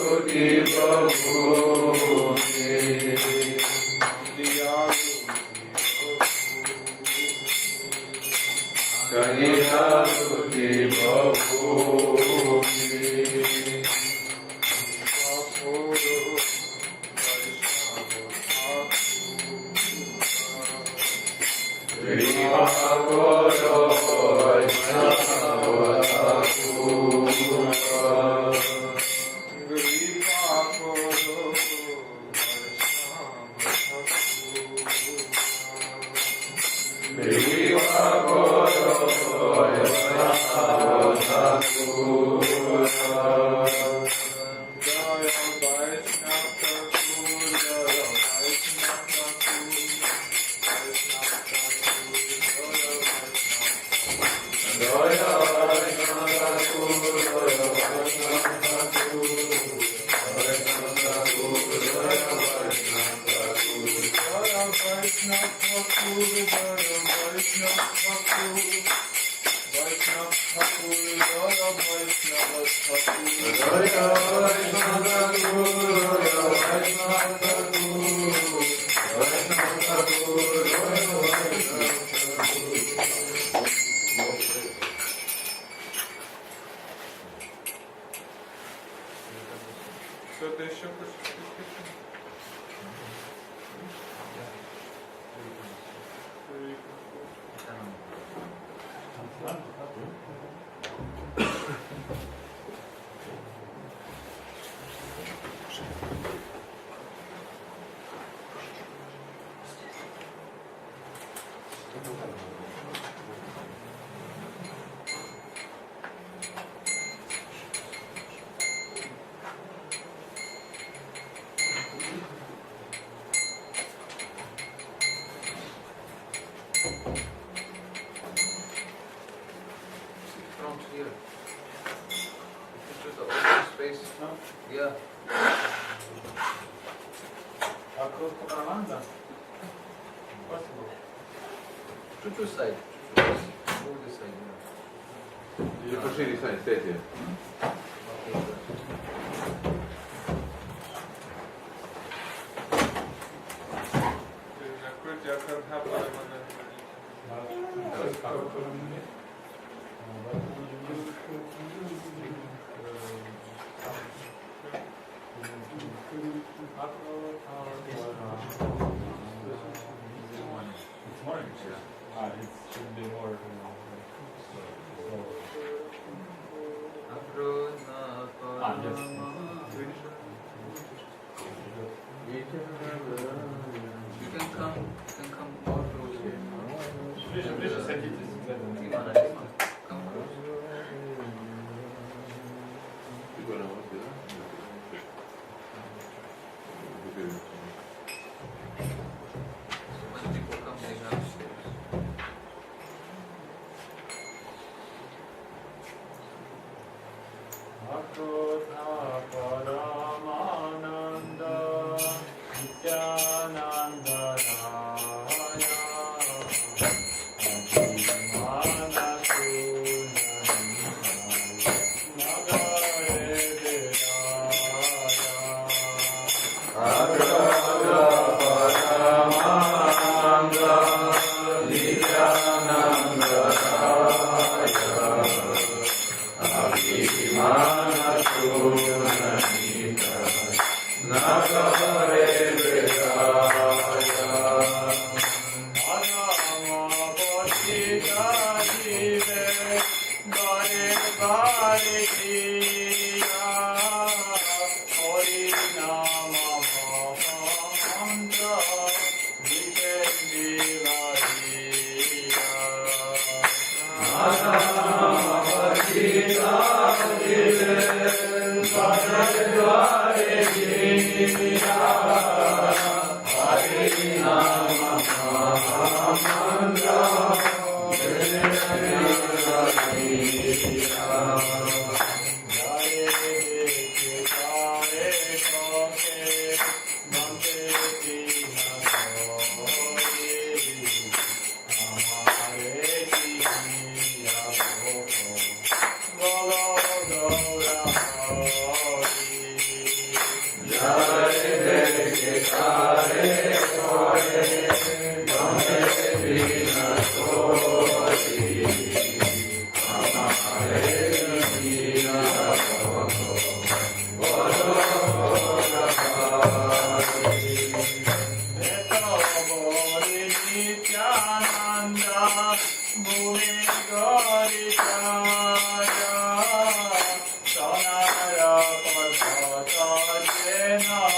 Gaudiya Sonara Padma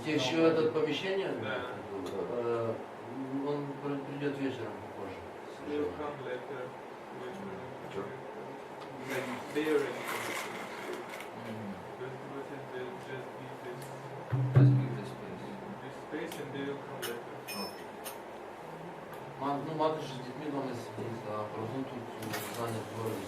Те еще это помещение? Да. Он придет вечером позже. Ну, матушка с детьми дома сидит, а потом тут занят в городе.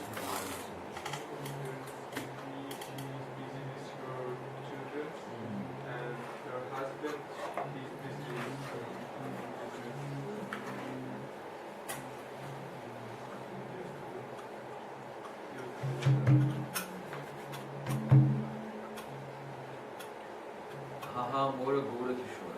Ага, море город еще.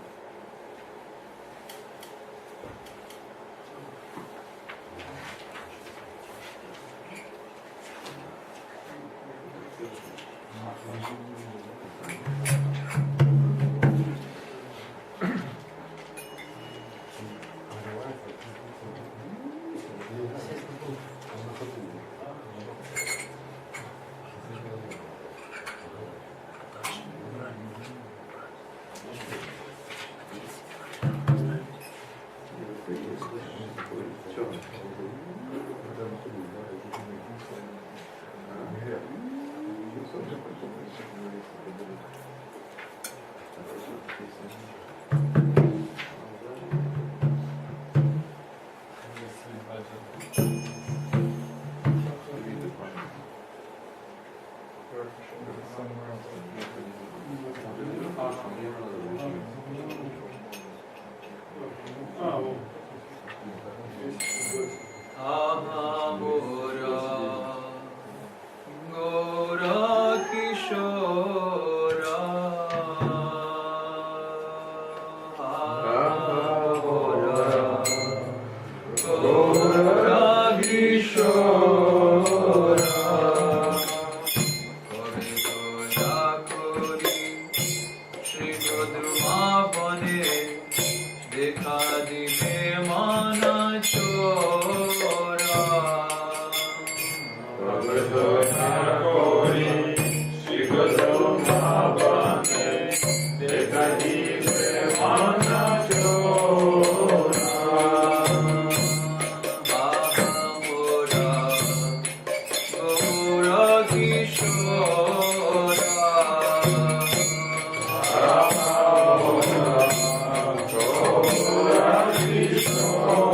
Krishna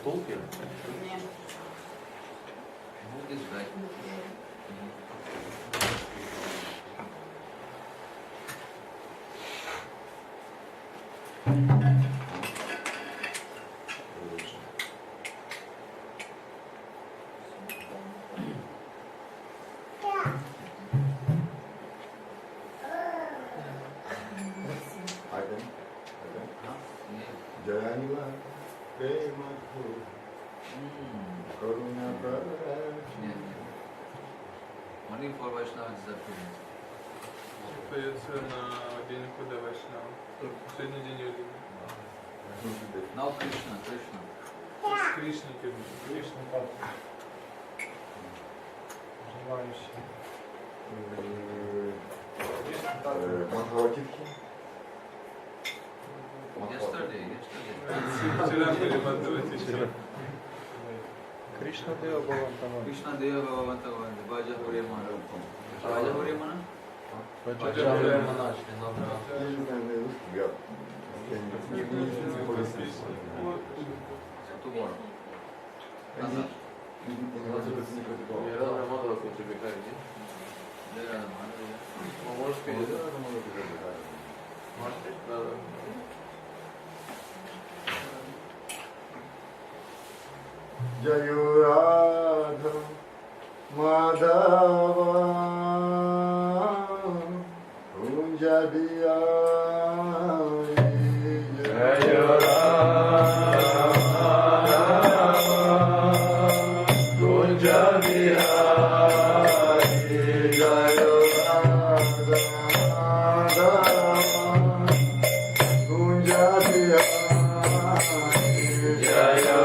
Толки? Нет. Будет ждать. Jayaniva Prema Karuna Нет, нет. Only for Vaishnavas is that feeling. Поется на день хода Вайшнава. Сегодня день йоги. Now Krishna, Krishna. С Кришниками. Кришна как желающий. Кришна как Махаватитхи. Yesterday. Вчера были Мадхаватичи. Кришна Дева Бхавантаман. Krishna Deva Bhavavantavan, Bhaja Hore Mana. Bhaja Hore Mana? Баджа монашки, набрал. Я не знаю, на русский гад. Я не по-русски. Tomorrow. Они... Я рада Мадхава тебе кажется. There are Mana. Можешь передать? Можешь? Да, да. Jayurada Madhava Kunja Bihari Jaya Kunja Bihari Jaya Kunja Bihari Jaya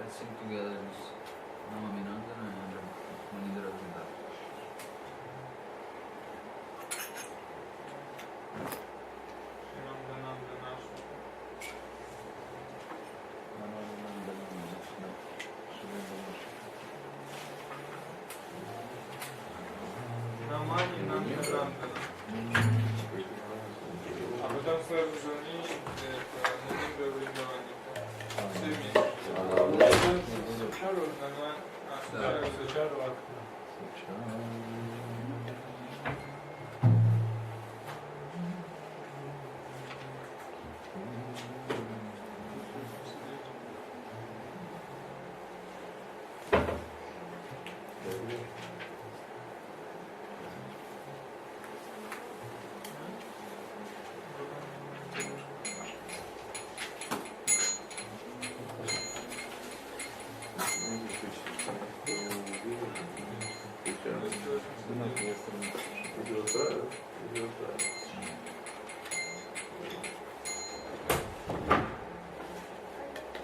Let's sing together this Namaminandana and Manindra Vrinda. Намани Нандана. А потом сразу за ней это Маниндра Вриндавани.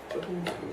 Все вместе.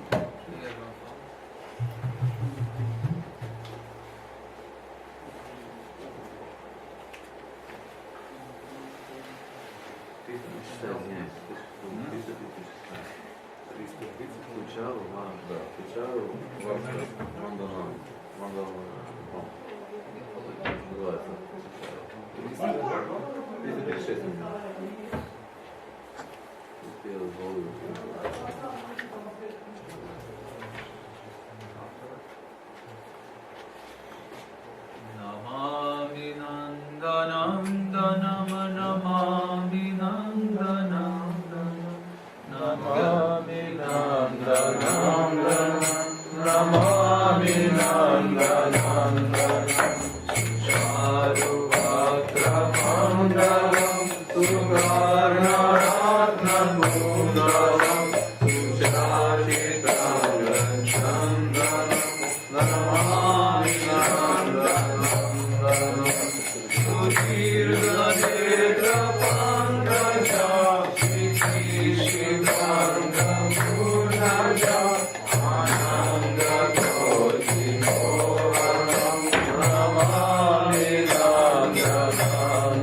Namami Nandanam Danam Namami Nandanam Namami Nandanam Namami Nandanam Charu Vatra Mandalam Sugarnaratnam Mundalam Sucharitam Chandranam Namami Nandanam Sutirganetra Pankaja Shikishikanga Munaja Ananga Koji Mohanam Namami Nandanam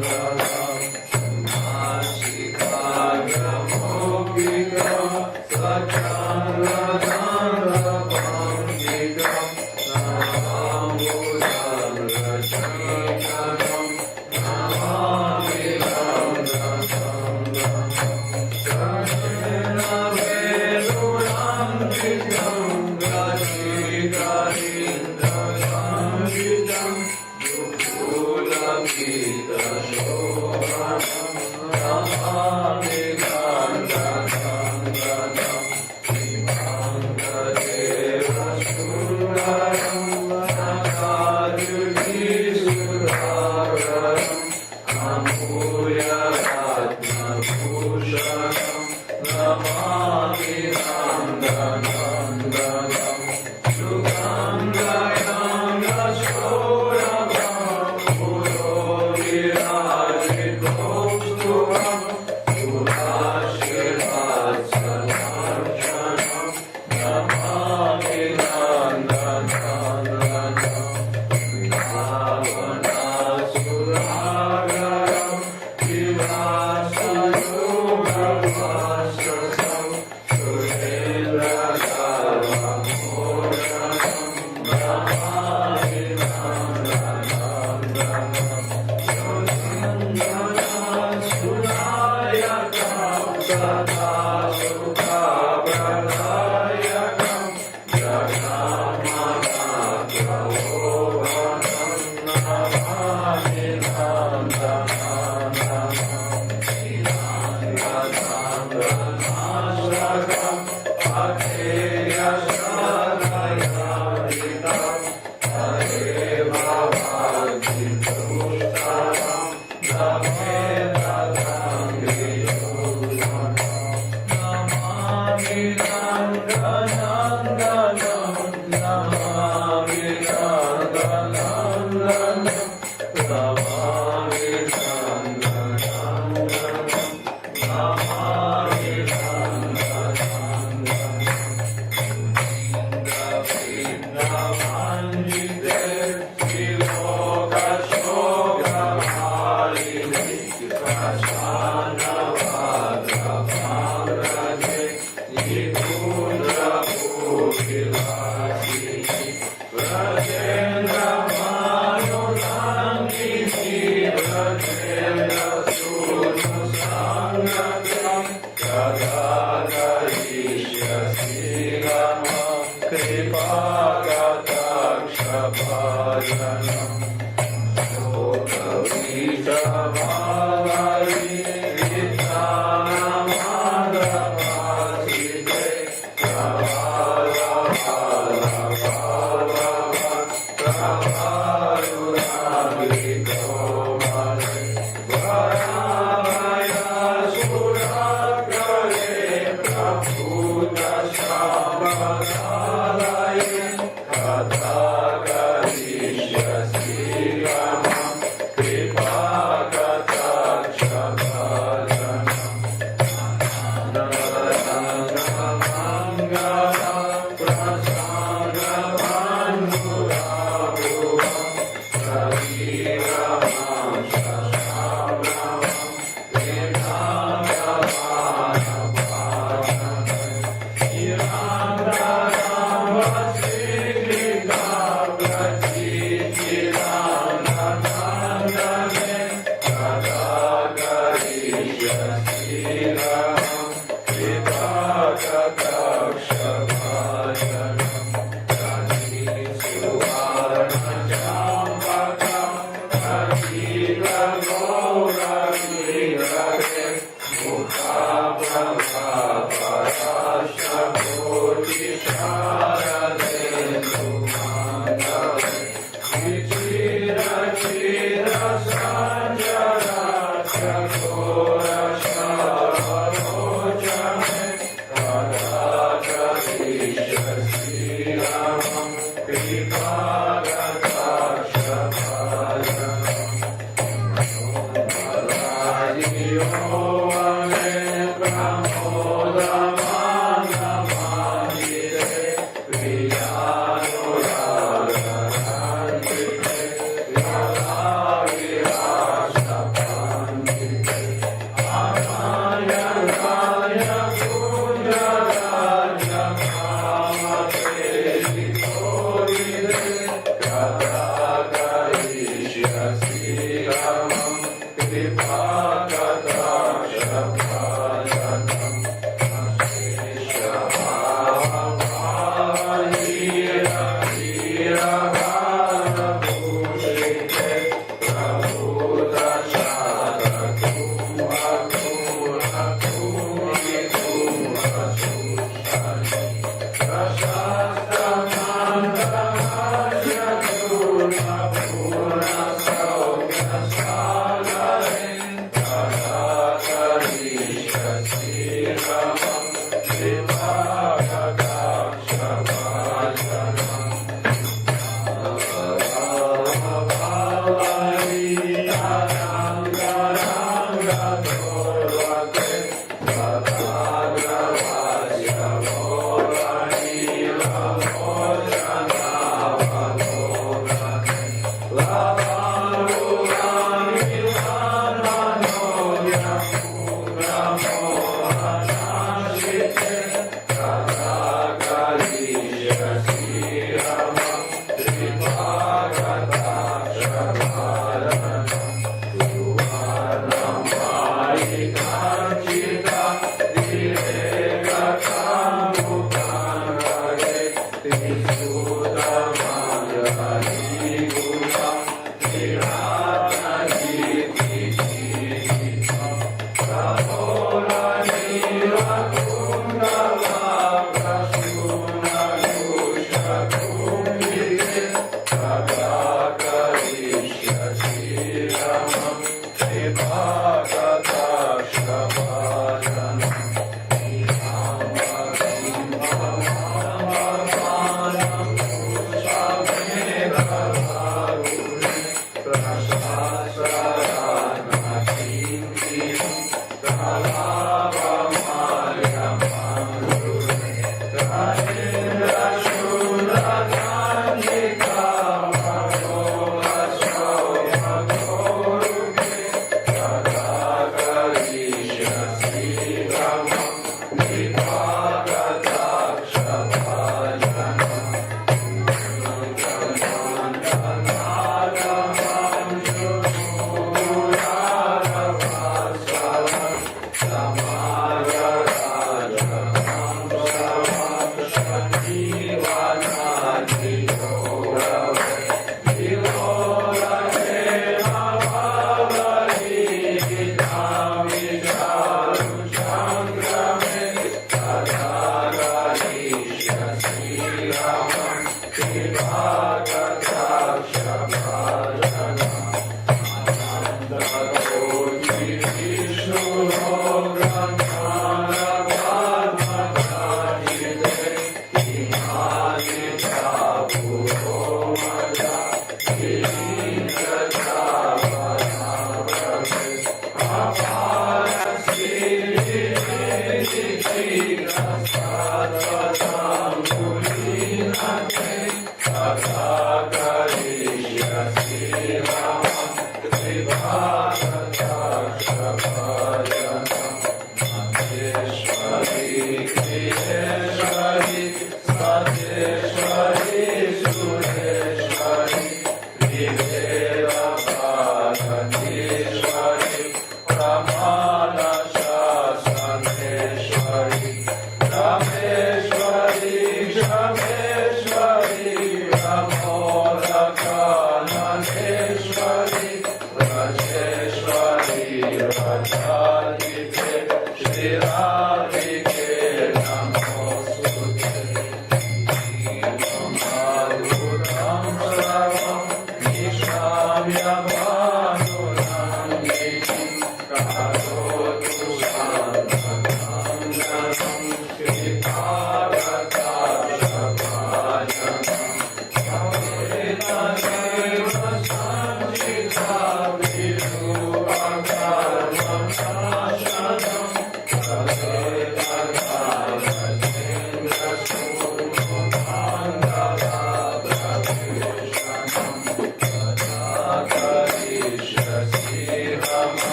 Mashikaya Mokika Sachandra Pandita Namudam Rajanam Namami Nandanam Sajena Veduram Vidyam Rajikarinda Samvidam Dukula Gita Shobhanam Namami Nandanam Vimanga Sundaram Nakadudishuraram Amuya Ratna Bhushanam Namami Nandanam Sugandhayam Yashorabam Puro Virajito Hare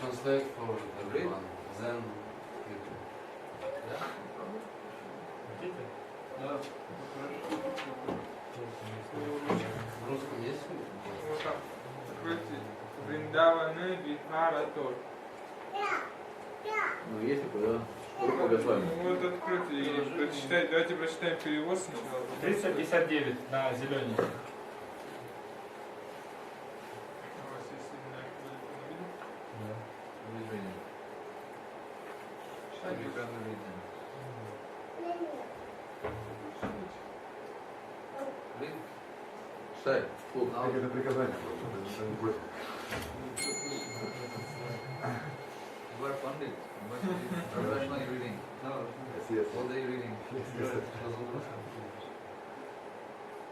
Translate for everyone. Then в русском есть? Вот там. Откройте. Вриндаваны Вихаратор. Ну, есть такое, да? Руку Гослами. Ну вот откройте и прочитайте. Давайте прочитаем перевод сначала. 359 на зелененький. У вас есть именно become religion. Read. Say. Now. Это приказание просто, это не просит. You are Pandit. You must be professionally reading. Yes, yes. All day reading.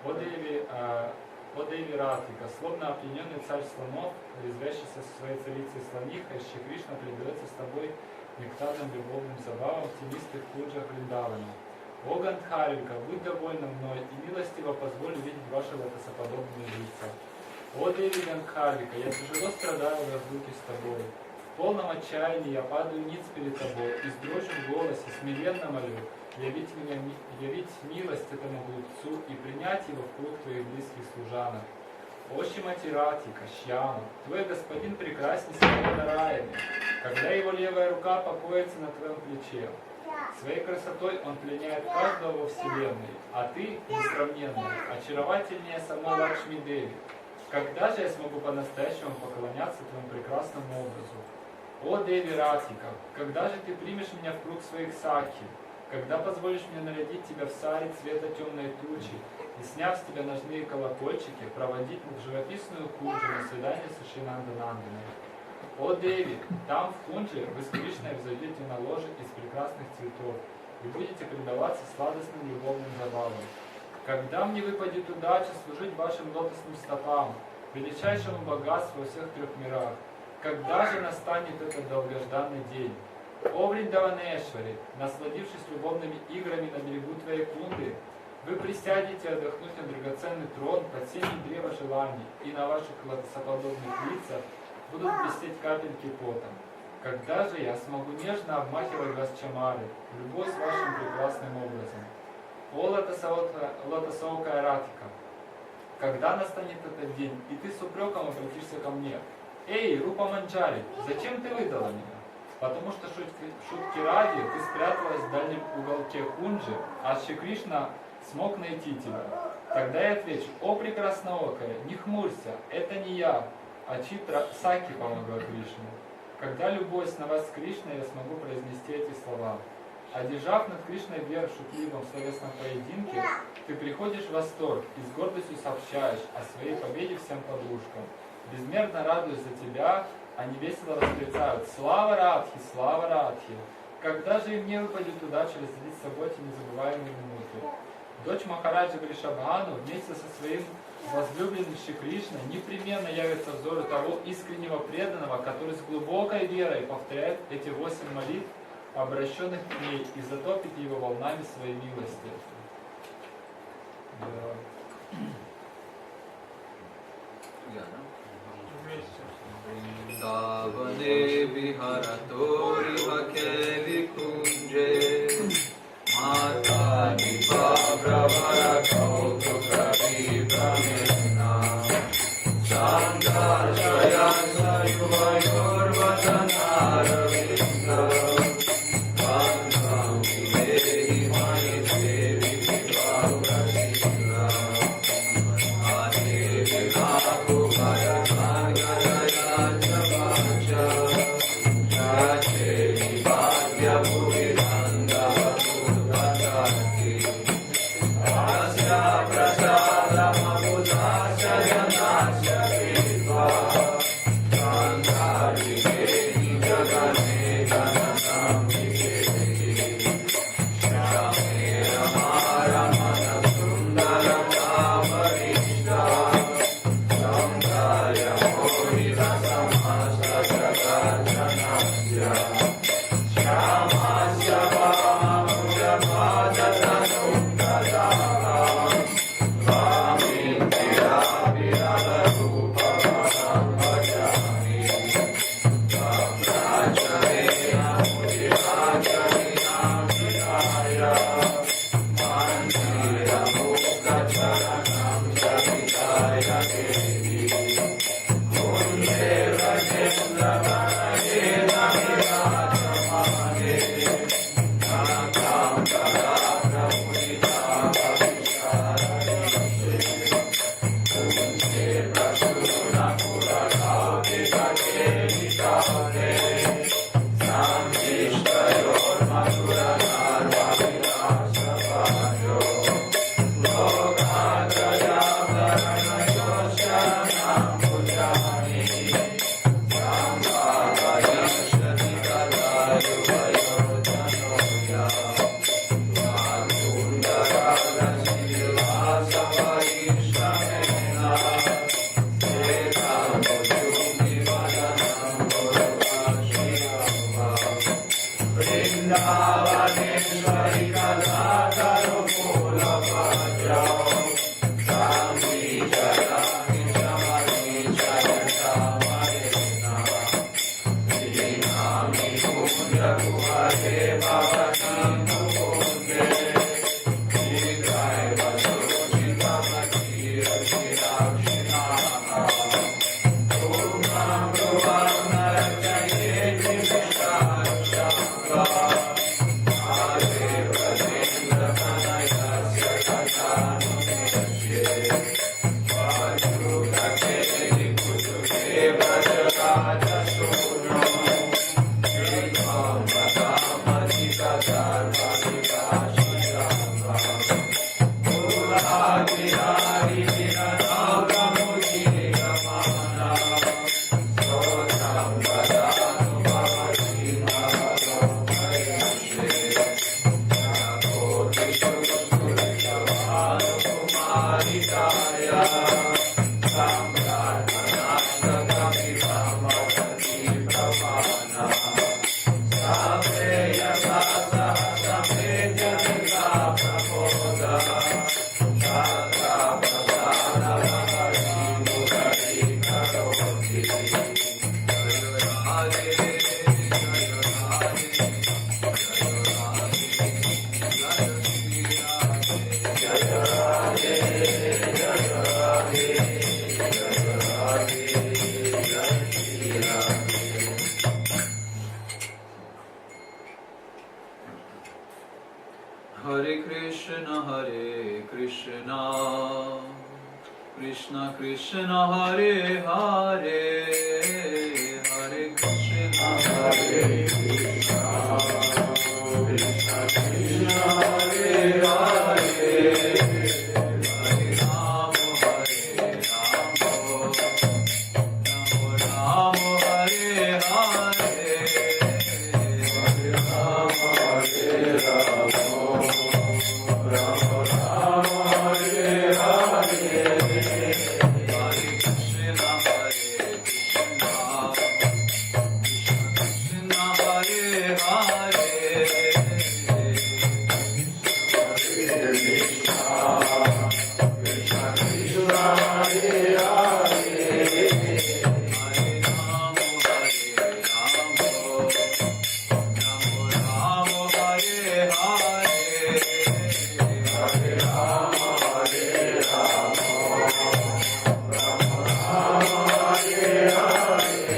О Деви Ратвика, словно опьяненный царь слонов, резвящийся со своей царицей слониха, Шри Кришна предается с тобой нектарным любовным забавам в тенистых куджах Вриндавана. О Гандхарика, будь довольна мной и милостиво позволь увидеть ваши лотосоподобные лица. О Деви Гандхарика, я тяжело страдаю в разлуке с тобой. В полном отчаянии я падаю ниц перед тобой и с дрожью в голосе смиренно молю явить милость этому глупцу и принять его в круг твоих близких служанок. О Шримати Радхика, Шьяма, твой господин прекрасней своего Нараяни, когда его левая рука покоится на твоем плече. Своей красотой он пленяет каждого во вселенной, а ты, несравненная, очаровательнее самой Лакшми Деви. Когда же я смогу по-настоящему поклоняться твоему прекрасному образу? О Деви Радхика, когда же ты примешь меня в круг своих сакхи? Когда позволишь мне нарядить тебя в сари цвета темной тучи и, сняв с тебя ножные колокольчики, проводить в живописную кунджу на свидание с Шринандананданой? О Деви, там в кунджи вы с Кришной взойдете на ложе из прекрасных цветов и будете предаваться сладостным любовным забавам. Когда мне выпадет удача служить вашим лотосным стопам, величайшему богатству во всех трех мирах, когда же настанет этот долгожданный день? О Вриндаванешвари, насладившись любовными играми на берегу твоей кунды, вы присядете отдохнуть на драгоценный трон под сенью древа желаний, и на ваших лотосоподобных лицах будут блестеть капельки потом. Когда же я смогу нежно обмахивать вас чамары, любовь с вашим прекрасным образом? О лотосоокая Радхика, когда настанет этот день, и ты с упреком обратишься ко мне? Эй, Рупа Манджари, зачем ты выдала меня? Потому что шутки ради ты спряталась в дальнем уголке кунджи, а Шри Кришна смог найти тебя. Тогда я отвечу: о прекрасноокая, не хмурься, это не я, а Читра Саки помогла Кришне. Когда любовь на вас с Кришной, я смогу произнести эти слова. Одержав над Кришной верх в шутливом словесном поединке, ты приходишь в восторг и с гордостью сообщаешь о своей победе всем подружкам. Безмерно радуюсь за тебя, они весело восклицают: слава Радхи, слава Радхи! Когда же и мне выпадет удача разделить с собой эти незабываемые минуты? Дочь Махараджа Вришабхану вместе со своим возлюбленным Шри Кришной непременно явится взору того искреннего преданного, который с глубокой верой повторяет эти 8 молитв, обращенных к ней, и затопит его волнами своей милости. Savane viharatори hakeli kunje Mata nipa pravara kautuka vipramena Sandar shayan sayuvayor vatanaravinda Vandam vivehi mani devi vivavrasina Adi vivaku varakan Kunde Hare Krishna, Krishna Krishna, Hare Hare, Hare Krishna, Hare Krishna, Krishna Krishna, Hare Hare, Hare Ram, Hare Ram, Ram Ram, Hare Hare, Hare Ram, Hare Ram. Hare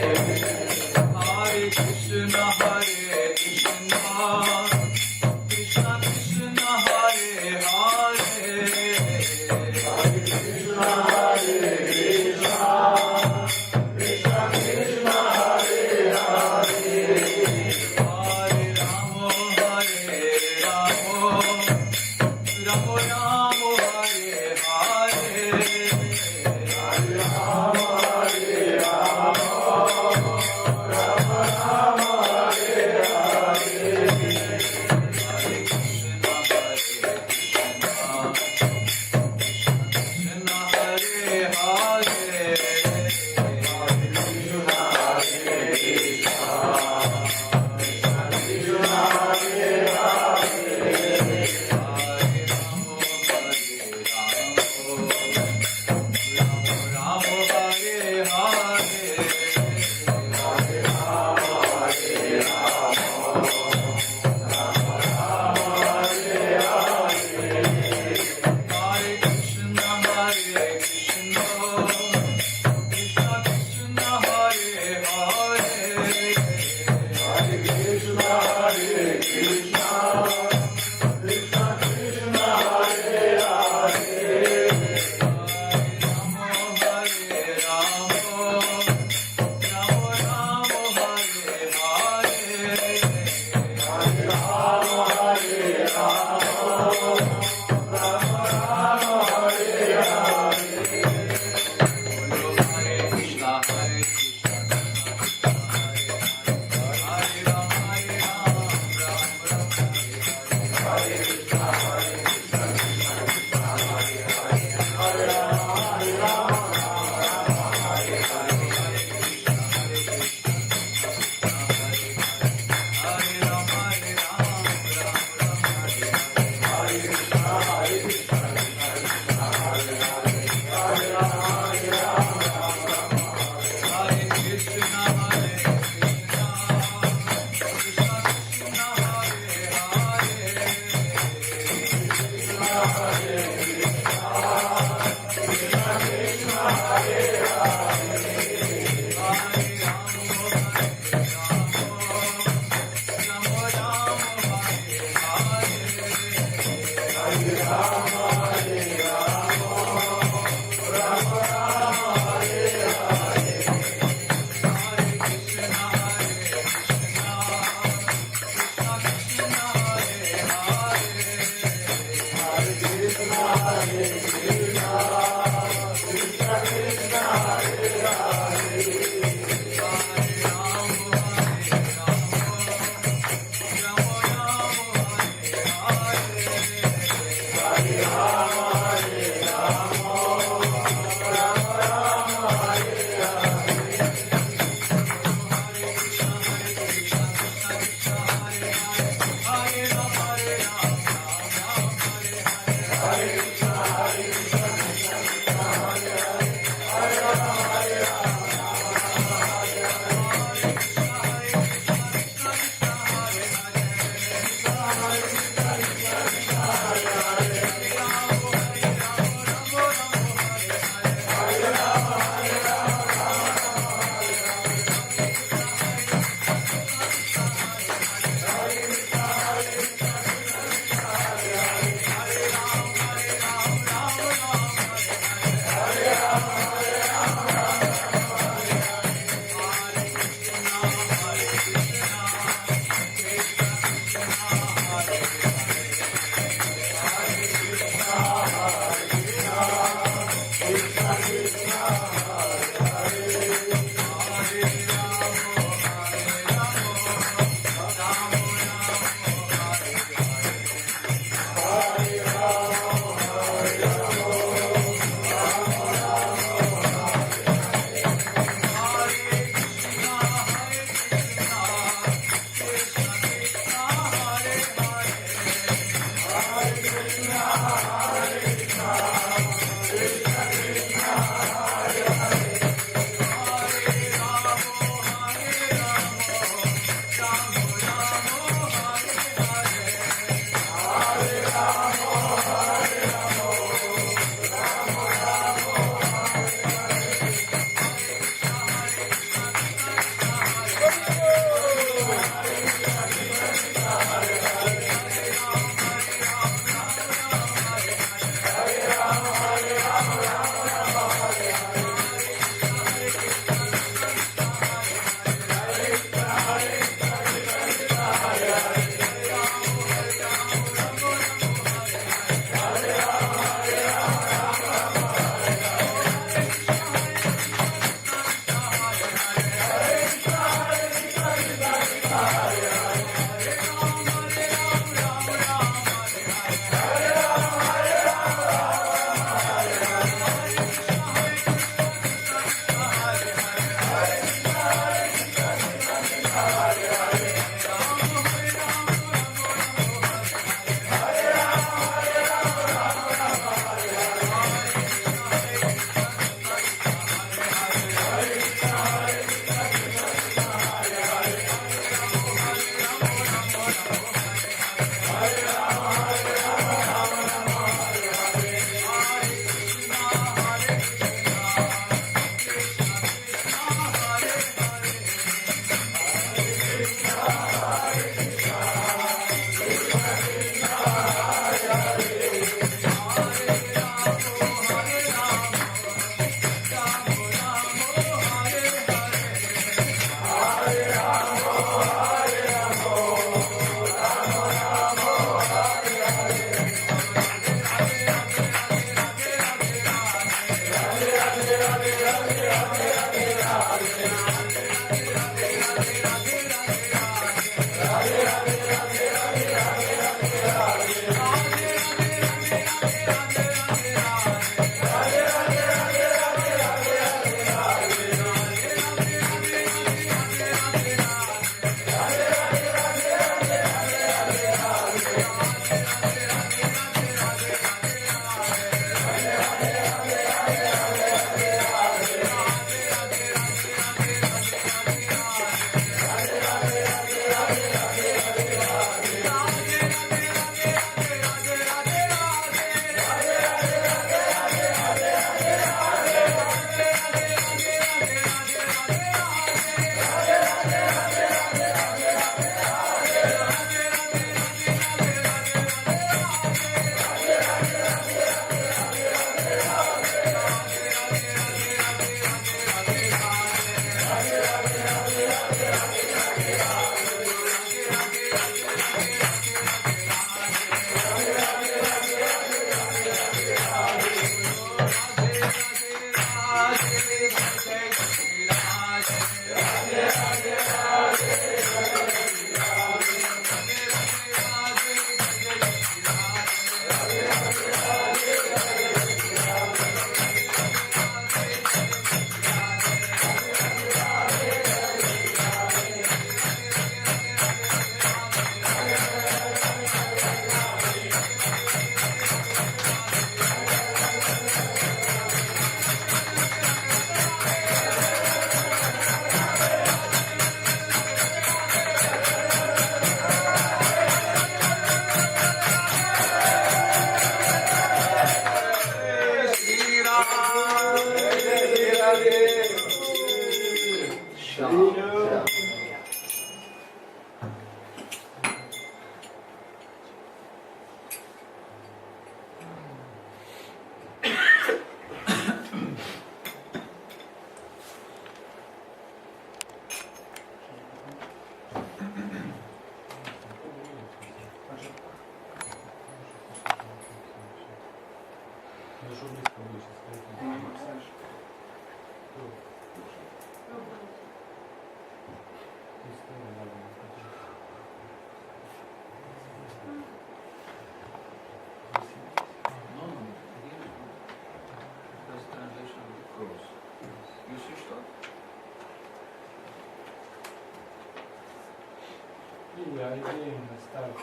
I again start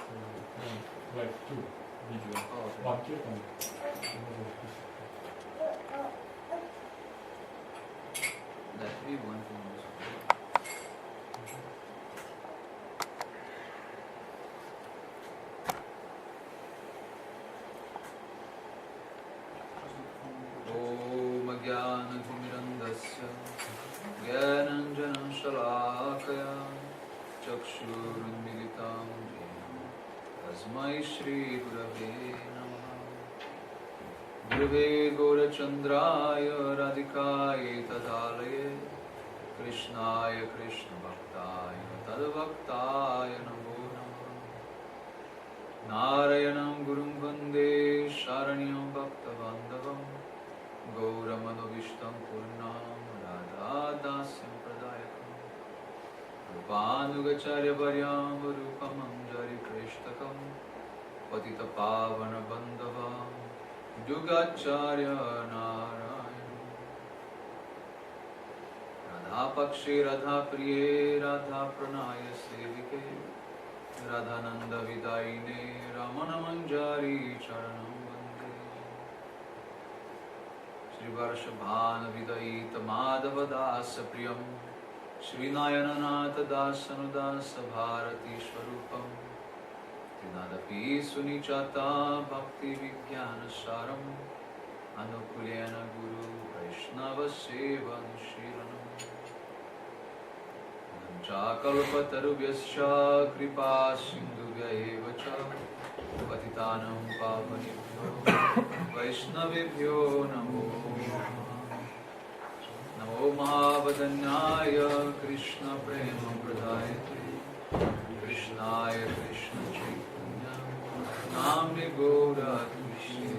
like two video. One kirtan. That we want to know. Om Jnana-Timirandasya Jnananjana Shalakaya Chakshurunmilitam Jena Tasmai Shri Gurave Namaha Gurave Gaurachandraya Radhikaya Tadalaye Krishnaya Krishna Bhaktaya Tadbhaktaya Namo Namaha Narayanam Gurum Vande Sharanyam Bhaktavandavam Gauramanovistam Purnam Radha Dasyam Pradayakam Rupanugacharya Varyam Rupamam Jari Preshtakam Patita Pavana Bandhavam Yugacharya Narayana Radha Pakshi Radha Priye Radha Pranaya Sevike Radhananda Vidaine Ramana Manjari Charanam Vande Shri Varshabhana Vidayita Madhava Dasa Priyam Shri Nayananatha Dasanudasa Bharati Swarupam Trinadapi Sunichata Bhakti Vijnana Saram Anukulyana Guru Vaishnava Seva Nushiranam Kalpatarubhyascha kripa sindhubhya eva cha patitanam pavanebhyo vaishnavebhyo namo namo mahavadanyaya krishna prema pradayate krishnaya krishna chaitanya namne gaura krishne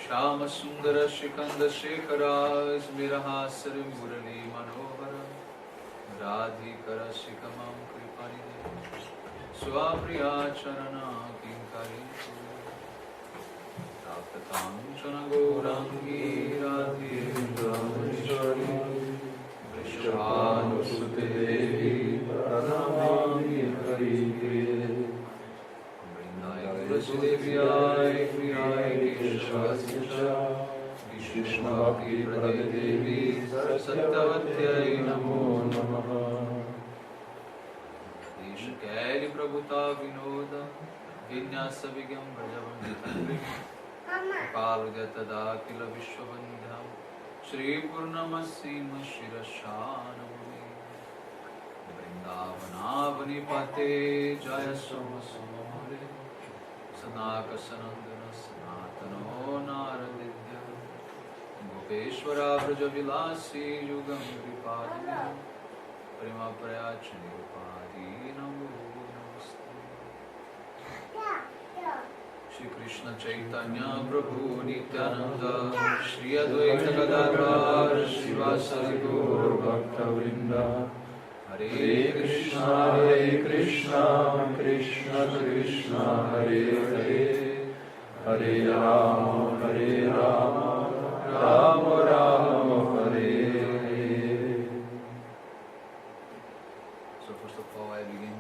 Shama Sundara Shikanda Shekhara Smiraha Sarim Murali Manohara Radhikara Shikamam Kripanide Swapriya Charana Kinkari Taptatam Chana Gaurangi Radhe Rameshwari Vrishabhanu Sute Devi Pranamami Hari Priye Vasudevayai Priyai Keshasya Vishnu Bhakti Pradevi Satyavatyai Namo Namaha Deshakali Prabhuta Vinoda Vinyasa Vigyam Brajavanditandri Paludyata Kila Vishwabandham Shri Purnamasima Shirashanamuni Vrindavana Pate Jaya Somasomare Sanaka Sanandana Sanatano Naradidya Gopeshwara Brajavilasi Yugam Gripadina Prima Prayachani Rupadi Namo Namaste Shri Krishna Chaitanya Prabhu Nityananda Shri Advaita Gadadhar Shivasari Gaur Bhakta Vrinda Hare Krishna, Krishna Krishna, Hare Hare, Hare Rama, Rama Rama, Hare Hare. So first of all, I begin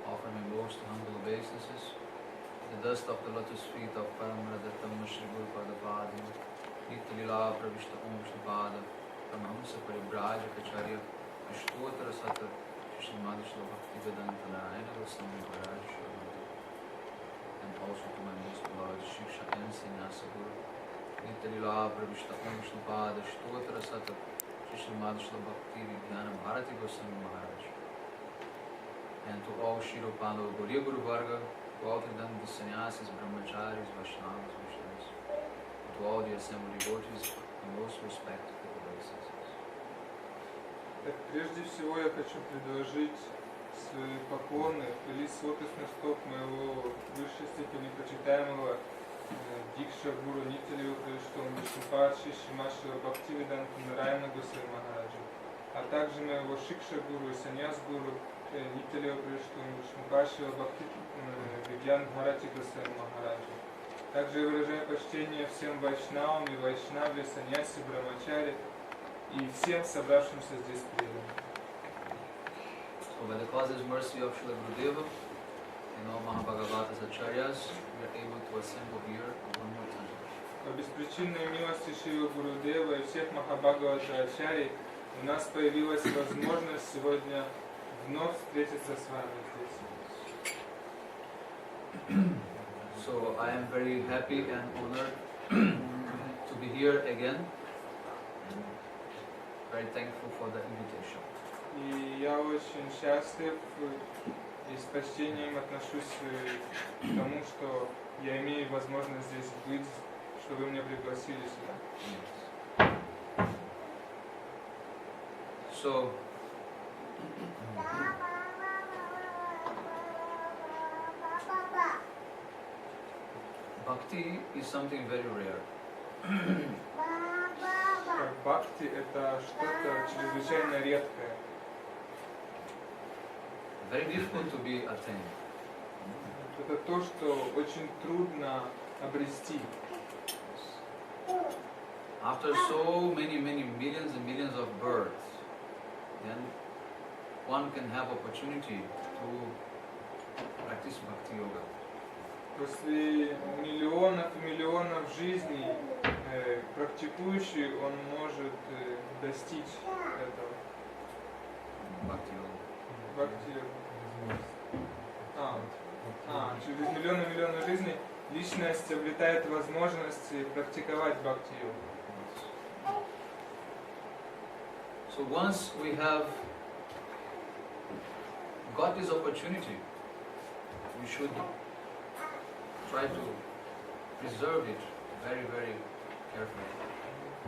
offering my most humble obeisances to the dust of the lotus feet of Paramadatta Shri Gopinath Gaudiya, Nitya Lila Pravishta Om Shripada, Paramahamsa Paribrajacharya, Ashtotra Sata, Shri Madhushala Bhaktivedanta Narayana Goswami Maharaj, and also to my most beloved Shiksha and Sannyasa Guru, Nitya Lila Pravishta Om Shripada, Ashtotra Sata, Shri Madhusla Bhakti-Yoga Goswami Maharaj. And to all Shri Gopinath Gaudiya Guru Varga, to all the sannyasis, brahmacharis, vaishnavas, Vaishnavas, to all the assembled devotees, and most respect to the Vaishnavas. Так, прежде всего я хочу предложить свои поклоны, лист лотосных стоп моего высшей степени почитаемого Дикша Гуру Ниталию Кришну Вишнупадши Шимашева Бхакти-Веданта Госвами Махараджа, а также моего Шикша Гуру и Саньяс Гуру Ниталию Кришну Вишнупадши Бхакти-Веданта Госвами Махараджа. Также я выражаю почтение всем вайшнавам и вайшнаве, саньяси, брамачари и всем собравшимся здесь преданным. So by the causeless mercy of Srila Gurudeva and all Mahabhagavatas Acharyas, we are able to assemble here one more time. По беспричинной милости Шри Гурудева и всех Махабхагавата Ачарьи у нас появилась возможность сегодня вновь встретиться с вами здесь. So I am very happy and honored to be here again, and very thankful for the invitation. И я очень счастлив и с почтением отношусь к тому, что я имею возможность здесь быть, что вы меня пригласили сюда. So bhakti is something very rare. Как бхакти — это что-то чрезвычайно редкое. Very difficult to be attained. Это то, что очень трудно обрести. After so many millions and millions of births, then one can have opportunity to practice bhakti yoga. После миллионов и миллионов жизней практикующий, он может достичь этого. Bhakti yoga. Бхакти-йога. Через миллионы жизней личность обретает возможность практиковать бхакти-йогу. So once we have got this opportunity, we should try to preserve it very, very carefully.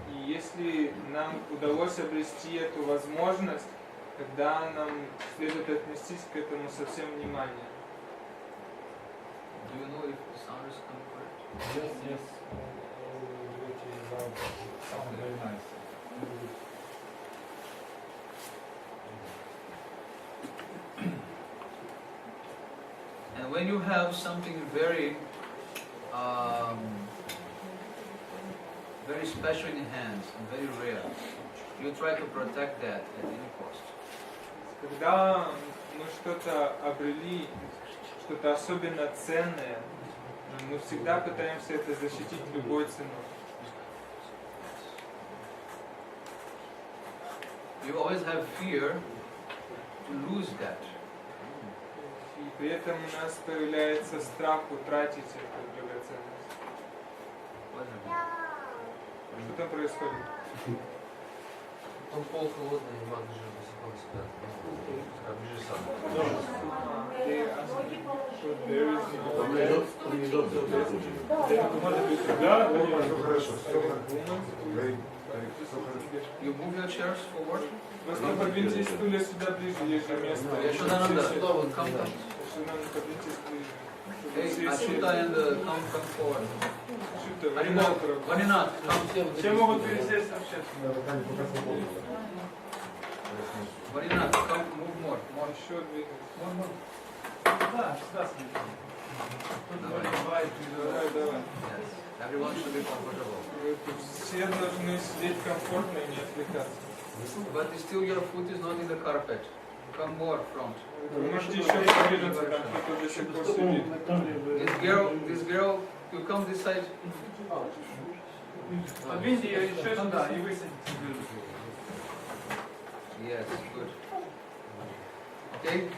И если нам удалось обрести эту возможность, тогда нам следует отнестись к этому со всем вниманием. Do you know if the sound is coming correct? Yes, yes. Sound very nice. And when you have something very, very special in your hands and very rare, you try to protect that at any cost. Когда мы что-то обрели, что-то особенно ценное, мы всегда пытаемся это защитить любой ценой. You always have fear to lose that. И при этом у нас появляется страх утратить эту драгоценность. What happened? Что там происходит? Там пол холодный, не могу же высоко себя. Ближе сам. You move your chairs forward. Просто подвиньте стулья сюда ближе, есть же место. Сюда вот, come. Подвиньте ближе. Hey, Ashuta and come forward. Варинат, Варинат, come. все могут пересесть вообще. Варинат, come, move more. Еще двигаться. Да, сюда смотри. Давай. Давай. Yes. Everyone should be comfortable. Все должны сидеть комфортно и не отвлекаться. But still your foot is not in the carpet. Come more front. Вы можете еще подвинуться, там кто-то до сих пор сидит. This girl, you come this side. Подвиньте ее еще сюда и высадите. Yes, good. Okay?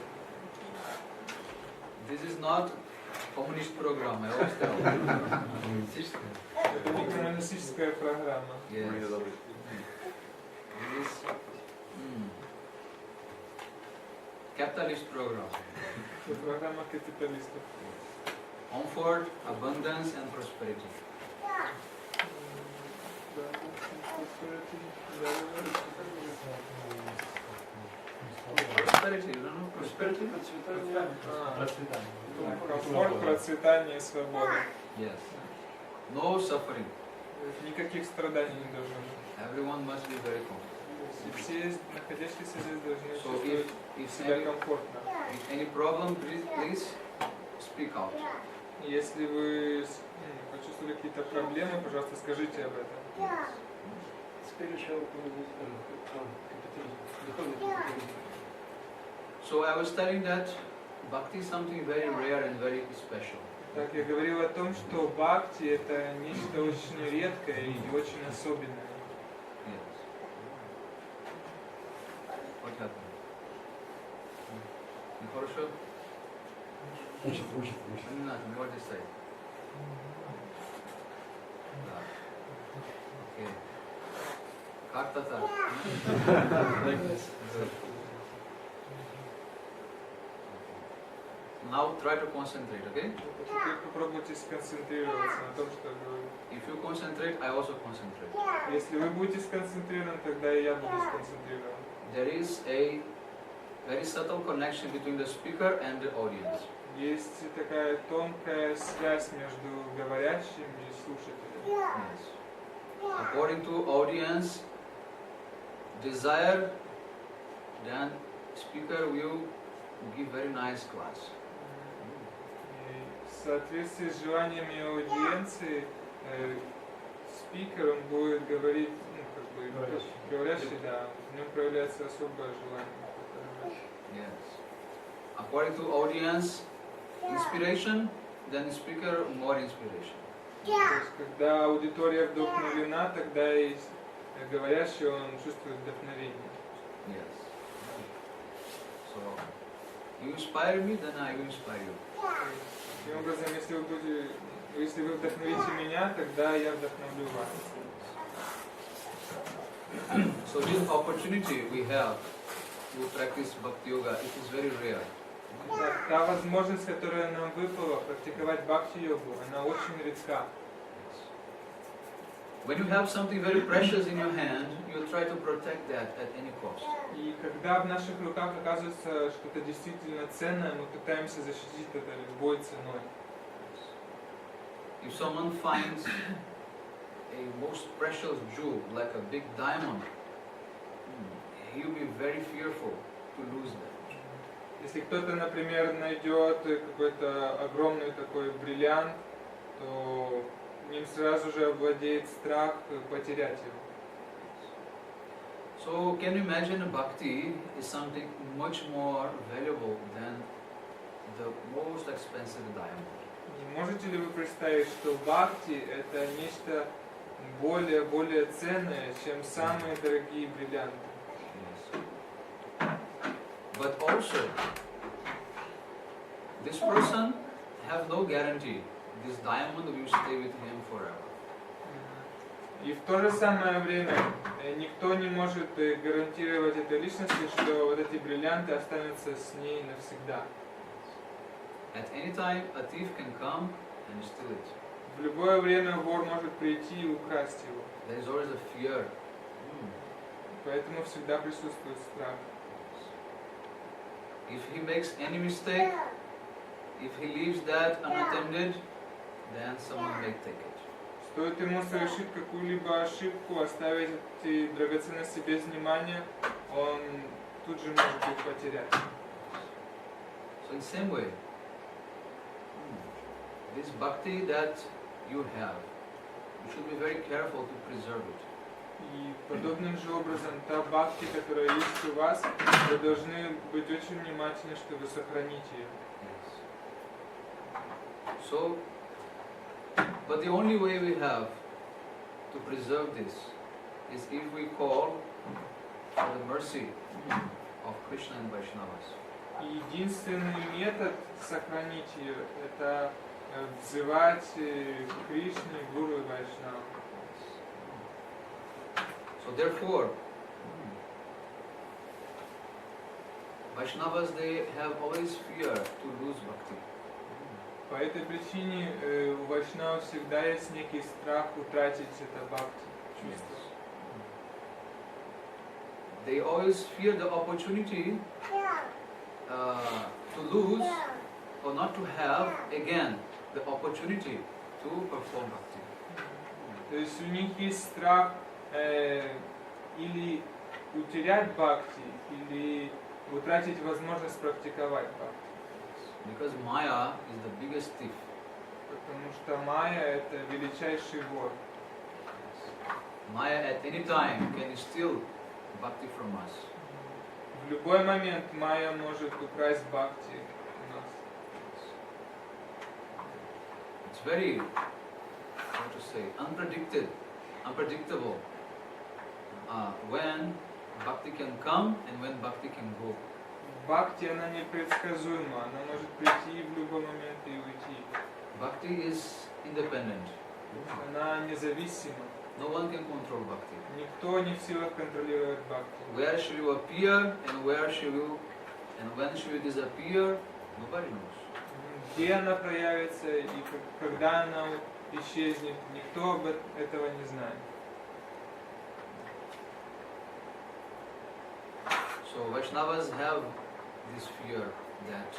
This is not communist program, I always tell. Это не коммунистическая программа. Yes. This is capitalist program. Это программа капиталистов. Comfort, abundance and prosperity. Prosperity, you don't know prosperity? Процветание. Комфорт, процветание, свобода. Yes. No suffering. Никаких страданий не должно быть. Everyone must be very comfortable. И все находящиеся здесь должны So чувствовать if себя комфортно. any problem, please speak out. Если вы почувствовали какие-то проблемы, пожалуйста, скажите об этом. So I was telling that bhakti is something very rare and very special. Так, я говорил о том, что бхакти — это нечто очень редкое и очень особенное. Yes. What happened? Хорошо? Учит. Не надо, what did you say? Да. Окей. Как-то так. Like this. Good. Now try to concentrate, okay? Теперь попробуйте сконцентрироваться на том, что говорю. If you concentrate, I also concentrate. Если вы будете сконцентрированы, тогда и я буду сконцентрирован. There is a very subtle connection between the speaker and the audience. Есть такая тонкая связь между говорящим и слушателем. Yes. According to audience desire, then speaker will give very nice class. И в соответствии с желаниями аудиенции, спикер, он будет говорить, говорящий, да, в нем проявляется особое желание. Yes. According to audience inspiration, then speaker more inspiration. То есть, когда аудитория вдохновлена, тогда и говорящий, он чувствует вдохновение. Yes. So, you inspire me, then I will inspire you. Таким образом, если вы вдохновите меня, тогда я вдохновлю вас. So this opportunity we have to practice bhakti-yoga, it is very rare. Та возможность, которая нам выпала, практиковать бхакти-йогу, она очень редка. When you have something very precious in your hand, you try to protect that at any cost. И когда в наших руках оказывается что-то действительно ценное, мы пытаемся защитить это любой ценой. If someone finds a most precious jewel, like a big diamond, he will be very fearful to lose that. Если кто-то, например, найдет какой-то огромный такой бриллиант, то им сразу же овладеет страх потерять его. So can you imagine bhakti is something much more valuable than the most expensive diamond? И можете ли вы представить, что бхакти — это нечто более ценное, чем самые дорогие бриллианты? Yes. But also, this person have no guarantee this diamond will stay with him forever. И в то же самое время никто не может гарантировать этой личности, что вот эти бриллианты останутся с ней навсегда. At any time, a thief can come and steal it. В любое время вор может прийти и украсть его. There is always a fear. Поэтому всегда присутствует страх. If he makes any mistake, if he leaves that unattended, then someone may take it. Стоит ему совершить какую-либо ошибку, оставить эти драгоценности без внимания, он тут же может их потерять. So in the same way, this bhakti that you have, you should be very careful to preserve it. И подобным же образом, та бхакти, которая есть у вас, вы должны быть очень внимательны, чтобы сохранить ее. Yes. So, but the only way we have to preserve this is if we call for the mercy of Krishna and Vaishnavas. И единственный метод сохранить ее — это взывать к Кришне, Гуру и Вайшнаву. So therefore, Vaishnavas, they have always fear to lose bhakti. По этой причине у вайшнавов всегда есть некий страх утратить это бхакти, чувство. They always fear the opportunity to lose or not to have again the opportunity to perform bhakti. То есть у них есть страх или утерять бхакти, или утратить возможность практиковать бхакти. Because Maya is the biggest thief. Потому что майя — это величайший вор. Maya at any time can steal bhakti from us. В любой момент майя может украсть бхакти у нас. It's very, how to say, unpredictable when bhakti can come and when bhakti can go. Бхакти, она непредсказуема, она может прийти в любой момент и уйти. Bhakti is independent. Она независима. No one can control bhakti. Никто не в силах контролировать бхакти. Where she will appear and when she will disappear, nobody knows. Где она проявится и когда она исчезнет, никто об этого не знает. So Vaishnavas have this fear that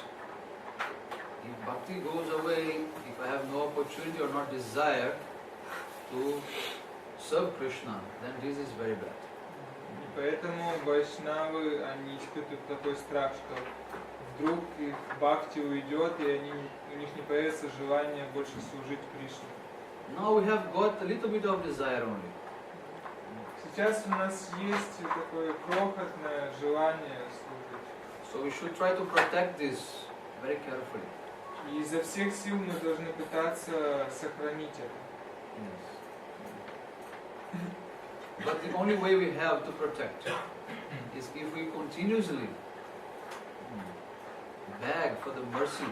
if bhakti goes away, if I have no opportunity or not desire to serve Krishna, then this is very bad. И поэтому вайшнавы, они испытывают такой страх, что вдруг их бхакти уйдет, и у них не появится желание больше служить Кришне. Now we have got a little bit of desire only. Сейчас у нас есть такое крохотное желание служить. So we should try to protect this very carefully. И изо всех сил мы должны пытаться сохранить это. Yes. But the only way we have to protect is if we continuously beg for the mercy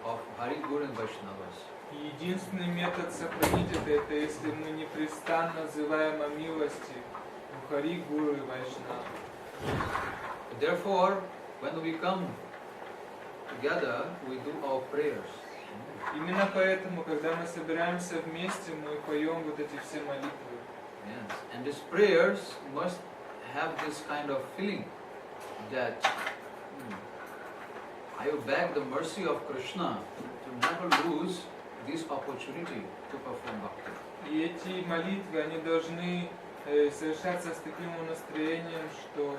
of Hari Guru and Vaishnavas. И единственный метод сохранить это если мы непрестанно взываем о милости у Хари, Гуру и Вайшнав. Therefore, when we come together, we do our prayers. Именно поэтому, когда мы собираемся вместе, мы поем вот эти все молитвы. Yes. And these prayers must have this kind of feeling that I will beg the mercy of Krishna to never lose this opportunity to perform bhakti. И эти молитвы, они должны совершаться с таким настроением, что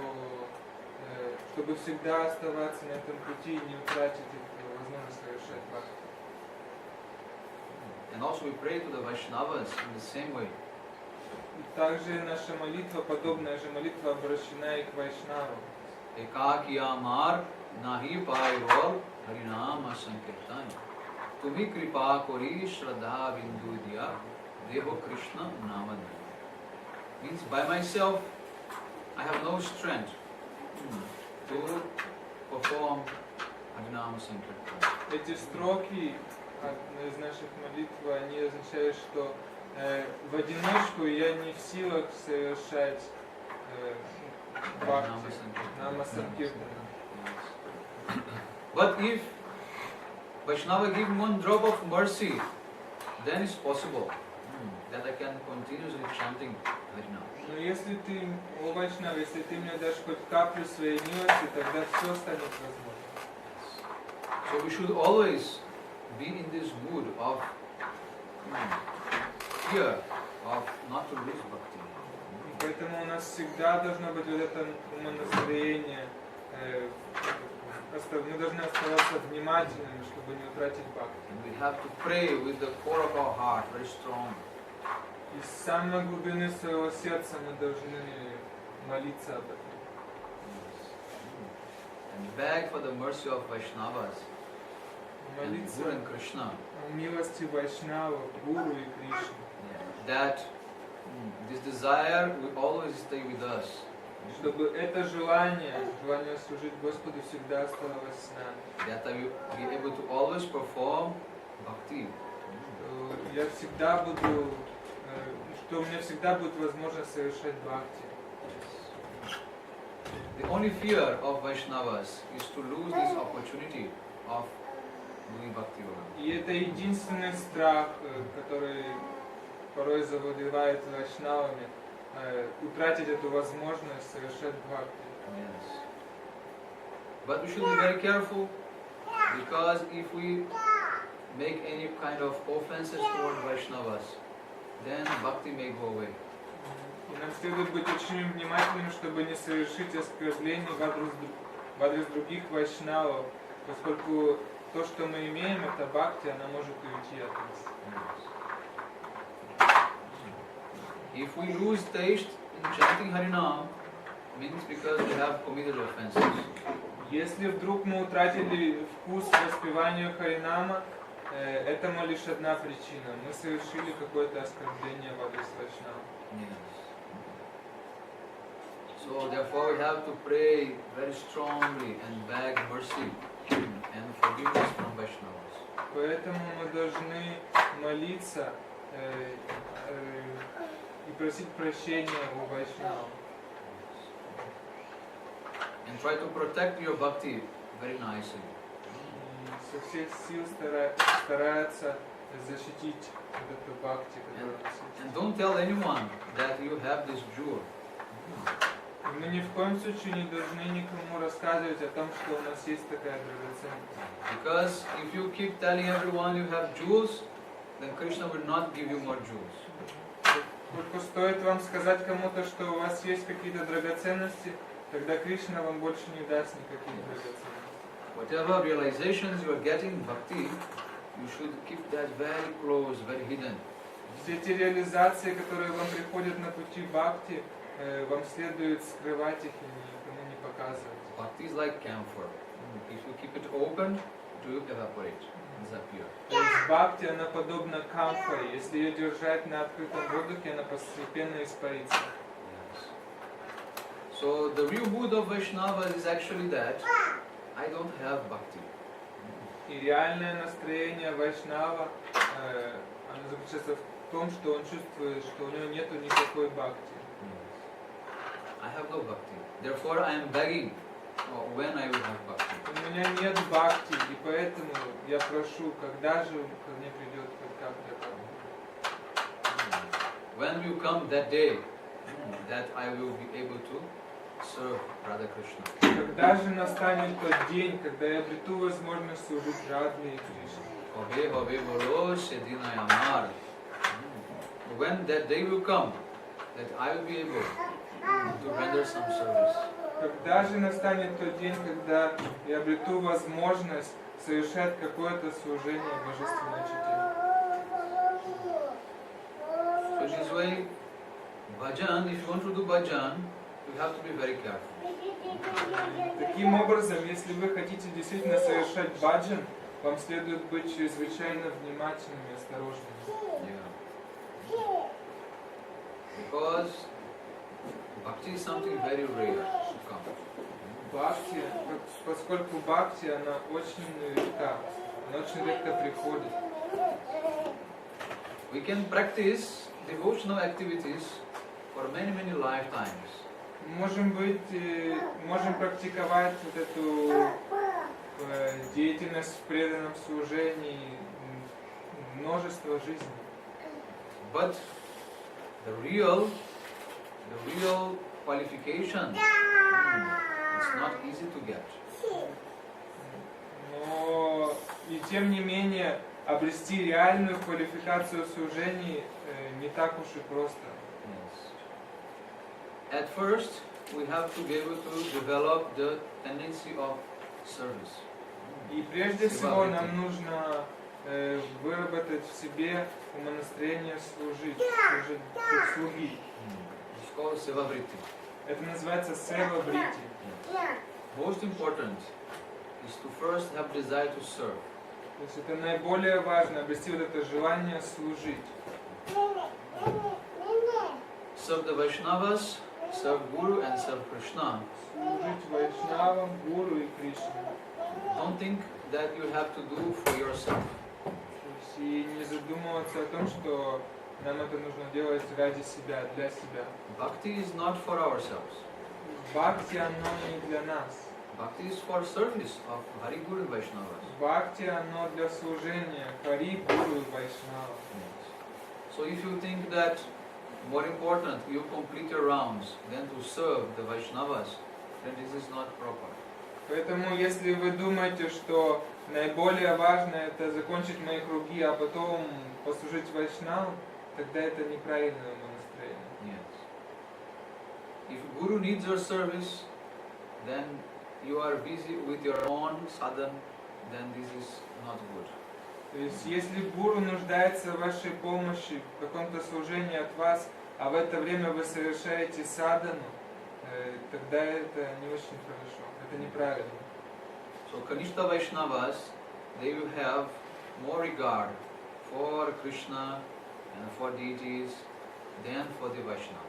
чтобы всегда оставаться на этом пути и не утратить возможность совершать бхакти. And also we pray to the Vaishnavas in the same way. И также наша молитва, подобная же молитва, обращена и к Вайшнавам. Ekakiyamar nahi pairol harinama sankirtan. Tumi kripa kori shraddha bindu diya deho Krishna namadi. Means by myself I have no strength to perform harinama sankirtan. Эти строки из наших молитв, они означают, что в одиночку я не в силах совершать бхакти, нама санкиртана. But if Vaishnava give one drop of mercy, then it's possible that I can continuously chanting Harinam. Но если ты, о Вайшнав, если ты мне дашь хоть каплю своей милости, тогда все станет возможным. So we should always be in this mood of fear of not to lose bhakti. Поэтому у нас всегда должно быть вот это умонастроение. Мы должны оставаться внимательными, чтобы не утратить бхакти. And we have to pray with the core of our heart very strong. Из самой глубины своего сердца мы должны молиться об этом. And beg for the mercy of Vaishnavas and Молиться Guru and Krishna. о милости Вайшнавов, Гуру и Кришны. That this desire will always stay with us. Чтобы это желание служить Господу всегда оставалось с нами. That I will be able to always perform bhakti. Я всегда буду, что у меня всегда будет возможность совершать бхакти. The only fear of Vaishnavas is to lose this opportunity of doing bhakti-yoga. И это единственный страх, который порой завладевает вайшнавами, утратить эту возможность совершать бхакти. Yes. But we should be very careful, because if we make any kind of offenses toward Vaishnavas, then bhakti may go away. И нам следует быть очень внимательными, чтобы не совершить оскорблений в адрес других вайшнавов, поскольку то, что мы имеем, это бхакти, она может уйти от нас. If we lose taste in chanting Harinam, means because we have committed offenses. Если вдруг мы утратили вкус к воспеванию Харинама, этому лишь одна причина. Мы совершили какое-то оскорбление в адрес вайшнава. Yes. So therefore we have to pray very strongly and beg mercy and forgiveness from Vaishnavas. Поэтому мы должны молиться и просить прощения у вайшнавов. And try to protect your bhakti very nicely. И со всех сил стараться защитить вот эту бхакти, которую у нас есть. And don't tell anyone that you have this jewel. И мы ни в коем случае не должны никому рассказывать о том, что у нас есть такая драгоценность. Because if you keep telling everyone you have jewels, then Krishna will not give you more jewels. Только стоит вам сказать кому-то, что у вас есть какие-то драгоценности, тогда Кришна вам больше не даст никаких драгоценностей. Whatever realizations you are getting in bhakti, you should keep that very close, very hidden. Все те реализации, которые вам приходят на пути бхакти, вам следует скрывать их и никому не показывать. Bhakti is like camphor. If you keep it open, it will evaporate, disappear. То есть бхакти, она подобна камфоре. Если ее держать на открытом воздухе, она постепенно испарится. Yes. So the real mood of Vaishnavas is actually that I don't have bhakti. И реальное настроение вайшнава, оно заключается в том, что он чувствует, что у него нету никакой бхакти. I have no bhakti. Therefore I am begging when I will have bhakti. У меня нет бхакти, и поэтому я прошу, когда же ко мне придет хоть капля бхакти. When will come that day that I will be able to serve Radha Krishna? Когда же настанет тот день, когда я обрету возможность служить Радхе и Кришне? When that day will come, that I will be able to render some service. Когда же настанет тот день, когда я обрету возможность совершать какое-то служение божественной чите? So this way, bhajan, if you want to do bhajan, you have to be very careful. Таким образом, если вы хотите действительно совершать баджан, вам следует быть чрезвычайно внимательными и осторожными. Yeah. Because bhakti is something very rare to come. Бхакти, поскольку бхакти, она очень редка, она очень редко приходит. We can practice devotional activities for many, many lifetimes. Можем практиковать вот эту деятельность в преданном служении множество жизней. But the real qualification is not easy to get. Но и тем не менее обрести реальную квалификацию служений не так уж и просто. At first, we have to be able to develop the tendency of service. И прежде всего нам нужно выработать в себе умонастроение служить слуги. It's called seva vritti. Это называется сева брити. Most important is to first have desire to serve. То есть это наиболее важно, обрести вот это желание служить. Serve the Vaishnavas, serve Guru and serve Krishna. Служить вайшнавам, гуру и Кришне. Don't think that you have to do for yourself. То есть и не задумываться о том, что нам это нужно делать ради себя, для себя. Bhakti is not for ourselves. Бхакти, оно не для нас. Bhakti is for service of Hari Guru and Vaishnavas. Бхакти, оно для служения Хари, Гуру и Вайшнава. So if you think that more important you complete your rounds than to serve the Vaishnavas, then this is not proper. Поэтому, если вы думаете, что наиболее важное это закончить мои круги, а потом послужить Вайшнавам, тогда это неправильное настроение. Yes. If Guru needs your service, then you are busy with your own sadhana, then this is not good. То есть, если Гуру нуждается в вашей помощи, в каком-то служении от вас, а в это время вы совершаете садану, тогда это не очень хорошо, это неправильно. So Kanishta Vaishnavas, they will have more regard for Krishna and for deities than for the Vaishnavas.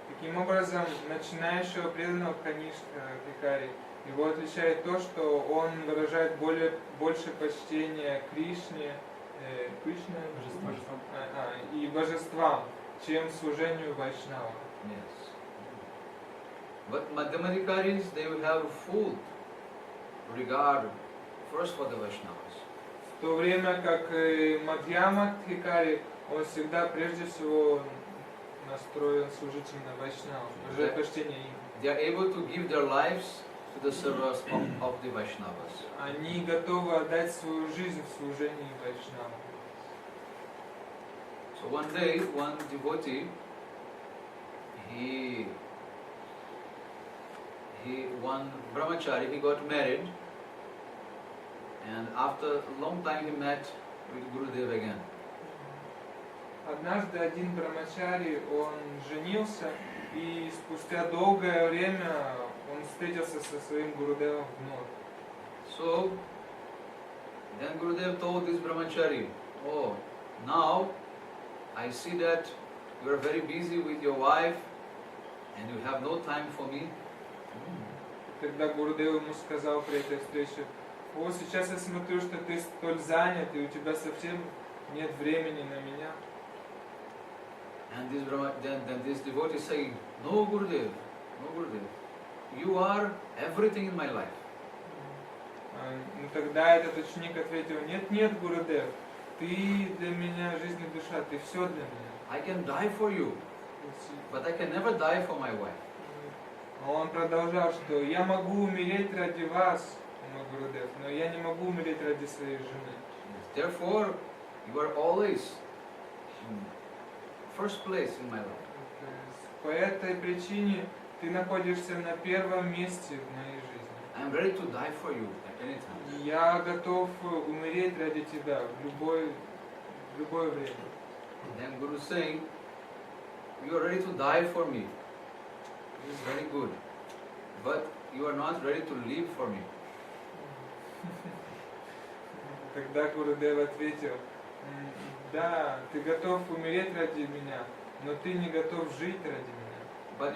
Таким образом, начинающего преданного Канишка, его отличает то, что он выражает больше почтения Кришне, и божествам, чем служению Вайшнава. Yes. But Madhyamadikaris, they will have full regard first for the Vaishnavas. В то время как Мадьяма Тхикари, он всегда прежде всего настроен служить именно Вайшнавам, выражает почтение им. They are able to give their lives to the service of the Vaishnavas. Они готовы отдать свою жизнь в служении Вайшнавам. So one day, one devotee, one brahmachari, he got married, and after a long time he met with Gurudev again. Однажды один брамачари, он женился, и спустя долгое время он встретился со своим Гурудевом вновь. So then Gurudev told this brahmachari, "Oh, now I see that you are very busy with your wife and you have no time for me." Тогда Гурудев ему сказал при этой встрече: «О, сейчас я смотрю, что ты столь занят, и у тебя совсем нет времени на меня». And then this devotee saying, "No Gurudev, you are everything in my life." Ну тогда этот ученик ответил: нет, Гурудев, ты для меня жизнь и душа, ты все для меня. I can die for you, but I can never die for my wife. Он продолжал, что я могу умереть ради вас, мой Гурудев, но я не могу умереть ради своей жены. Therefore, you are always first place in my life. По этой причине ты находишься на первом месте в моей жизни. I am ready to die for you at any time. Я готов умереть ради тебя в любое время. Then Guru is saying, "You are ready to die for me. This is very good, but you are not ready to live for me." Тогда Гурудев ответил: да, ты готов умереть ради меня, но ты не готов жить ради меня. But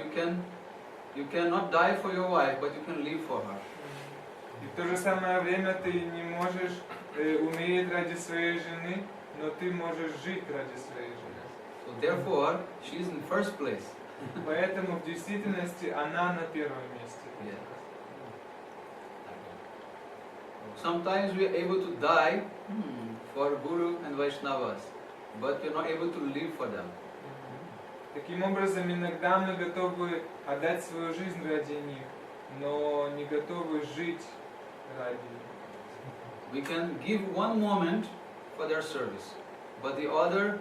you cannot die for your wife, but you can live for her. И в то же самое время ты не можешь умереть ради своей жены, но ты можешь жить ради своей жены. So therefore, she is in first place. Поэтому в действительности она на первом месте. Yes. Sometimes we are able to die for Guru and Vaishnavas, but we are not able to live for them. Таким образом, иногда мы готовы отдать свою жизнь ради них, но не готовы жить ради них. We can give one moment for their service, but the other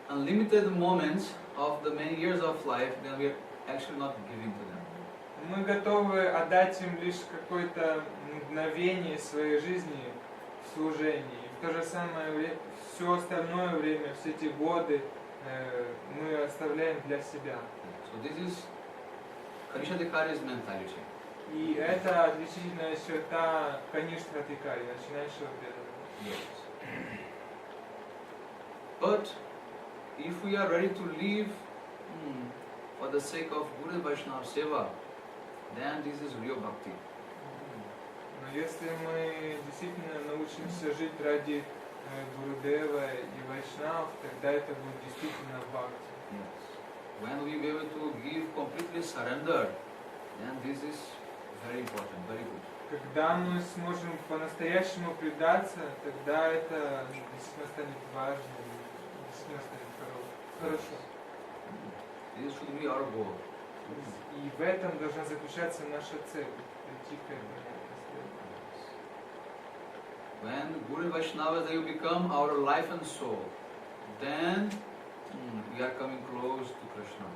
unlimited moments of the many years of life, then we are actually not giving to them. Мы готовы отдать им лишь какое-то мгновение своей жизни в служении. В то же самое время, все остальное время, все эти годы мы оставляем для себя. So this is Kanishadikari's mentality. И это отличительная черта Каништхатикари, начинающего преданного. Yes. But if we are ready to live for the sake of Guru and Vaishnava Seva, then this is real bhakti. Но если мы действительно научимся жить ради Гурудева и Вайшнав, тогда это будет действительно бхакти. Yes. When we be able to give completely surrender And this is very important, very good. Когда мы сможем по-настоящему предаться, тогда это действительно станет важным, действительно станет хорошо. This should be our goal. И в этом должна заключаться наша цель, прийти к этому. When Guru Vaishnavas, they become our life and soul, then we are coming close to Krishna.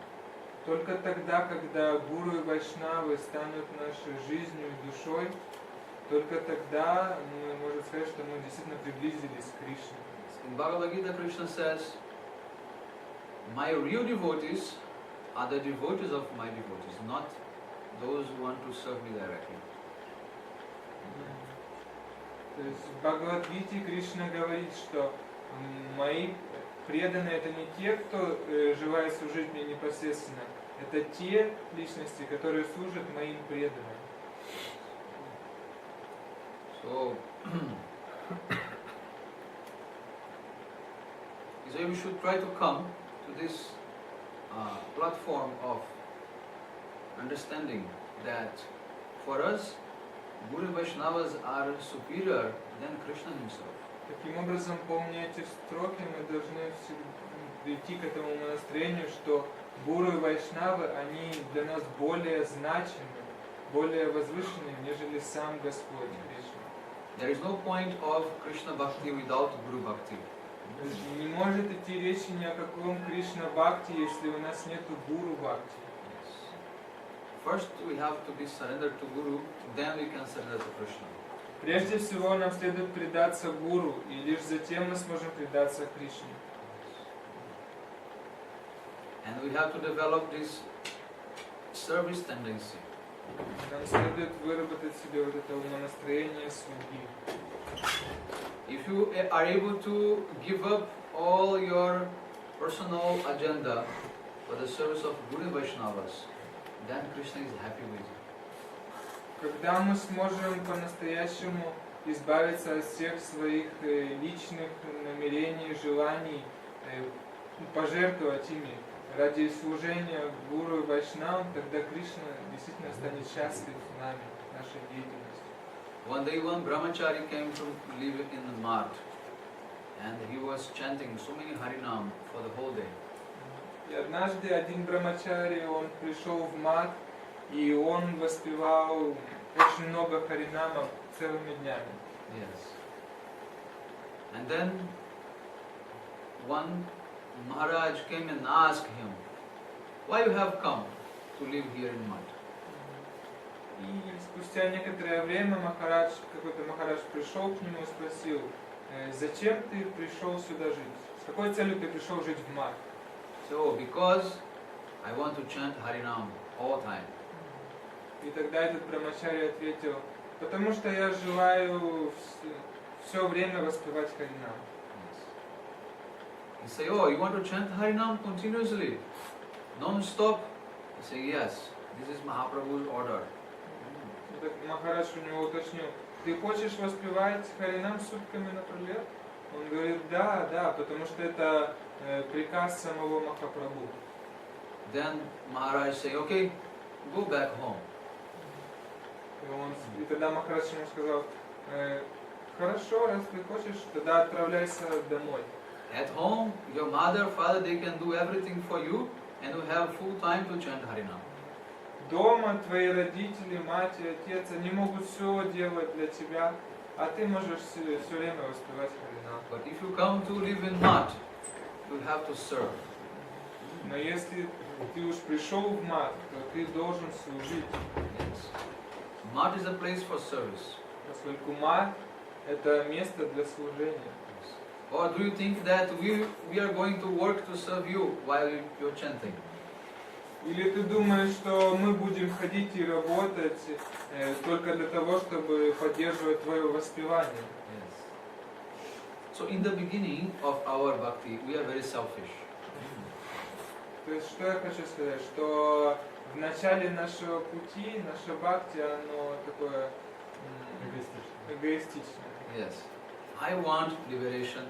Только тогда, когда гуру и вайшнавы станут нашей жизнью и душой, только тогда мы можем сказать, что мы действительно приблизились к Кришне. In Bhagavad Gita, Krishna says, my real devotees are the devotees of my devotees, not those who want to serve me directly. То есть в Бхагавад-гите Кришна говорит, что мои преданные это не те, кто желает служить мне непосредственно, это те личности, которые служат моим преданным. So we should try to come to this platform of understanding that for us, Guru Vaishnavas are superior than Krishna himself. Таким образом, помня эти строки, мы должны прийти к этому настроению, что гуру и вайшнавы, они для нас более значимы, более возвышенны, нежели сам Господь Кришна. There is no point of Krishna Bhakti without Guru Bhakti. Не может идти речи ни о каком Кришна Бхакти, если у нас нет Гуру Бхакти. First we have to be surrendered to Guru, then we can surrender to Krishna. Прежде всего нам следует предаться Гуру, и лишь затем мы сможем предаться Кришне. And we have to develop this service tendency. Нам следует выработать в себе вот это умонастроение слуги. If you are able to give up all your personal agenda for the service of Guru Vaishnavas, then Krishna is happy with you. Когда мы сможем по-настоящему избавиться от всех своих личных намерений, желаний, пожертвовать ими ради служения Гуру и Вайшнавам, тогда Кришна действительно станет счастлив нами, нашей деятельностью. One day one brahmachari came to live in the mart and he was chanting so many Harinam for the whole day. И однажды один брамачари, он пришел в мат, и он воспевал очень много харинамов целыми днями. Yes. And then one Maharaj came and asked him, why you have come to live here in mud? И спустя некоторое время какой-то Махарадж пришел к нему и спросил, зачем ты пришел сюда жить? С какой целью ты пришел жить в мат? So, because I want to chant Harinam all the time. И тогда этот брамачари ответил, потому что я желаю все время воспевать харинам. He say, oh, you want to chant Harinam continuously, non-stop? He say, yes, this is Mahaprabhu's order. И так Махарадж у него уточнил, ты хочешь воспевать харинам сутками напролет? Он говорит, да, потому что это приказ самого Махапрабху. Then Maharaj say, okay, go back home. И тогда Махарадж ему сказал, хорошо, раз ты хочешь, тогда отправляйся домой. At home, your mother, father, they can do everything for you and you have full time to chant Harinam. Дома твои родители, мать и отец, они могут все делать для тебя, а ты можешь все время воспевать харинам. But if you come to live in mud, you have to serve. Но если ты уж пришел в мат, то ты должен служить. Yes. Mud is a place for service. Поскольку мат – это место для служения. Or do you think that we are going to work to serve you while you're chanting? Или ты думаешь, что мы будем ходить и работать только для того, чтобы поддерживать твое воспевание? Yes. So in the beginning of our bhakti, we are very selfish. То есть, что я хочу сказать, что в начале нашего пути, наше бхакти, оно такое эгоистичное. Yes. I want liberation.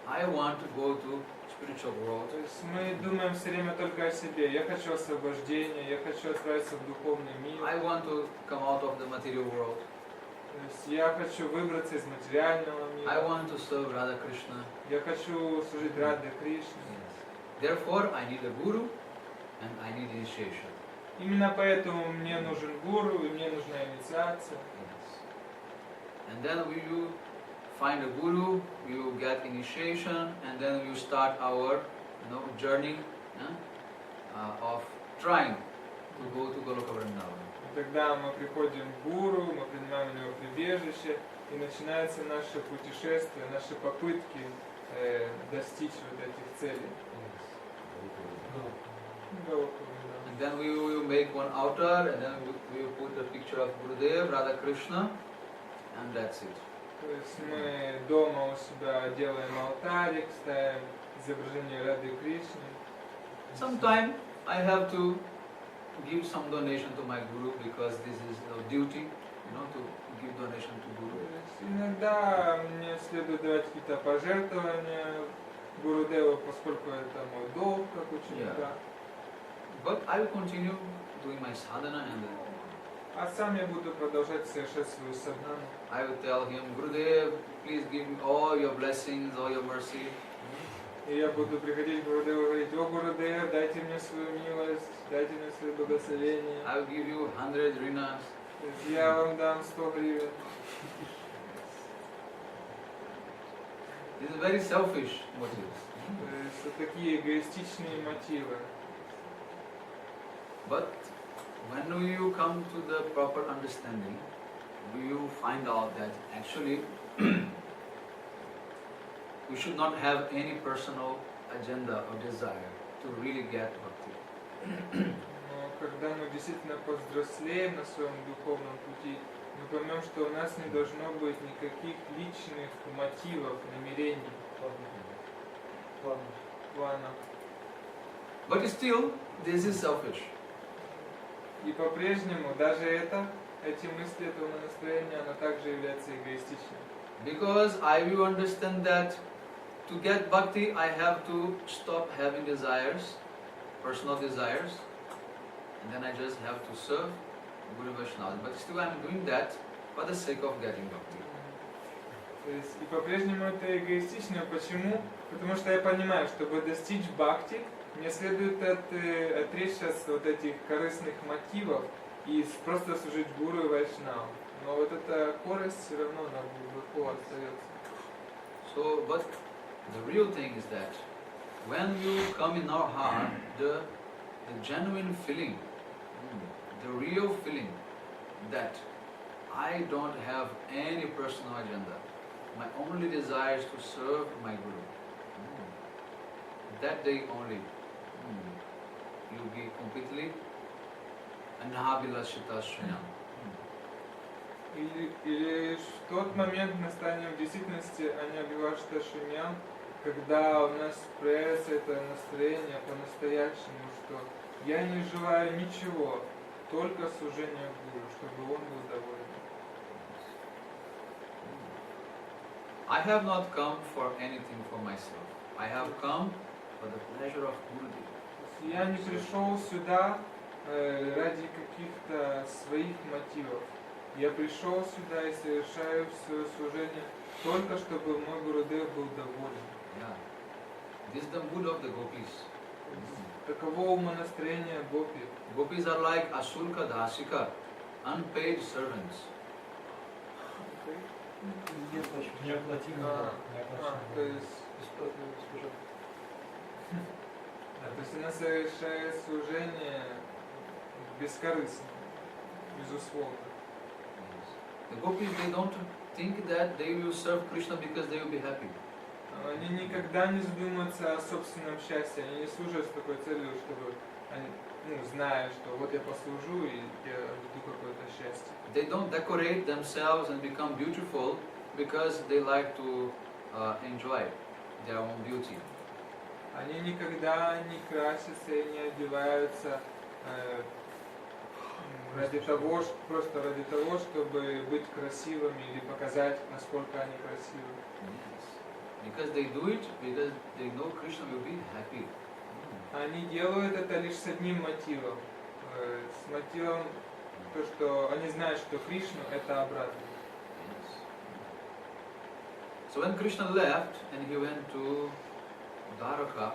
I want to go to spiritual world. То есть мы думаем все время только о себе. Я хочу освобождения, я хочу отправиться в духовный мир. I want to come out of the material world. То есть я хочу выбраться из материального I мира. want to serve Radha Krishna. Я хочу служить Раде Кришне. Yes. Therefore, I need a guru and I need initiation. Именно поэтому мне нужен гуру и мне нужна инициация. Yes. And then you find a guru, you get initiation, and then you start our journey of trying to go to Goloka Vrindavan. И тогда мы приходим к гуру, мы принимаем у него прибежище, и начинается наше путешествие, наши попытки достичь вот этих целей. Галока Вриндавана. And then we will make one altar, and then we will put a picture of Gurudev, Radha Krishna, and that's it. То есть мы дома у себя делаем алтарик, ставим изображение Рады Кришны. Sometime I have to give some donation to my guru because this is the duty, to give donation to То guru. есть иногда мне следует давать какие-то пожертвования Гурудеву, поскольку это мой долг как ученика. But I will continue doing my sadhana, and then А сам я буду продолжать совершать свою садхану. I will tell him, Gurudev, please give me all your blessings, all your mercy. И я буду приходить к Гурудеву и говорить: о Гурудев, дайте мне свою милость, дайте мне свое благословение. I will give you 100 rinas. То есть я вам дам 100 гривен. These are very selfish motives. То есть вот такие эгоистичные мотивы. But when you come to the proper understanding, you find out that actually we should not have any personal agenda or desire to really get bhakti. Но когда мы действительно повзрослеем на своем духовном пути, мы поймем, что у нас не должно быть никаких личных мотивов, намерений, планов. But still, this is selfish. И по-прежнему даже эти мысли, это настроение, оно также является эгоистичным. Because I will understand that to get bhakti, I have to stop having desires, personal desires, and then I just have to serve Guru Vaishnava. But still I am doing that for the sake of getting bhakti. То есть и по-прежнему это эгоистично. Почему? Потому что я понимаю, чтобы достичь бхакти, мне следует отречься от вот этих корыстных мотивов и просто служить гуру и вайшнаву. Но вот эта корость все равно на глубоко остается. So, but the real thing is that when you come in our heart, the genuine feeling, the real feeling that I don't have any personal agenda. My only desire is to serve my Guru. That day only, you'll be completely anhabilashita shriyam. Или в тот момент мы станем в действительности аньябхивашта шуньям, когда у нас проявится это настроение по-настоящему, что я не желаю ничего, только служение Гуру, чтобы он был доволен. I have not come for anything for myself. I have come for the pleasure of Gurudev. Я не пришел сюда ради каких-то своих мотивов. Я пришел сюда и совершаю свое служение только чтобы мой Гурудев был доволен. Yeah. This is the mood of the gopis. Таково умонастроение гопи. Gopis are like asulka dasika, unpaid servants. Неоплатимый. То есть она совершает служение бескорыстно, безусловно. The gopis, they don't think that they will serve Krishna because they will be happy. Они никогда не задумываются о собственном счастье, они не служат с такой целью, чтобы они, зная, что вот я послужу и я обрету какое-то счастье. They don't decorate themselves and become beautiful because they like to enjoy their own beauty. Они никогда не красятся и не одеваются просто ради того, чтобы быть красивыми или показать, насколько они красивы. Yes. Because they do it because they know Krishna will be happy. Они делают это лишь с одним мотивом. С мотивом то, что они знают, что Кришну это обратно. Yes. So when Krishna left and he went to Dwaraka,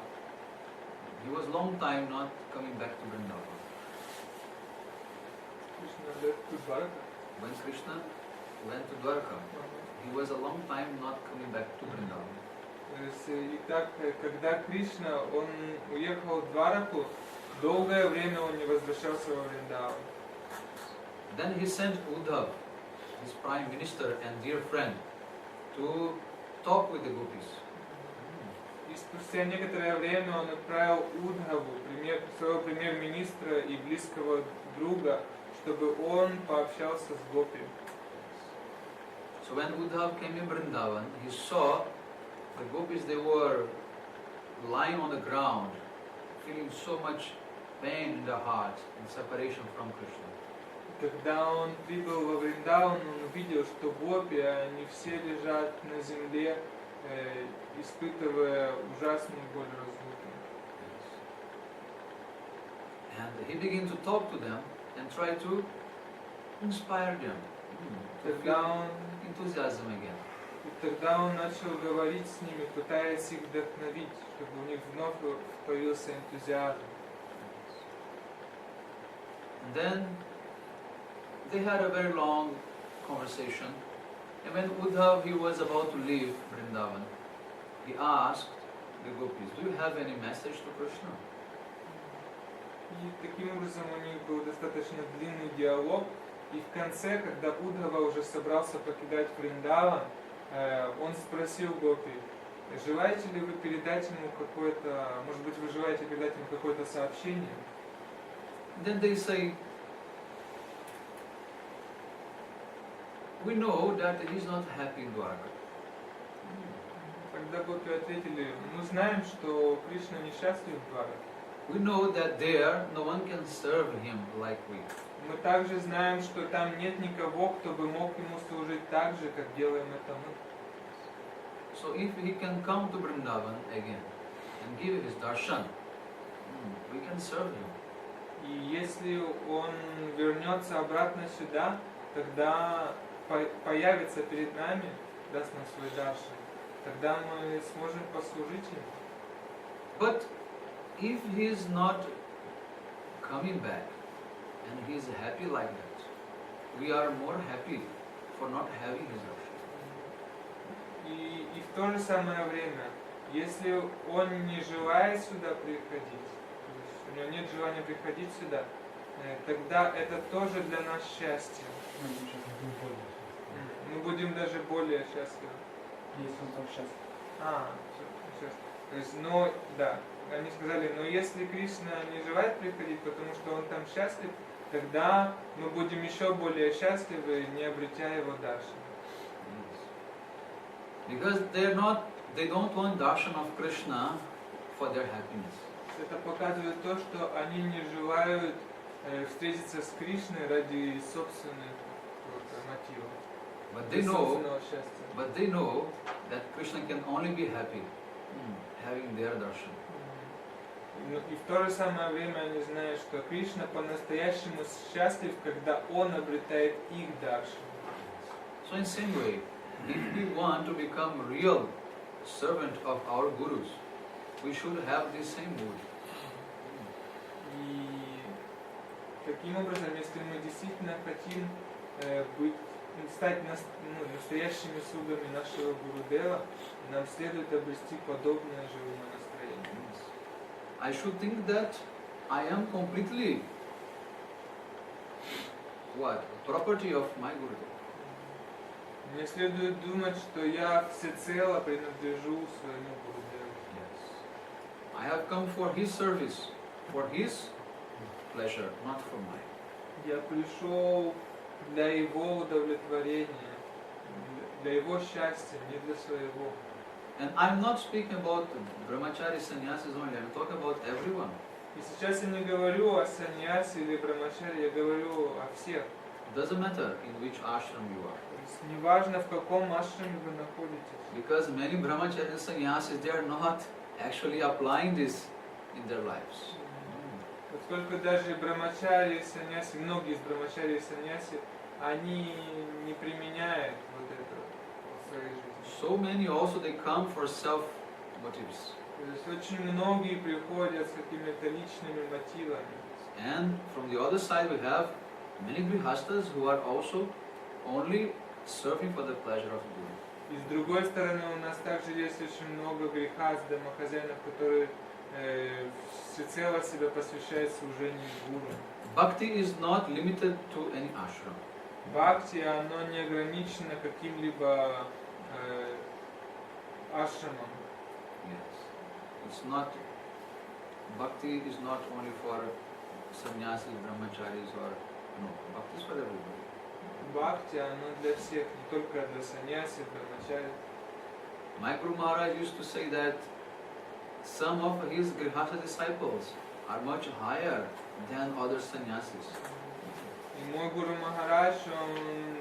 he was long time not coming back to Vrindavan. Кришна left to Dwaraka. When Krishna went to Dwaraka, he was a long time not coming back to Vrindavan. То есть, итак, когда Кришна, он уехал в Двараку, долгое время он не возвращался во Вриндаван. Then he sent Uddhav, his prime minister and dear friend, to talk with the gopis. И спустя некоторое время он отправил Удхаву, своего премьер-министра и близкого друга, чтобы он пообщался с гопи. So when Uddhav came in Vrindavan, he saw the gopis, they were lying on the ground, feeling so much pain in their heart in separation from Krishna. Когда он прибыл во Вриндаван, он увидел, что гопи, они все лежат на земле, испытывая ужасную боль разлуки. And he began to talk to them and try to inspire them to Тогда feel он, enthusiasm again. тогда он начал говорить с ними, пытаясь их вдохновить, чтобы у них вновь появился энтузиазм. And then they had a very long conversation. And when Uddhav, he was about to leave Vrindavan, he asked the gopis, do you have any message to Krishna? И таким образом у них был достаточно длинный диалог. И в конце, когда Удхава уже собрался покидать Вриндаван, он спросил гопи, желаете ли вы передать ему какое-то, может быть, вы желаете передать ему какое-то сообщение? Then they say, we know that he's not happy in Dwaraka. Тогда гопи ответили, мы знаем, что Кришна несчастлив в Двараке. We know that there no one can serve him like we. Мы также знаем, что там нет никого, кто бы мог ему служить так же, как делаем это мы. So if he can come to Vrindavan again and give his darshan, we can serve him. И если он вернется обратно сюда, тогда появится перед нами, даст нам свой даршан, тогда мы сможем послужить ему. But if he is not coming back and he is happy like that, we are more happy for not having his darshan. И в то же самое время, если он не желает сюда приходить, то есть у него нет желания приходить сюда, тогда это тоже для нас счастье. Мы будем даже более счастливы. Если он там счастлив. Сейчас. То есть, но, да, они сказали, но если Кришна не желает приходить, потому что он там счастлив, тогда мы будем еще более счастливы, не обретя его даршан. Because they don't want darshan of Krishna for their happiness. Это показывает то, что они не желают встретиться с Кришной ради собственных мотивов. But they know that Krishna can only be happy having their darshan. И в то же самое время они знают, что Кришна по-настоящему счастлив, когда он обретает их даршан. So in same way, if we want to become real servant of our gurus, we should have the same mood. И таким образом, если мы действительно хотим стать настоящими слугами нашего Гурудева, нам следует обрести подобное же умонастроение. I should think that I am completely property of my Gurudev. Мне следует думать, что я всецело принадлежу своему Гурудеву. Yes. I have come for his service, for his pleasure, not for mine. Я пришел для его удовлетворения, для его счастья, не для своего. And I'm not speaking about brahmachari sannyasis only, I'm talking about everyone. И сейчас я не говорю о саньясе или брамачаре, я говорю о всех. Doesn't matter in which ashram you are. То есть неважно, в каком ашраме вы находитесь. Because many brahmacharis and sannyasis, they are not actually applying this in their lives. Поскольку даже брамачари и саньяси, многие из брамачари и саньяси, они не применяют вот это в своей жизни. So many also they come for self motives. То есть очень многие приходят с какими-то личными мотивами. And from the other side we have many grihastas who are also only serving for the pleasure of the Guru. И с другой стороны у нас также есть очень много грехас, домохозяинов, которые всецело себя посвящают служению Гуру. Bhakti is not limited to any ashram. Бхакти, оно не ограничено каким-либо ашрамом. Yes. It's not, bhakti is not only for sannyasis, brahmacharis or, no, bhakti is for everybody. Бхакти, оно для всех, не только для саньяси, брамачари. My Guru Maharaj used to say that some of his grihastha disciples are much higher than other sannyasis. И мой Гуру Махарадж, он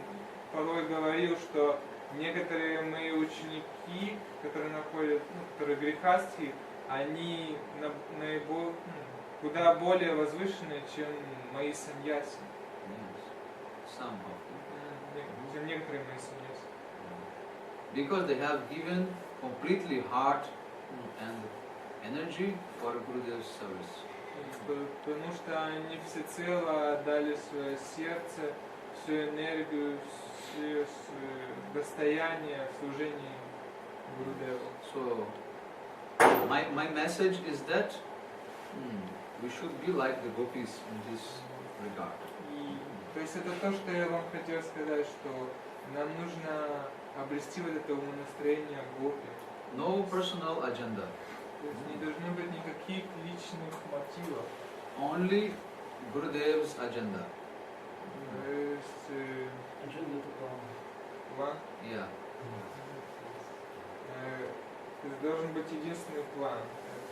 порой говорил, что некоторые мои ученики, которые находят, которые грехастхи, они куда более возвышенные, чем мои саньяси. Yes. Some of them. Чем некоторые мои саньяси. Because they have given completely heart and energy for Gurudev's service. Потому что они всецело отдали свое сердце, всю энергию, все достояние в служении Гурудеву. So, my message is that we should be like the gopis in this regard. И, то есть это то, что я вам хотел сказать, что нам нужно обрести вот это умонастроение гопи. No personal agenda. То есть не должно быть никаких личных мотивов. Only Gurudev's agenda. То есть план. Yeah. То есть должен быть единственный план.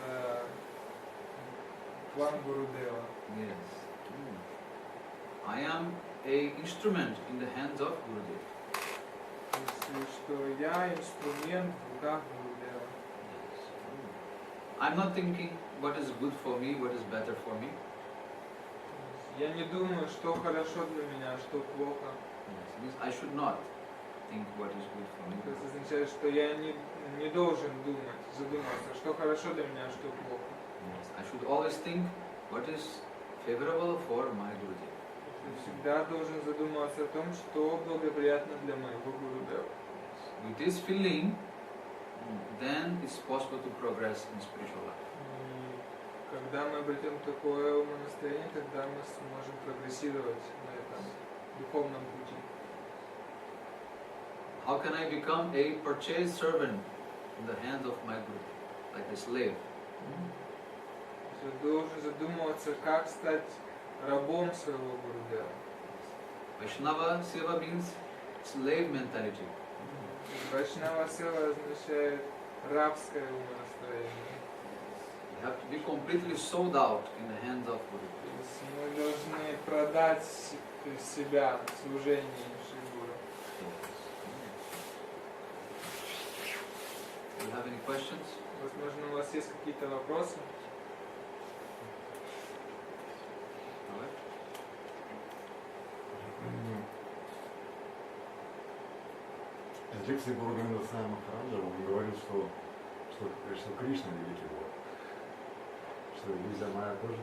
Это план Гурудева. Yes. I am a instrument in the hands of Gurudev. То есть, что я инструмент в руках Гурудева. I'm not thinking what is good for me, what is better for me. Я не думаю, что хорошо для меня, что плохо. Yes. Means I should not think what is good for me. Это означает, что я не должен задуматься, что хорошо для меня, что плохо. Yes. I should always think what is favorable for my Gurudev. Ты всегда должен задумываться о том, что благоприятно для моего Гурудева. With this feeling, then it's possible to progress in spiritual life. И когда мы обретем такое умонастроение, тогда мы сможем прогрессировать на этом духовном пути. How can I become a purchased servant in the hands of my Guru, like a slave? Я должен задумываться, как стать рабом своего Гурудева. Vaishnava Seva means slave mentality. Вайшнава сева означает рабское умонастроение. You have to be completely sold out in the hands of Guru. То есть мы должны продать себя в служении Шри Гуру. Do you have any questions? Возможно, у вас есть какие-то вопросы? Alright. В лекции Гуру Гопинатха Свами Махараджа он говорил, что Кришна великий Бог. Что иллюзия моя тоже.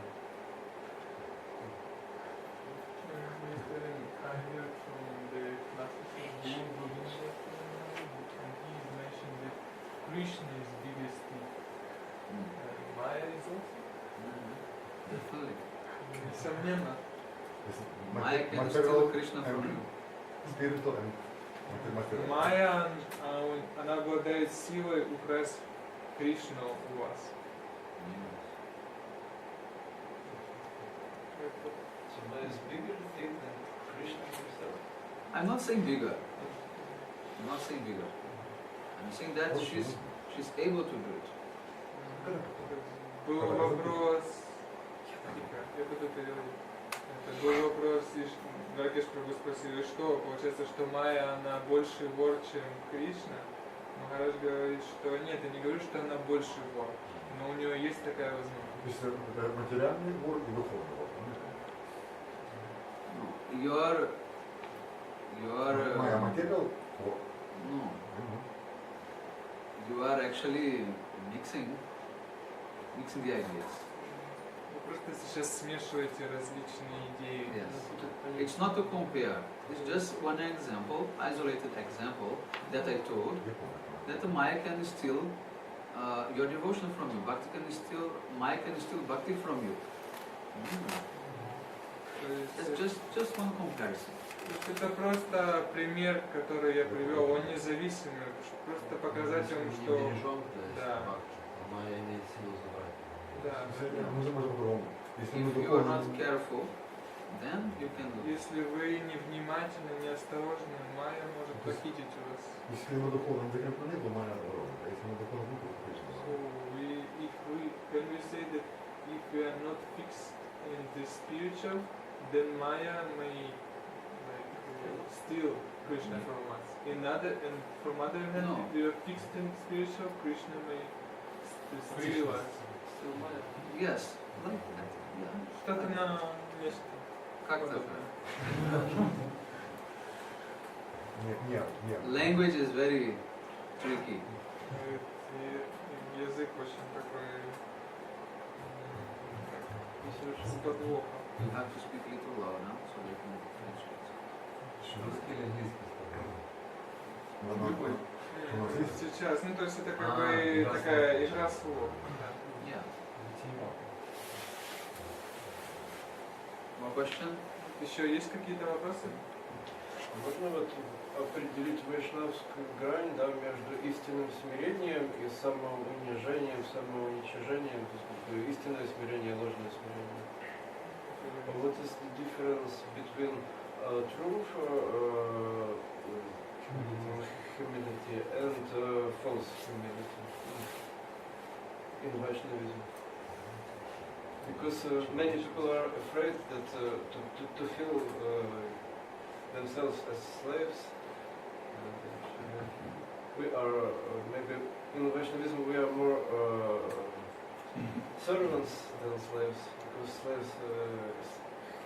Krishna is biggest thing. Maya is also? Definitely. Несомненно. Maya can steal Krishna from you. Spiritual and material. Майя, она обладает силой украсть Кришну у вас. So Maya is bigger thing than Krishna himself. I'm not saying bigger. I'm not saying bigger. I'm saying that she's able to do it. Был вопрос. Я буду переводить. Это был вопрос, и Ракеш Прабху спросили, что получается, что Майя, она больше вор, чем Кришна. Махарадж говорит, что нет, я не говорю, что она больше вор, но у нее есть такая возможность. То есть это материальный вор и духовный вор. Моя материал вор. No. You are actually mixing the ideas. Вы просто сейчас смешиваете различные идеи. Yes. It's not to compare. It's just one example, isolated example that I told, that the Maya can steal your devotion from you. Bhakti can steal, Maya can steal Bhakti from you. That's just one comparison. Это просто пример, который я привел, он независимый, просто показать вам, что... Да. Майя имеет силу забрать. Да. If you are not careful, then you can lose. Если вы невнимательны, неосторожны, Майя может похитить у вас. Если мы духовно закреплены, то Майя ворует. А если мы духовно не So, can we say that if we are not fixed in the spiritual, then Maya may steal Krishna from us. And from other hand, No. if we are fixed in spiritual, Krishna may steal us. Yes, like that. Yeah. Что-то на месте. Как-то. Нет. Language is very tricky. Язык очень такой с подвохом. You have to speak a little loud now so they can translate. Русский или английский? Сейчас, ну то есть это как бы такая игра слов. Yeah. More question? Еще есть какие-то вопросы? Можно вот определить вайшнавскую грань, да, между истинным смирением и самоунижением, самоуничижением, то есть как бы истинное смирение и ложное смирение. What is the difference between true humility and false humility in Vaishnavism? Because many people are afraid that to feel themselves as slaves. We are maybe in Vaishnavism we are more servants than slaves, because slaves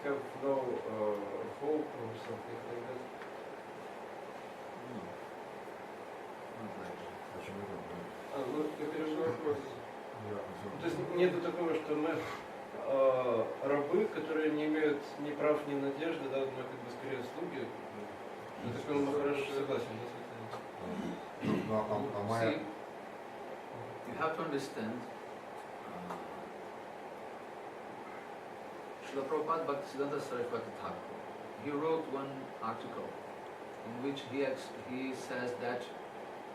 have no hope or something like that. Ну, я перевожу вопрос. То есть нету такого, что мы рабы, которые не имеют ни прав, ни надежды, да, мы как бы скорее слуги. Я так понял, Махарадж согласен. See, you have to understand, Srila Prabhupada Bhaktisiddhanta Saraswati Thakur, he wrote one article in which he says that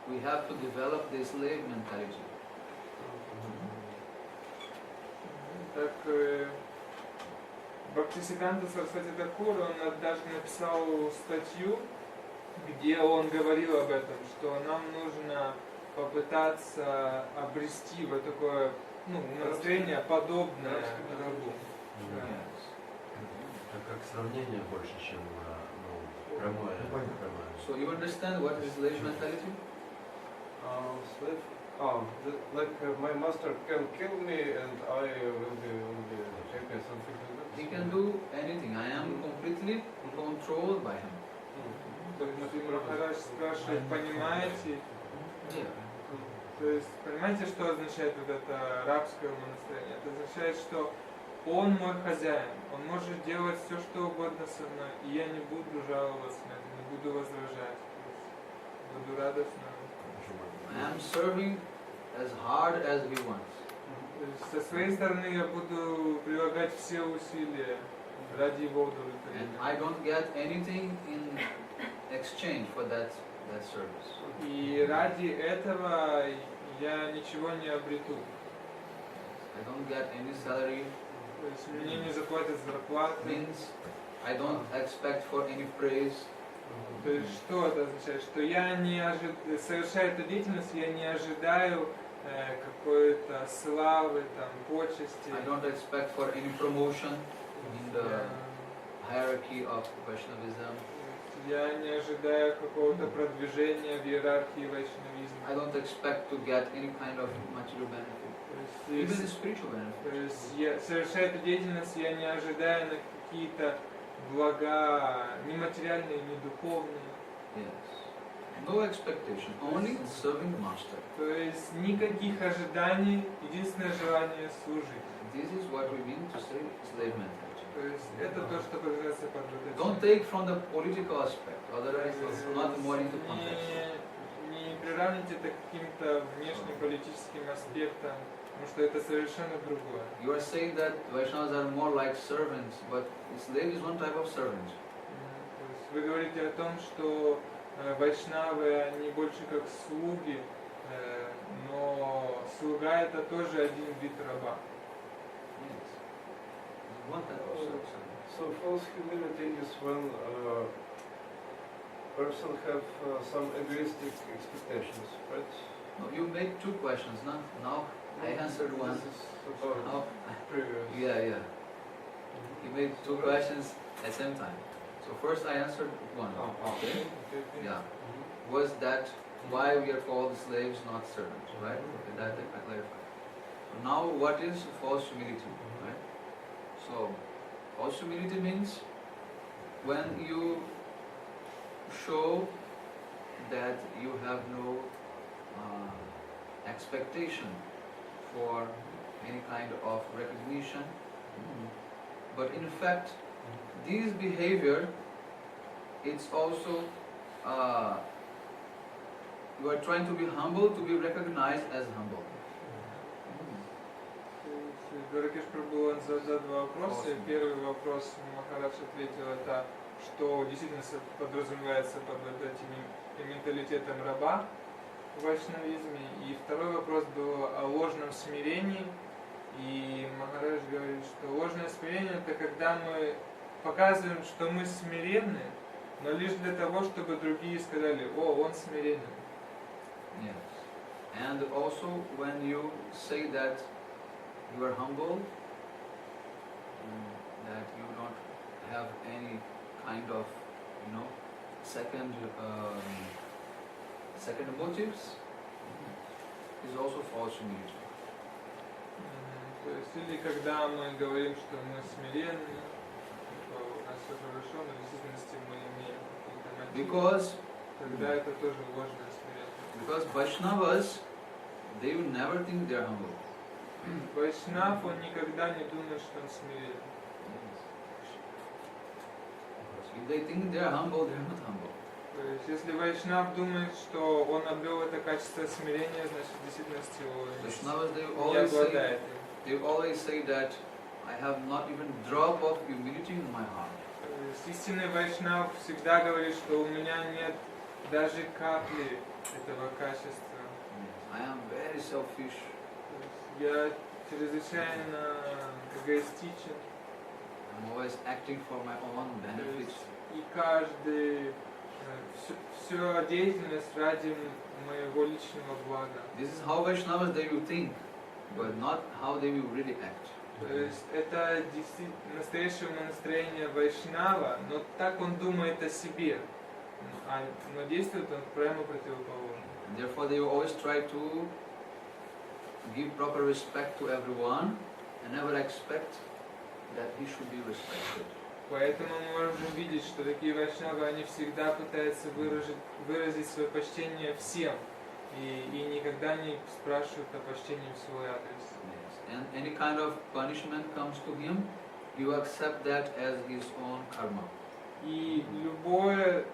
we have to develop the slave mentality. Так, Бхактисиддханта Сарасвати Тхакур, он даже написал статью, где он говорил об этом, что нам нужно попытаться обрести вот такое, ну, настроение подобное рабу. Это как сравнение больше, чем прямое. So you understand what is slave mentality? Slave? Like my master can kill me and I will be happy, something like that. He can do anything. I am completely controlled by him. Махарадж спрашивает, понимаете? Yeah. То есть, понимаете, что означает вот это рабское умонастроение? Это означает, что он мой хозяин, он может делать все, что угодно со мной, и я не буду жаловаться на это, не буду возражать. Буду радостно. I am serving as hard as he wants. Со своей стороны я буду прилагать все усилия ради его And удовлетворения. I don't get anything in exchange for that service. И ради этого я ничего не обрету. I don't get any salary. То есть мне не заплатят зарплату. Means I don't expect for any praise. То есть что это означает? Что я не совершая эту деятельность, я не ожидаю какой-то славы, там, почести. I don't expect for any promotion in the hierarchy of Vaishnavism. Я не ожидаю какого-то продвижения в иерархии вайшнавизма. I don't expect to get any kind of material benefit, То есть, even spiritual benefit. совершая эту деятельность, я не ожидаю на какие-то блага ни материальные, ни духовные. Yes. No expectation, only serving the master. То есть никаких ожиданий, единственное желание служить. This is what we mean to say slave mentality. То есть это то, что подразумевается под вот этим. Don't take from the political aspect, otherwise it's not more into context. Не приравните это к каким-то внешним политическим аспектам, потому что это совершенно другое. You are saying that Vaishnavas are more like servants, but slave is one type of servant. То есть вы говорите о том, что вайшнавы, они больше как слуги, но слуга это тоже один вид раба. Yes. One type of servant. So false humility is when person have some egoistic expectations, right? No, you made two questions, no? Now I answered one. This is about Now, previous. yeah. You made two questions at the same time. So first I answered one. Okay. Yeah. Was that why we are called slaves, not servants, right? Okay, that I clarified. So now what is false humility, right? So false humility means when you show that you have no expectation for any kind of recognition, but in fact this behavior, it's also you are trying to be humble, to be recognized as humble. Дорогиш Прабhu, он задал два вопроса. Первый вопрос Махарадж ответил, это что действительно подразумевается под вот этим менталитетом раба в вайшнавизме. И второй вопрос был о ложном смирении. И Махарадж говорит, что ложное смирение это когда мы показываем, что мы смиренны, но лишь для того, чтобы другие сказали, о, он смиренен. Yes. And also when you say that you are humble, that you don't have any kind of, second motives, is also false humility. То есть, или когда мы говорим, что мы смиренны, что у нас все хорошо, но в действительности мы имеем какие-то мотивы, тогда это тоже ложное смирение. Because Vaishnavas, they will never think they are humble. Вайшнав, он никогда не думает, что он смирен. If they think they are humble, they are not humble. То есть, если вайшнав думает, что он обрел это качество смирения, значит, в действительности он Vaishnavas, не обладает им. they always say that I have not even drop of humility in my heart. Истинный вайшнав всегда говорит, что у меня нет даже капли этого качества. I am very selfish. Я чрезвычайно эгоистичен. I'm always acting for my own benefits. И каждый, все деятельность ради моего личного блага. This is how Vaishnavas they will think, but not how they will really act. То есть это настоящее настроение вайшнава, но так он думает о себе, но действует он прямо противоположно. And therefore they will always try to give proper respect to everyone and never expect that he should be respected. Поэтому мы можем видеть, что такие вайшнавы, они всегда пытаются выразить свое почтение всем и никогда не спрашивают о почтении в свой адрес. Yes. And any kind of punishment comes to him, you accept that as his own karma. И любое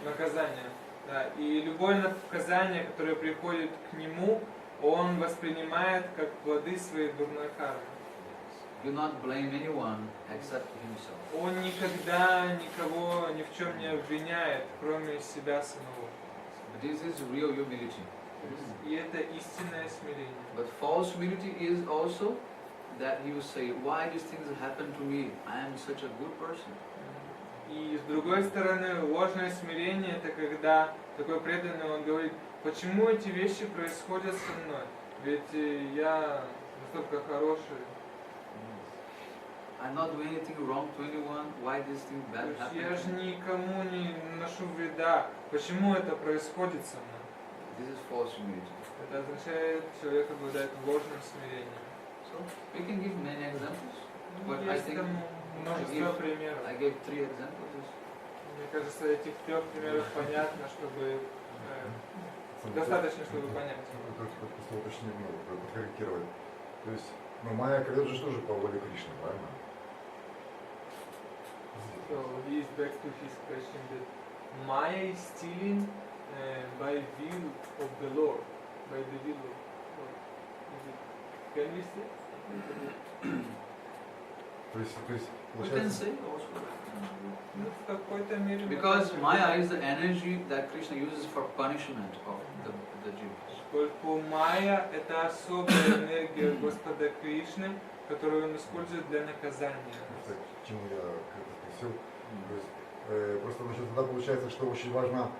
наказание, да, и любое наказание, которое приходит к нему, он воспринимает как плоды своей дурной кармы. Do not blame anyone except himself. Он никогда никого ни в чем не обвиняет, кроме себя самого. But this is real humility. И это истинное смирение. But false humility is also that you say, why these things happen to me? I am such a good person. И с другой стороны, ложное смирение это когда такой преданный он говорит, почему эти вещи происходят со мной? Ведь я настолько хороший. I'm not doing anything wrong to anyone. Why this thing То bad есть happened? я же никому не наношу вреда. Почему это происходит со мной? This is false humility. Это означает, человек обладает ложным смирением. So we can give many examples, but I Есть think там множество примеров. I gave 3 examples. Мне кажется, этих 3 примеров понятно, чтобы достаточно, чтобы понять. Просто уточнить, подкорректировать. То есть, Майя когда же тоже по воле Кришны, правильно? So he is back to his question that Maya is stealing by will of the Lord, by the will of God. Can we say? То есть We can получается, say also. Ну, в какой-то мере. Because Maya is the energy that Krishna uses for punishment of the Jews. Поскольку Майя — это особая энергия Господа Кришны, которую он использует для наказания. к чему я это спросил. То есть, просто значит, тогда получается, что очень важно,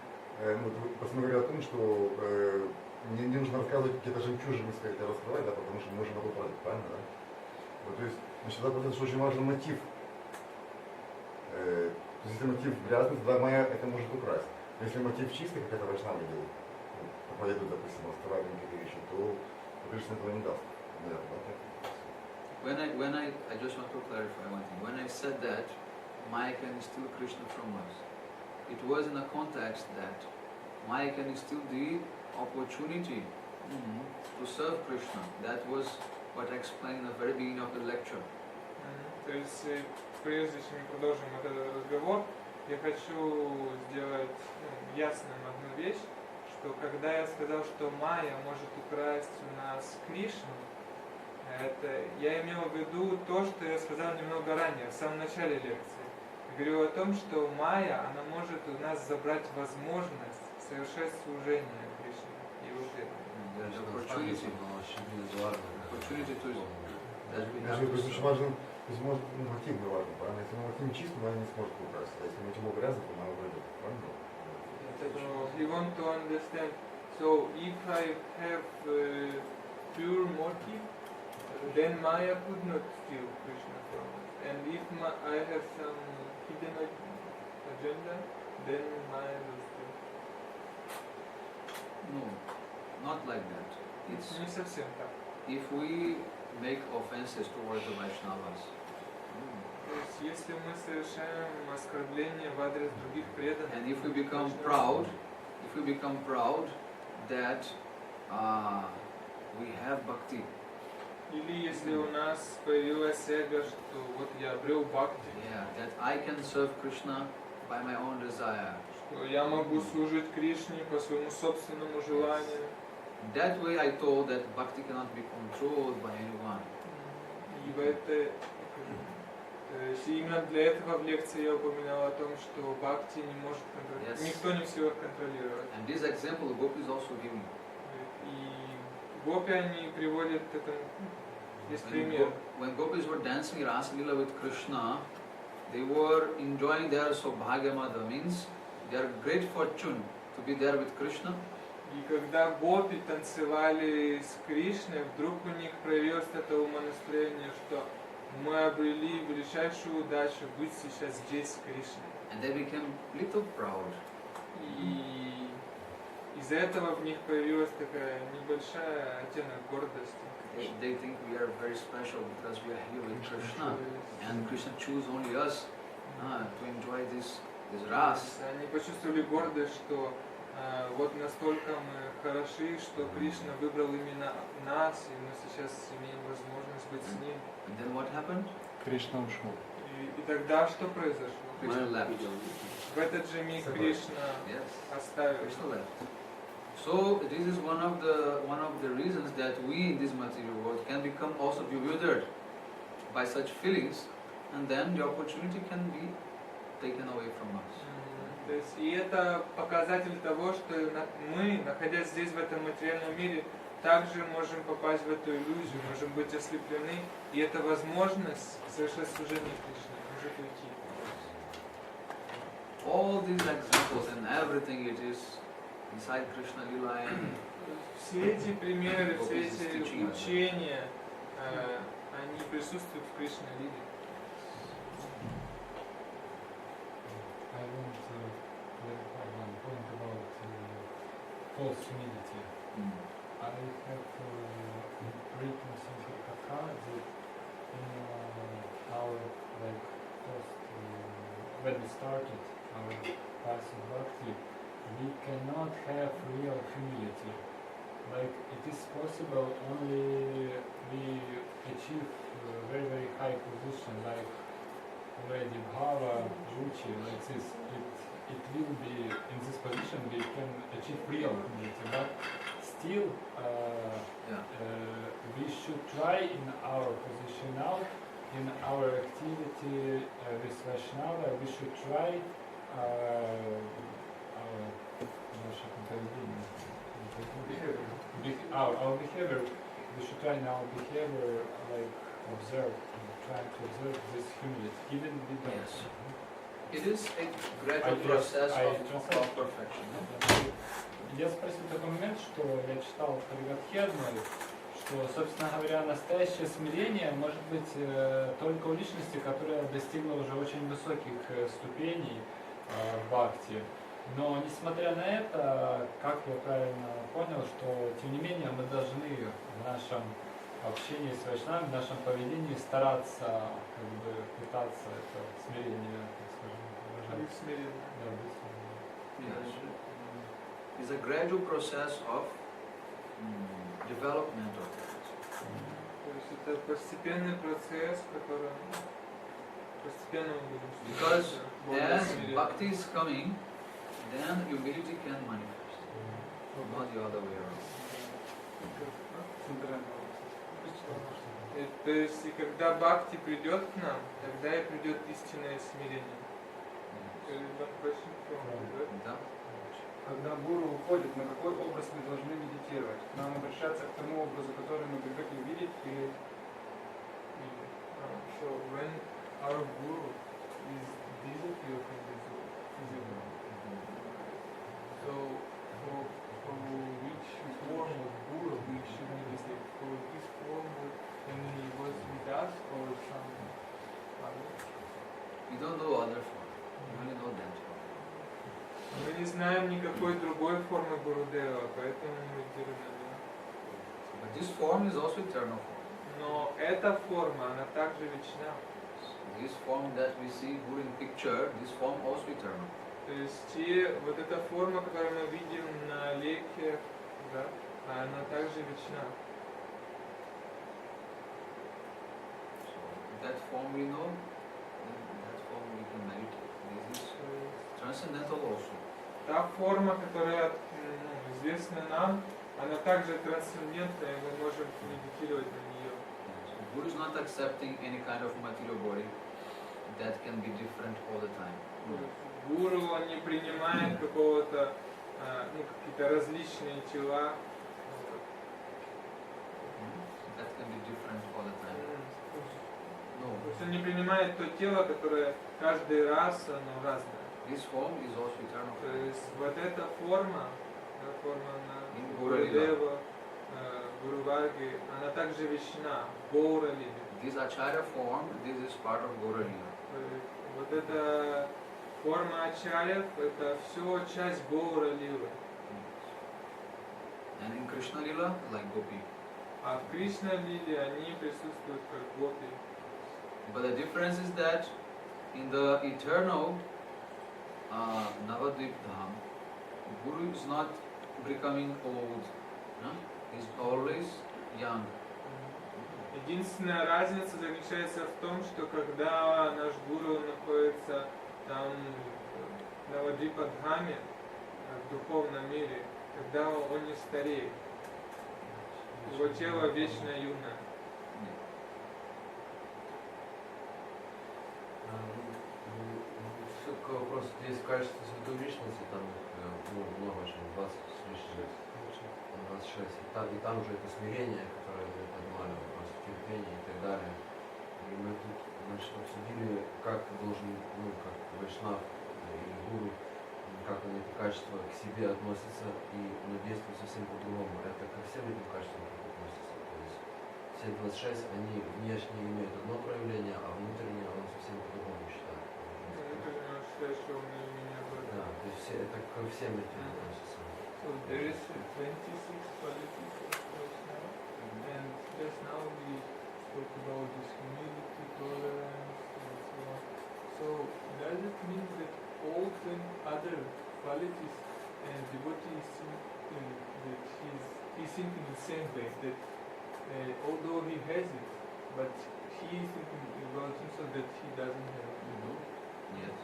ну, вы посмотрели о том, что не нужно рассказывать какие-то жемчужины, сказать, раскрывать, да, потому что мы можем это украсть, правильно, да? Вот, то есть, значит, тогда получается, что очень важен мотив. То есть, если мотив грязный, тогда Майя это может украсть. Но если мотив чистый, как это Вайшнавы делают, проповедуют, допустим, раскрывают какие-то вещи, то Кришна этого не даст. Наверное, да? I just want to clarify one thing. When I said that Maya can steal Krishna from us, it was in the context that Maya can steal the opportunity to serve Krishna. That was what I explained in the very beginning of the lecture. То есть, прежде чем мы продолжим этот разговор, я хочу сделать ясным одну вещь, что когда я сказал, что Майя может украсть у нас Кришну, это я имел в виду то, что я сказал немного ранее, в самом начале лекции. Я говорю о том, что Майя, она может у нас забрать возможность совершать служение Кришне и его преданным. There's opportunity to that we То have to есть очень serve. важен, то есть может, мотив не важен, правильно? Если мотив чистый, она не сможет украсть. А если мотив грязный, то она пройдет, правильно? So you want to understand. So if I have pure motive, then Maya could not steal Krishna from us. And if I have some hidden agenda, then Maya will steal. No, not like that. It's Не совсем так. if we make offenses towards the Vaishnavas, То есть если мы совершаем оскорбление в адрес других преданных, and if we become proud that we have bhakti, или если у нас появилась эго, что вот я обрел бхакти, yeah, that I can serve Krishna by my own desire. что я могу служить Кришне по своему собственному желанию. That way I told that bhakti cannot be controlled by anyone. И в это, то есть именно для этого в лекции я упоминал о том, что бхакти не может контролировать, Yes. никто не в силах контролировать. And this example Gopi is also giving. И гопи они приводят это, есть пример. When gopis were dancing Rasa Leela with Krishna, they were enjoying their Sobhagamada, means their great fortune to be there with Krishna. И когда гопи танцевали с Кришной, вдруг у них проявилось это умонастроение, что мы обрели величайшую удачу быть сейчас здесь с Кришной. And they became little proud. И из-за этого в них появилась такая небольшая оттенок гордости. They think we are very special because we are here with Krishna, and Krishna choose only us to enjoy this ras. Они почувствовали гордость, что вот настолько мы хороши, что Кришна выбрал именно нас, и мы сейчас имеем возможность быть с Ним. And then what happened? Кришна ушел. И тогда что произошло? Krishna left. В этот же миг Кришна Yes, оставил. Krishna left. So this is one of the reasons that we in this material world can become also bewildered by such feelings, and then the opportunity can be taken away from us. То есть, и это показатель того, что мы, находясь здесь, в этом материальном мире, также можем попасть в эту иллюзию, можем быть ослеплены, и эта возможность совершать служение Кришне может уйти. All these examples and everything it is inside Krishna Lila, and Все эти примеры, все эти учения, они присутствуют в Кришне Лиле. false humility. I have written something like that in our like first when we started our path of bhakti, we cannot have real humility. Like it is possible only we achieve very very high position like Lady Bhava, Ruchi, like this. It will be in this position we can achieve real humility, but still we should try in our position now, in our activity with Vaishnava, we should try our behavior, we should try in our behavior like observe, try to observe this humility, even we don't. Yes. It is a gradual process of perfection. Я спросил такой момент, что я читал Паригатхедной, что, собственно говоря, настоящее смирение может быть только у личности, которая достигла уже очень высоких ступеней в бхакти. Но, несмотря на это, как я правильно понял, что, тем не менее, мы должны в нашем общении с вайшнавами, в нашем поведении стараться, как бы, пытаться это смирение, так скажем, выражать. Yes. It's a gradual process of development of that. То есть это постепенный процесс, который постепенно мы будем Because as bhakti is coming, then humility can manifest, not the other way around. То есть, и когда бхакти придет к нам, тогда и придет истинное смирение. Да? Когда гуру уходит, на какой образ мы должны медитировать? Нам обращаться к тому образу, который мы привыкли видеть, или... So when our guru is disappear from this world, so for which form of guru we should meditate? For this form when he was with us or some other? We don't know other form. We only know that form. Мы не знаем никакой другой формы Гурудева, поэтому мы медитируем. But this form is also eternal form. Но эта форма, она также вечна. This form that we see Guru in picture, this form also eternal. То есть вот эта форма, которую мы видим на лекциях, да, она также вечна. So that form we know, that form we can meditate. This is transcendental also. Та форма, которая известна нам, она также трансцендентная, и мы можем медитировать на нее. Guru is not accepting any kind of material body that can be different all the time. Гуру, он не принимает какого-то, какие-то различные тела. That can be different all the time. No. То есть он не принимает то тело, которое каждый раз оно разное. This form is also eternal. То есть вот эта форма In Гурудева, Гуру Варги, она также вечна, Гаура Лила. This Acharya form, this is part of Gaura Lila. Вот эта форма ачарьев, это все часть Гаура Лилы. And in Krishna Lila, like Gopi. А в Кришна Лиле они присутствуют как гопи. But the difference is that in the eternal Navadvip Dham, Guru is not becoming old. No? He's always young. Единственная разница заключается в том, что когда наш гуру находится там в Навадвипа-дхаме, в духовном мире, тогда он не стареет. Его тело вечно юное. Все к вопросу, есть качество святой личности, там много очень, 20 с лишним лет. 26. И там уже это смирение, которое мы поднимали, вопрос терпения и так далее. И мы тут, значит, обсудили, как должен, как вайшнав или гуру, как он это качество к себе относится, и действует совсем по-другому. Это ко всем этим качествам относится. То есть все 26, они внешне имеют одно проявление, а внутреннее он совсем по-другому считает. Внутренне он считает, что он не меня. Да, то есть это ко всем этим относится. So there is 26 qualities of Vaishnava, and just now we spoke about this humility, tolerance, and so on. So does it mean that all 10 other qualities and devotee is thinking that he's thinking the same way, that although he has it, but he is thinking about himself that he doesn't have it? Yes.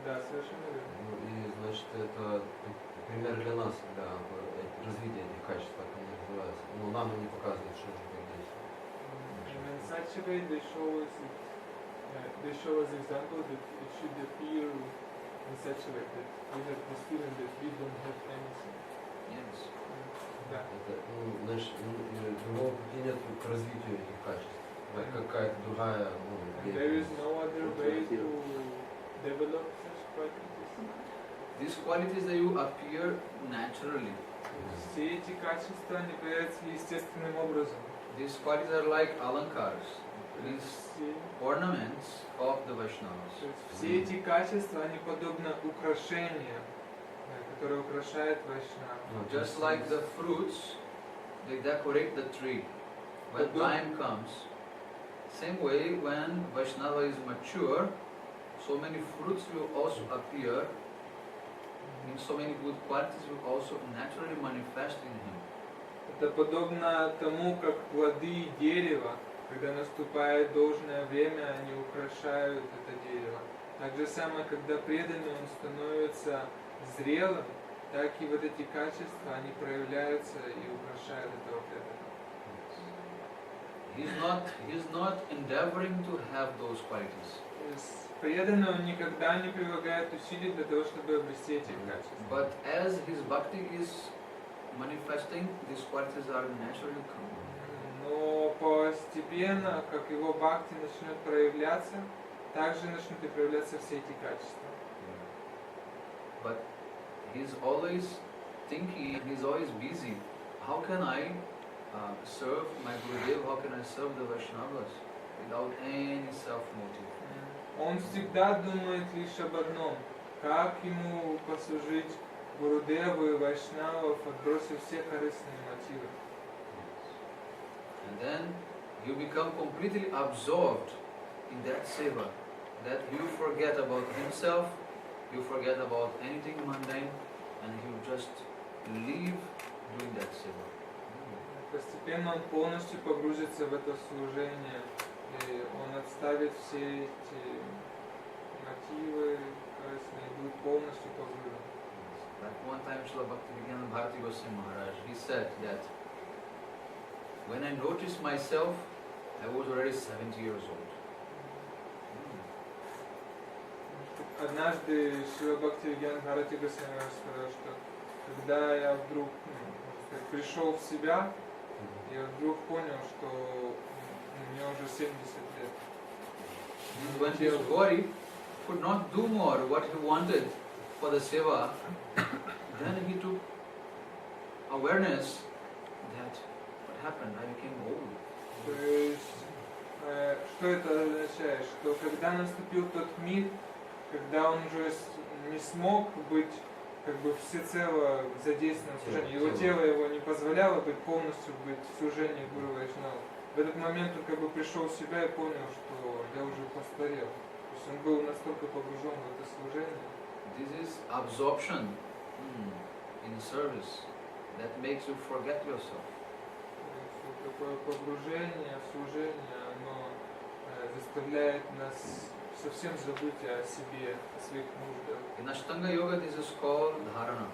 Да, совершенно верно. Ну и значит это пример для нас, для развития этих качеств, как они называются. Но нам они показывают, что же как действовать. And in such a way they show us example that it should appear in such a way that we have this feeling that we don't have anything. Yes. Да. Это, ну, значит, другого пути нет к развитию этих качеств. Какая-то другая, And there is no other way to develop such qualities. These qualities they will appear naturally. Все эти качества они появляются естественным образом. These qualities are like alankars, these Все, ornaments of the Vaishnavas. то есть все эти качества они подобны украшениям, которые украшают Вайшнава. Just like the fruits, they decorate the tree. When time comes, same way when Vaishnava is mature, so many fruits will also appear, and so many good qualities will also naturally manifest in him. Это подобно тому, как плоды дерева, когда наступает должное время, они украшают это дерево. Так же самое, когда преданный он становится зрелым, так и вот эти качества, они проявляются и украшают этого преданного. He's not endeavoring to have those qualities. То есть преданный он никогда не прилагает усилий для того, чтобы обрести эти качества. But as his bhakti is manifesting, these qualities are naturally coming. Но постепенно, как его бхакти начнет проявляться, также начнут и проявляться все эти качества. But he's always thinking, he's always busy. How can I serve my Gurudev? How can I serve the Vaishnavas without any self-motive? Он всегда думает лишь об одном, как ему послужить Гурудеву и Вайшнавов, отбросив все корыстные мотивы. And then you become completely absorbed in that seva, that you forget about himself, you forget about anything mundane, and you just live doing that seva. Постепенно он полностью погрузится в это служение, и он отставит все эти мотивы корыстные, и будет полностью погружен. Like one time Shri Gopinath Maharaj, he said that when I noticed myself, I was already 70 years old. Однажды Шри Бхакти-йога Госвами сказал, что когда я вдруг пришел в себя, я вдруг понял, что мне уже 70 лет. When his body could not do more what he wanted for the seva, then he took awareness that what happened, I became old. То есть, что это означает? Что когда наступил тот миг, когда он уже не смог быть как бы всецело задействован в служении, его тело его не позволяло быть полностью быть в служении Гуру Вайшнава. В этот момент он как бы пришел в себя и понял, что я уже постарел. То есть он был настолько погружен в это служение. This is absorption in service that makes you forget yourself. Такое погружение в служение, оно заставляет нас совсем забыть о себе, о своих нуждах. In Ashtanga Yoga this is called dharana.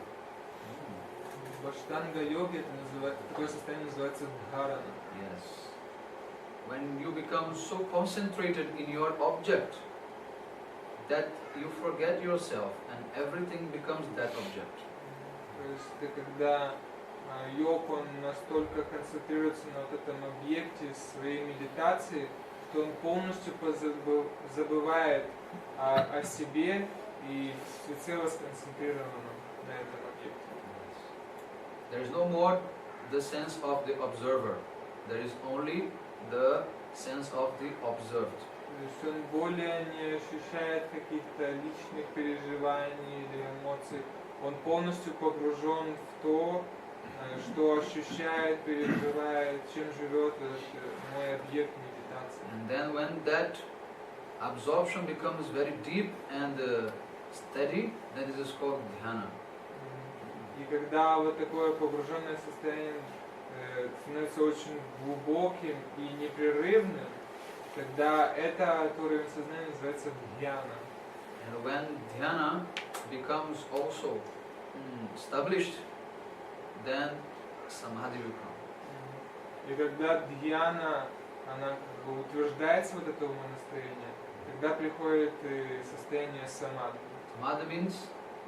В аштанга-йоге такое состояние называется дхарана. Yes. When you become so concentrated in your object that you forget yourself and everything becomes that object. То есть это когда йог, он настолько концентрируется на вот этом объекте своей медитации, что он полностью забывает о себе и всецело сконцентрирован на этом объекте. There is no more the sense of the observer. There is only the sense of the observed. есть он более не ощущает каких-то личных переживаний или эмоций. Он полностью погружен в то, что ощущает, переживает, чем живет этот мой объект медитации. And then when that absorption becomes very deep and steady, then it is called dhyana. И когда вот такое погруженное состояние становится очень глубоким и непрерывным, тогда это уровень сознания называется дхьяна. And when dhyana becomes also established, then samadhi will come. И когда дхьяна, она как бы утверждается вот это умонастроение, тогда приходит и состояние самадхи. Samadhi means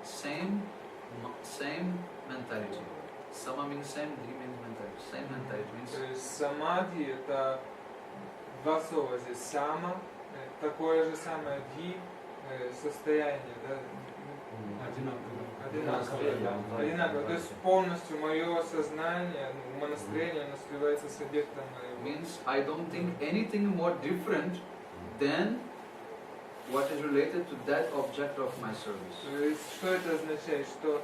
same mentality. Sama means same, dhi means mentality. Same mentality То means есть самадхи это два слова здесь. Сама, такое же самое дхи, состояние, да? Одинаково. То есть полностью мое сознание, умонастроение, оно сливается с объектом моего. means I don't think anything more different than what is related to that object of my service. То есть что это означает? Что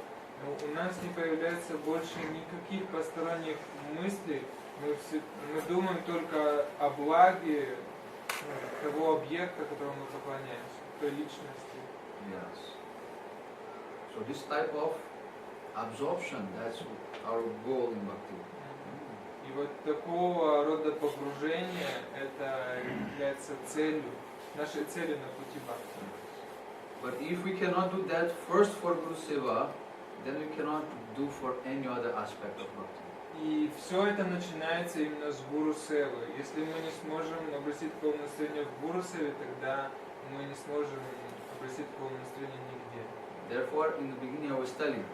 у нас не появляется больше никаких посторонних мыслей, мы думаем только о благе того объекта, которому мы поклоняемся, той личности. Yes. So this type of absorption, that's our goal in bhakti. И вот такого рода погружение, это является целью, нашей целью на пути бхакти. But if we cannot do that first for Guru Seva, then we cannot do for any other aspect of bhakti. И все это начинается именно с Гуру Севы. Если мы не сможем обратить такое настроение в Гуру Севе, тогда мы не сможем обратить такое настроение нигде. Therefore, in the beginning I was telling,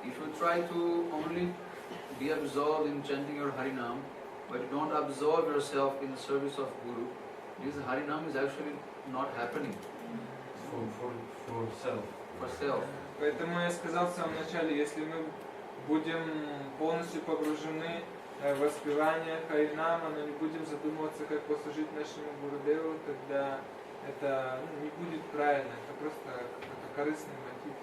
if you try to only be absorbed in chanting your Harinam, but you don't absorb yourself in the service of Guru, this Harinam is actually not happening For self. for self. Поэтому я сказал в самом начале, если мы будем полностью погружены в воспевание Харинама, но не будем задумываться, как послужить нашему Гурудеву, тогда это не будет правильно, это просто какой-то корыстный мотив.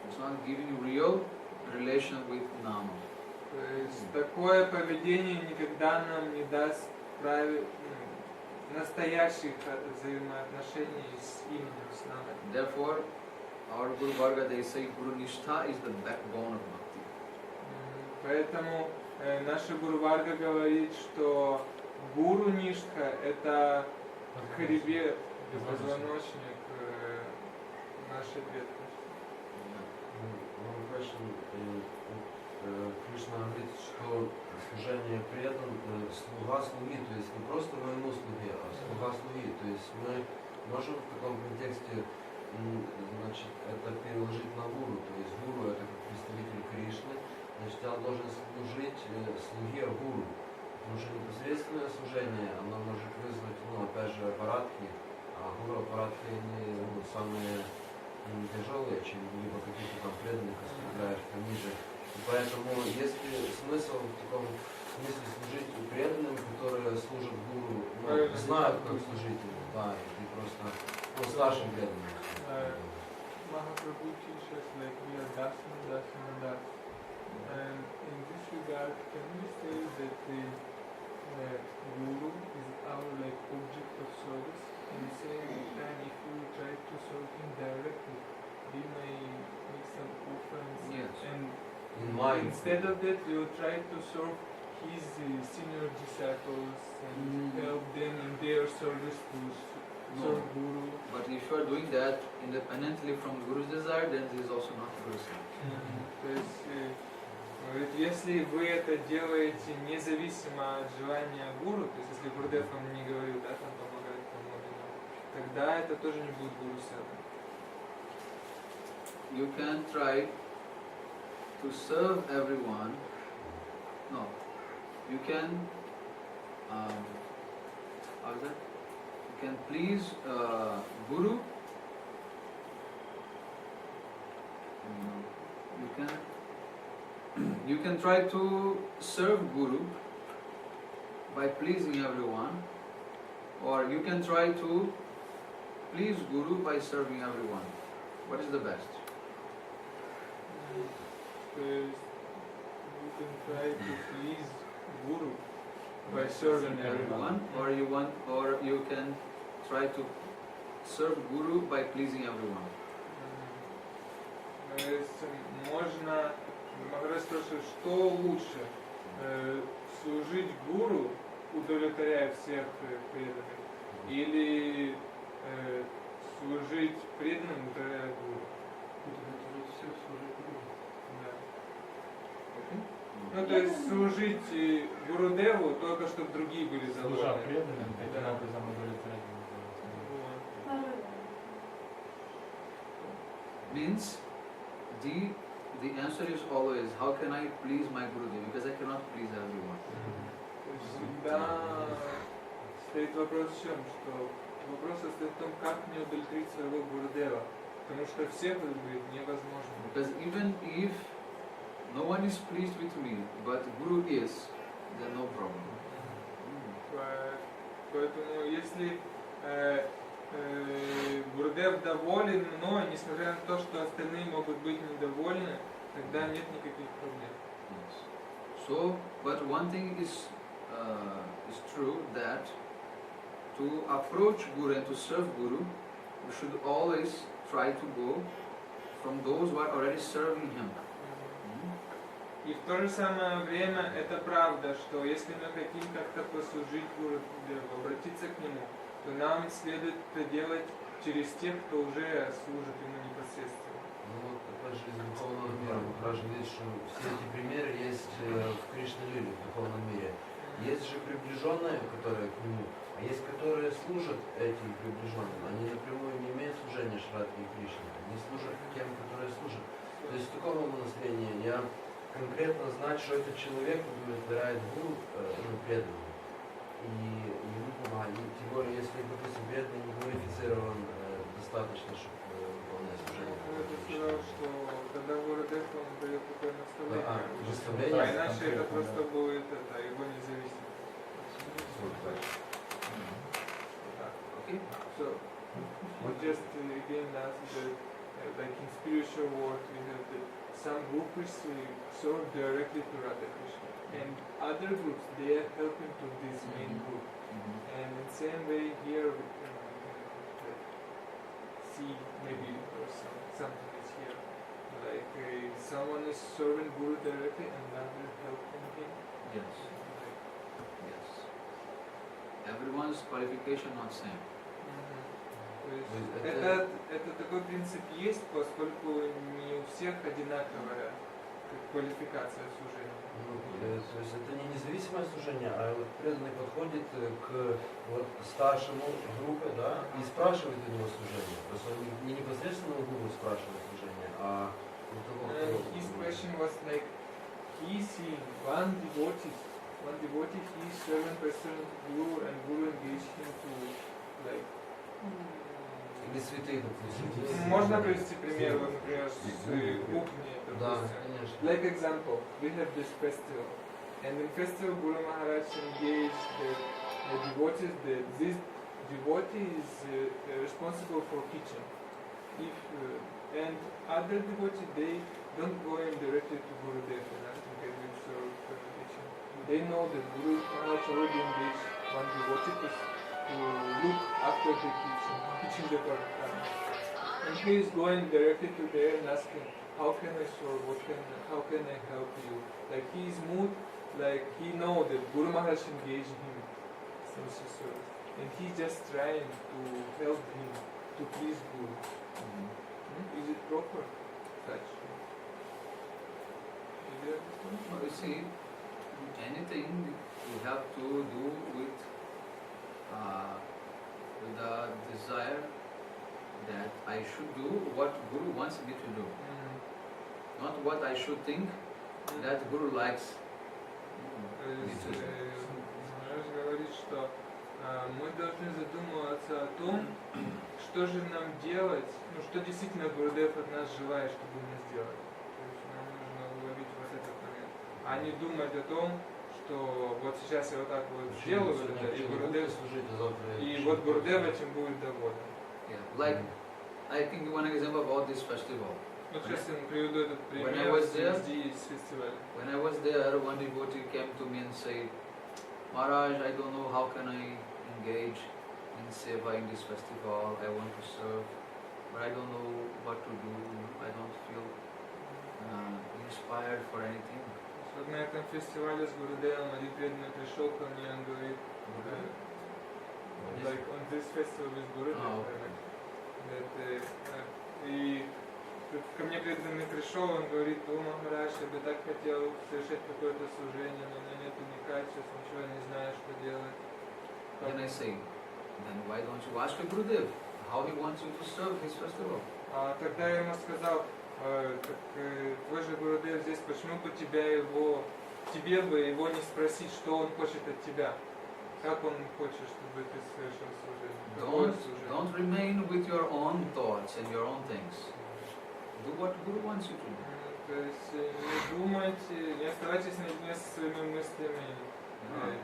It's not giving real relation with Nama. То есть такое поведение никогда нам не даст настоящих взаимоотношений с именем, с Намой. Therefore, our Guru Varga, they say Guru Nishtha is the backbone of bhakti. Поэтому наша Гуру Варга говорит, что Гуру Ништха – это хребет, позвоночник нашей ветви. One question, Кришна говорит, что служение предан, слуга слуги, то есть не просто моему слуге, а слуга слуги. То есть мы можем в таком контексте, значит, это переложить на гуру. То есть гуру это как представитель Кришны, значит, он должен служить слуге гуру. Потому что непосредственное служение, оно может вызвать, опять же, аппаратки, а гуру аппаратки они самые тяжелые, чем либо каких-то там преданных оставляешь пониже. И поэтому есть ли смысл в таком смысле служить преданным, которые служат гуру, знают, как служить ему, да, и ты просто старшим преданным. Mahaprabhu teaches like we are dasana. And in this regard, can we say that the Guru is our like object of service? And same time, if we try to serve him directly, we may make some offerings. Yes. And Instead of that, we will try to serve his senior disciples and help them in their service to serve Guru. But if you are doing that independently from Guru's desire, then this is also not Guru's desire. То есть, если вы это делаете независимо от желания Гуру, то есть если Гурдев вам не говорил, да, там помогает кому-то, тогда это тоже не будет Гуру Сева. You can try to serve everyone. No, you can. How is that? You can please Guru. You can try to serve Guru by pleasing everyone, Or you can try to please Guru by serving everyone. What is the best? То есть you can try to please Guru by serving everyone. Or you can try to serve Guru by pleasing everyone. То есть можно, Махарадж спрашивает, что лучше, служить Гуру, удовлетворяя всех преданных, или служить преданным, удовлетворяя Гуру? Удовлетворить всех, служить Гуру. Да. Ну, то есть служить Гурудеву, только чтобы другие были Служа довольны. преданным, таким Да. образом удовлетворять. Means the answer is always, how can I please my Gurudev? Because I cannot please everyone. То есть всегда стоит вопрос в чем? Что вопрос состоит в том, как мне удовлетворить своего Гурудева. Потому что всех удовлетворить невозможно. Because even if no one is pleased with me, but Guru is, then no problem. Поэтому если Гурудев доволен мной, несмотря на то, что остальные могут быть недовольны, тогда нет никаких проблем. Yes. So, but one thing is true, that to approach Guru and to serve Guru, we should always try to go from those who are already serving him. И в то же самое время это правда, что если мы хотим как-то послужить Гурудеву, обратиться к нему, то нам следует это делать через тех, кто уже служит ему непосредственно. Ну вот, опять же, из духовного мира Махарадж говорит, что все эти примеры есть в Кришна-лиле, в духовном мире. Есть же приближенные, которые к нему, а есть, которые служат этим приближенным. Они напрямую не имеют служения Шрадхи и Кришне, они служат тем, которые служат. То есть в таком настроении я конкретно знать, что этот человек удовлетворяет Гуру, преданным. И ему помогает. Тем более, если, допустим, преданный не квалифицирован достаточно, чтобы выполнять служение. Это сказал, что когда Гурудев, он дает такое наставление. Наставление. А иначе это просто будет его независимость. Okay? So, we just again ask that, like in spiritual world, we have that some groups serve directly to Radha Krishna, and other groups they are helping to this main group. And in the same way here we can see maybe something is here, like someone is serving Guru directly and another helping him. Yes. Yes. Everyone's qualification not same. То есть это такой принцип есть, поскольку не у всех одинаковая квалификация служения. То есть это не независимое служение, а вот преданный подходит к вот старшему группе, да, и спрашивает у него служение. То есть он не непосредственно у Гуру спрашивает служение, а у того, кто... His question was like, he seeing one devotee, he is serving person Guru, and Guru engaged him to like. Или святых, допустим. Можно привести пример, вот, например, с кухни, Да, допустим. конечно. Like example, we have this festival, and in festival Guru Maharaj engaged the devotees, this devotee is responsible for kitchen. If and other devotees, they don't go in directly to Gurudev and ask him can we serve kitchen. They know that Guru Maharaj already engaged one devotee to look after the kitchen department. And he is going directly to there and asking, how can I serve, how can I help you? Like he is moved, like he know that Guru Maharaj engaged him since he serves. And he's just trying to help him to please Guru. Is it proper? Such. Well, you see, anything you have to do with the desire that I should do what Guru wants me to do, not what I should think that Guru likes me to do. Маharaj говорит, что мы должны задумываться о том, что же нам делать, ну что действительно Гурудев от нас желает, чтобы мы сделали. То есть нам нужно уловить вот этот момент, а не думать о том, что вот сейчас я вот так вот сделаю, вот это, и Гурудев, служите завтра. и вот Гурудев этим будет доволен. Yeah. Like, I think one example about this festival. Вот сейчас я приведу этот When I пример was there- с фестиваля. When I was there, one devotee came to me and said, Maharaj, I don't know how can I engage in seva in this festival. I want to serve, but I don't know what to do. I don't feel inspired for anything. Вот на этом фестивале с Гурудевом один преданный пришел ко мне, он говорит, like on this festival with Gurudev, и ко мне преданный пришел, он говорит, о, Махарадж, я бы так хотел совершить какое-то служение, но у меня нет ни качеств, ничего не знаю, что делать. Then I say, then why don't you ask Gurudev how he wants you to serve his festival? А тогда я ему сказал, твой же Гурудев здесь, почему бы тебе бы его не спросить, что он хочет от тебя? Как он хочет, чтобы ты совершил служение? Какое служение? Don't remain with your own thoughts and your own things. Do what Guru wants you to do. То есть не думайте, не оставайтесь наедине со своими мыслями,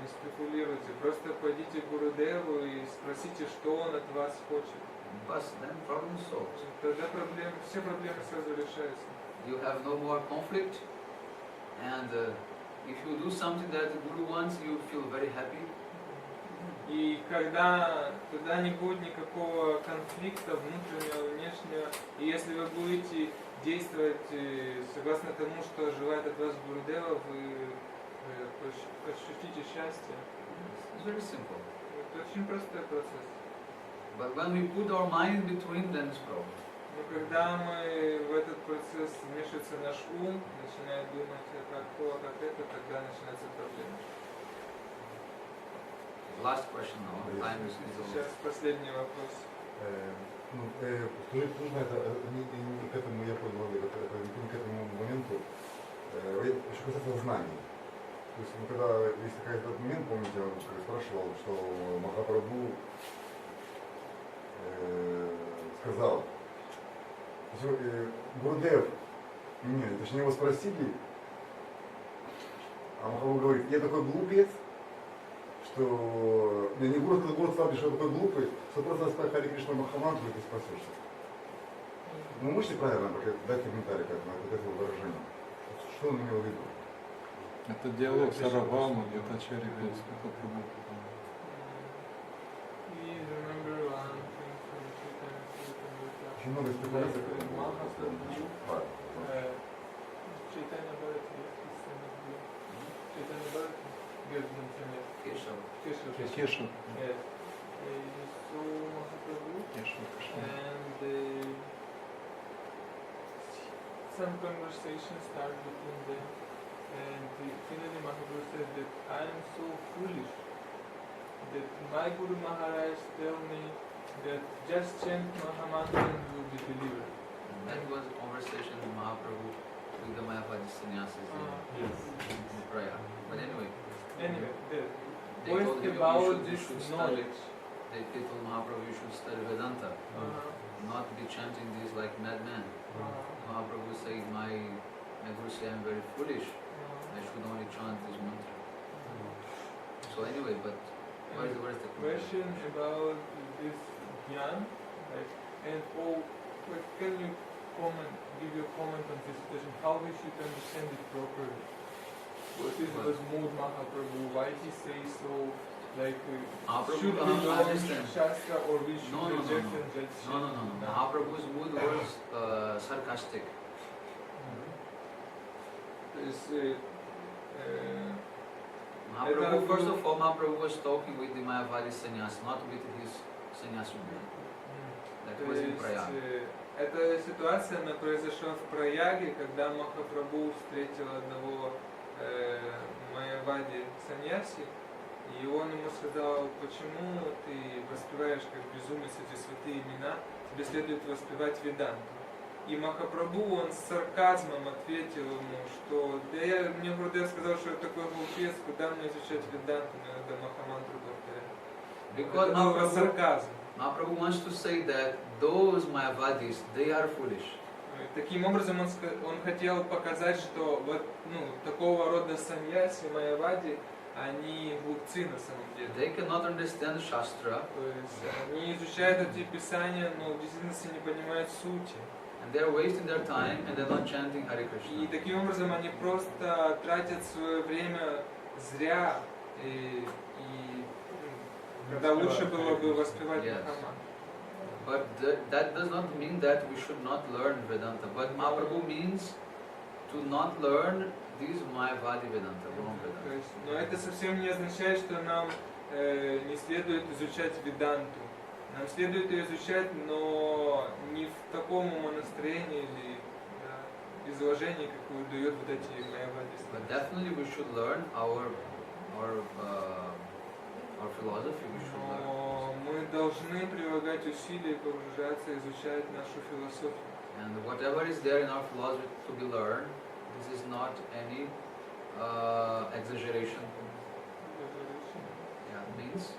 не спекулируйте. Просто пойдите к Гурудеву и спросите, что он от вас хочет. But then problem solved. Тогда все проблемы сразу решаются. You have no more conflict, and if you do something that the Guru wants, you feel very happy. И когда тогда не будет никакого конфликта внутреннего, внешнего, и если вы будете действовать согласно тому, что желает от вас Гурудева, вы ощутите счастье. It's very simple. Это очень простой процесс. But when we put our mind between, then it's problem. Но когда мы в этот процесс вмешивается наш ум, начинает думать, как то, как это, тогда начинается проблема. Last question now. Time is Сейчас последний вопрос. Скажите, нужно это, не к этому, я понял, не к этому моменту, еще касается знаний. То есть, когда есть какой-то момент, помните, я спрашивал, что Махапрабху сказал, Гурудев, нет, точнее его спросили, а Махапрабху говорит, я такой глупец, что не Гуру сказал, что я такой глупый, что просто спой Хари Кришна Махамантру, и ты спасешься. Ну, можете правильно дать комментарий как на это выражение? Что он имел в виду? Это диалог с Арабамом, это Ачарья Махапрабху. Очень много спекуляций. Кеша. Yes. So Mahaprabhu and some conversation started between them, and finally Mahaprabhu said that I am so foolish that my Guru Maharaj tell me that just chant Mahamantra and you will be delivered. That was a conversation with Mahaprabhu with the Mayavadi sannyasis in Praya. But anyway, They they told told him about you this should study. knowledge. They told Mahaprabhu you should study Vedanta, not be chanting this like madman. Mahaprabhu said, my Guru said I am very foolish. I should only chant this mantra. So anyway, but where's the Question about this Gyan, and can you give your comment on this situation, how we should understand it properly? What is was mood Mahaprabhu, why he says so, should we learn Shastra or we should reject and judge? No. Mahaprabhu's mood was sarcastic. Mahaprabhu, first of all, Mahaprabhu was talking with the Mayavadi sannyas, not with his sannyas woman. That was in Prayag. Эта ситуация она произошла в Праяге, когда Махапрабху встретил одного Майявади саньяси, и он ему сказал, почему ты воспеваешь как безумец эти святые имена, тебе следует воспевать Веданту. И Махапрабху, он с сарказмом ответил ему, что мне Гурудев сказал, что я такой глупец, куда мне изучать Веданту, мне надо Махамантру повторять. Это был сарказм. Mahaprabhu wants to say that those Mayavadis, they are foolish. Таким образом он хотел показать, что вот такого рода саньяси, майявади, они глупцы на самом деле. They cannot understand Shastra. То есть они изучают эти писания, но в действительности не понимают сути. And they are wasting their time and they're not chanting Hare И Krishna. таким образом они просто тратят свое время зря, когда лучше было бы воспевать Yes. Махаман. But that does not mean that we should not learn Vedanta. But Mahaprabhu means to not learn these Mayavadi Vedanta, wrong Vedanta. Но это совсем не означает, что нам не следует изучать Веданту. Нам следует ее изучать, но не в таком умонастроении или изложении, какое дает вот эти Майявади. But definitely we should learn our philosophy. We should learn. Но мы должны прилагать усилия, погружаться, изучать нашу философию. And whatever is there in our philosophy to be learned, this is not any exaggeration. Yeah, means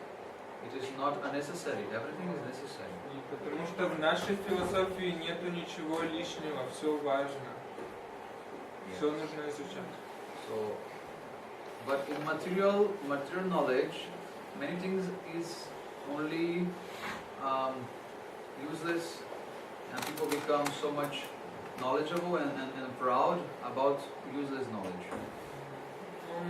it is not unnecessary. Everything is necessary. И потому что в нашей философии нету ничего лишнего, все важно, все нужно изучать. So, but in material knowledge, many things is only useless, and people become so much knowledgeable and proud about useless knowledge.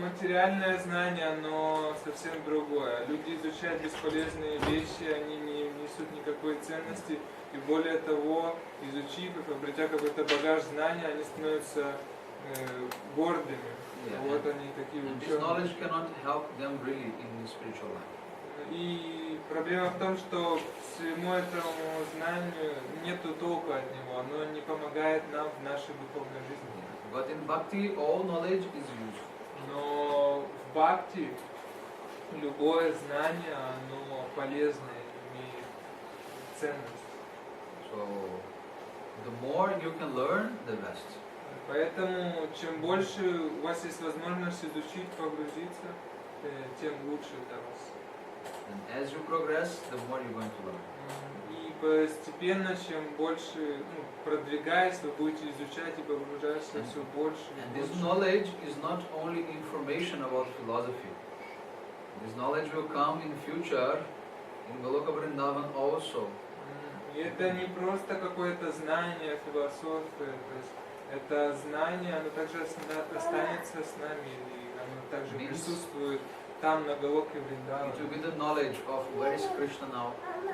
Материальное знание, оно совсем другое. Люди изучают бесполезные вещи, они не несут никакой ценности, и более того, изучив их, обретя какой-то багаж знаний, они становятся гордыми. Вот они такие This knowledge cannot help them really in spiritual life. И проблема в том, что всему этому знанию нету толку от него, оно не помогает нам в нашей духовной жизни. But in bhakti, all knowledge is useful. Но в бхакти любое знание, оно полезное, имеет ценность. So, the more you can learn, the best. Поэтому чем больше у вас есть возможность изучить, погрузиться, тем лучше для вас. And as you progress, the more you're going to learn. И постепенно, чем больше продвигаясь, вы будете изучать и погружаться все больше And и this больше. knowledge is not only information about philosophy. This knowledge will come in future in Goloka Vrindavan also. И это не просто какое-то знание философии, то есть это знание, оно также останется с нами, и оно также присутствует там, на Галоке Вриндаване. It will be the knowledge of where is Krishna now,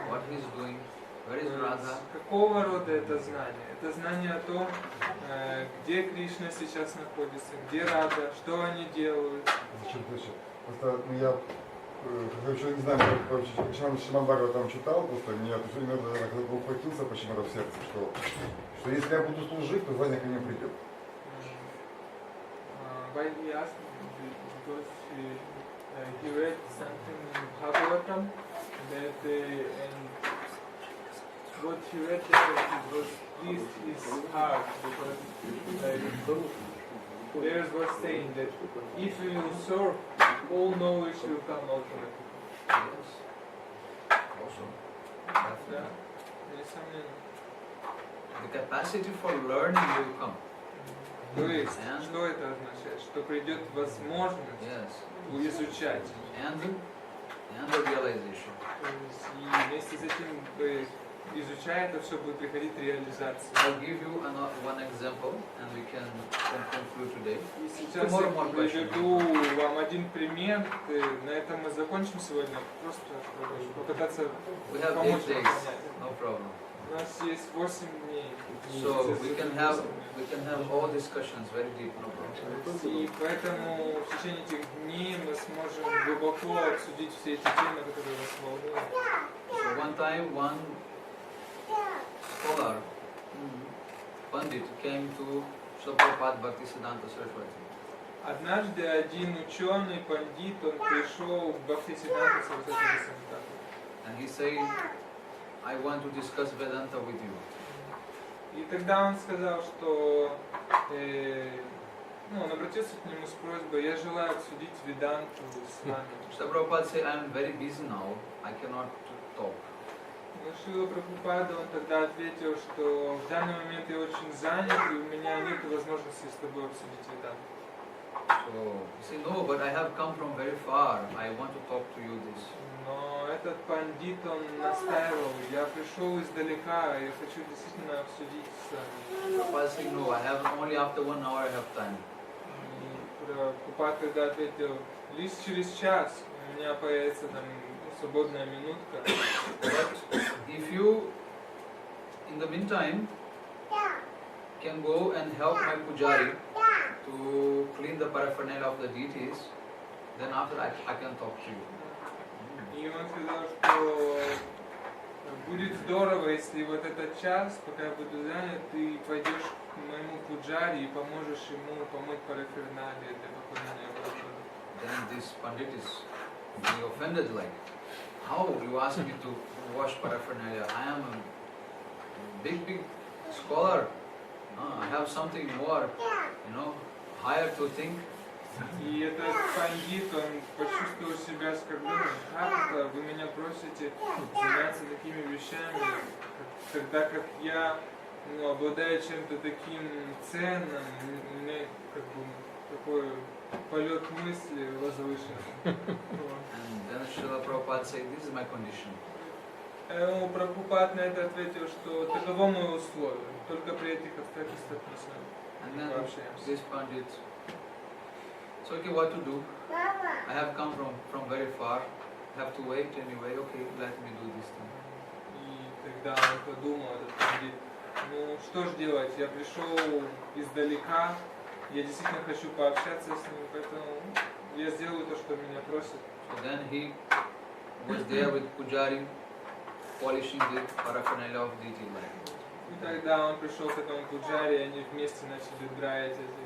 what he is doing, where is Radha. Какого рода это знание? Это знание о том, где Кришна сейчас находится, где Рада, что они делают. Зачем точно? Просто я еще не знаю, почему Шримад там читал, просто меня иногда ухватился почему-то в сердце, что если я буду служить, то знание ко мне придет. Why he asked because he read something in Bhagavatam that and what he read that it was this is hard because there was saying that if you serve, all knowledge will come automatically. Yes. Also. Да, несомненно. The capacity for learning will come. То есть, что это означает? Что придет возможность Yes. изучать. And the realization. То есть, и вместе с этим, изучая это все, будет приходить реализация. I'll give you one example and we can conclude today. И сейчас я приведу вам один пример. На этом мы закончим сегодня. Просто попытаться We have 8 помочь days, вам понять. no problem. У нас есть 8 дней. So we can have all discussions very deep, no problem. И поэтому в течение этих дней мы сможем глубоко обсудить все эти темы, которые вас волнуют. So one time one scholar, Pandit, came to Srila Prabhupada Bhaktisiddhanta Saraswati. Однажды один ученый, пандит, он пришел к Бхактисиддханте Сарасвати Госвами. And he said, I want to discuss Vedanta with you. И тогда он сказал, что он обратился к нему с просьбой: я желаю обсудить Веданту с вами. Srila Prabhupada said, I am very busy now, I cannot talk. Но Шрила Прабхупада, он тогда ответил, что в данный момент я очень занят, и у меня нет возможности с тобой обсудить Веданту. So he said, no, but I have come from very far. I want to talk to you this. Но этот пандит, он настаивал, я пришел издалека, я хочу действительно обсудить с вами. Prabhupada said, no, I have only after 1 hour I have time. И Прабхупада тогда ответил, лишь через час у меня появится там свободная минутка. But if you, in the meantime, can go and help my pujari to clean the paraphernalia of the deities, then after I can talk to you. И он сказал, что будет здорово, если вот этот час, пока я буду занят, ты пойдешь к моему пуджари и поможешь ему помыть параферналии для поклонения Господу. Then this pandit is really offended, like, how you ask me to wash paraphernalia? I am a big scholar. I have something more, higher to think. И этот пандит, он почувствовал себя оскорбленным. Как это вы меня просите заняться такими вещами, тогда как я обладаю чем-то таким ценным, у меня как бы такой полет мысли возвышенный. And then Srila Prabhupada said, this is my condition. Прабхупад на это ответил, что таково мое условие, только при этих обстоятельствах мы с And вами then пообщаемся. this pandit, so okay, what to do? I have come from very far, have to wait anyway, okay, let me do this thing. И тогда он подумал, этот пандит, ну что ж делать, я пришел издалека, я действительно хочу пообщаться с ним, поэтому я сделаю то, что меня просят. So then he was there with Pujari, polishing the paraphernalia of deity life. И тогда он пришел к этому пуджаре, и они вместе начали драить эти.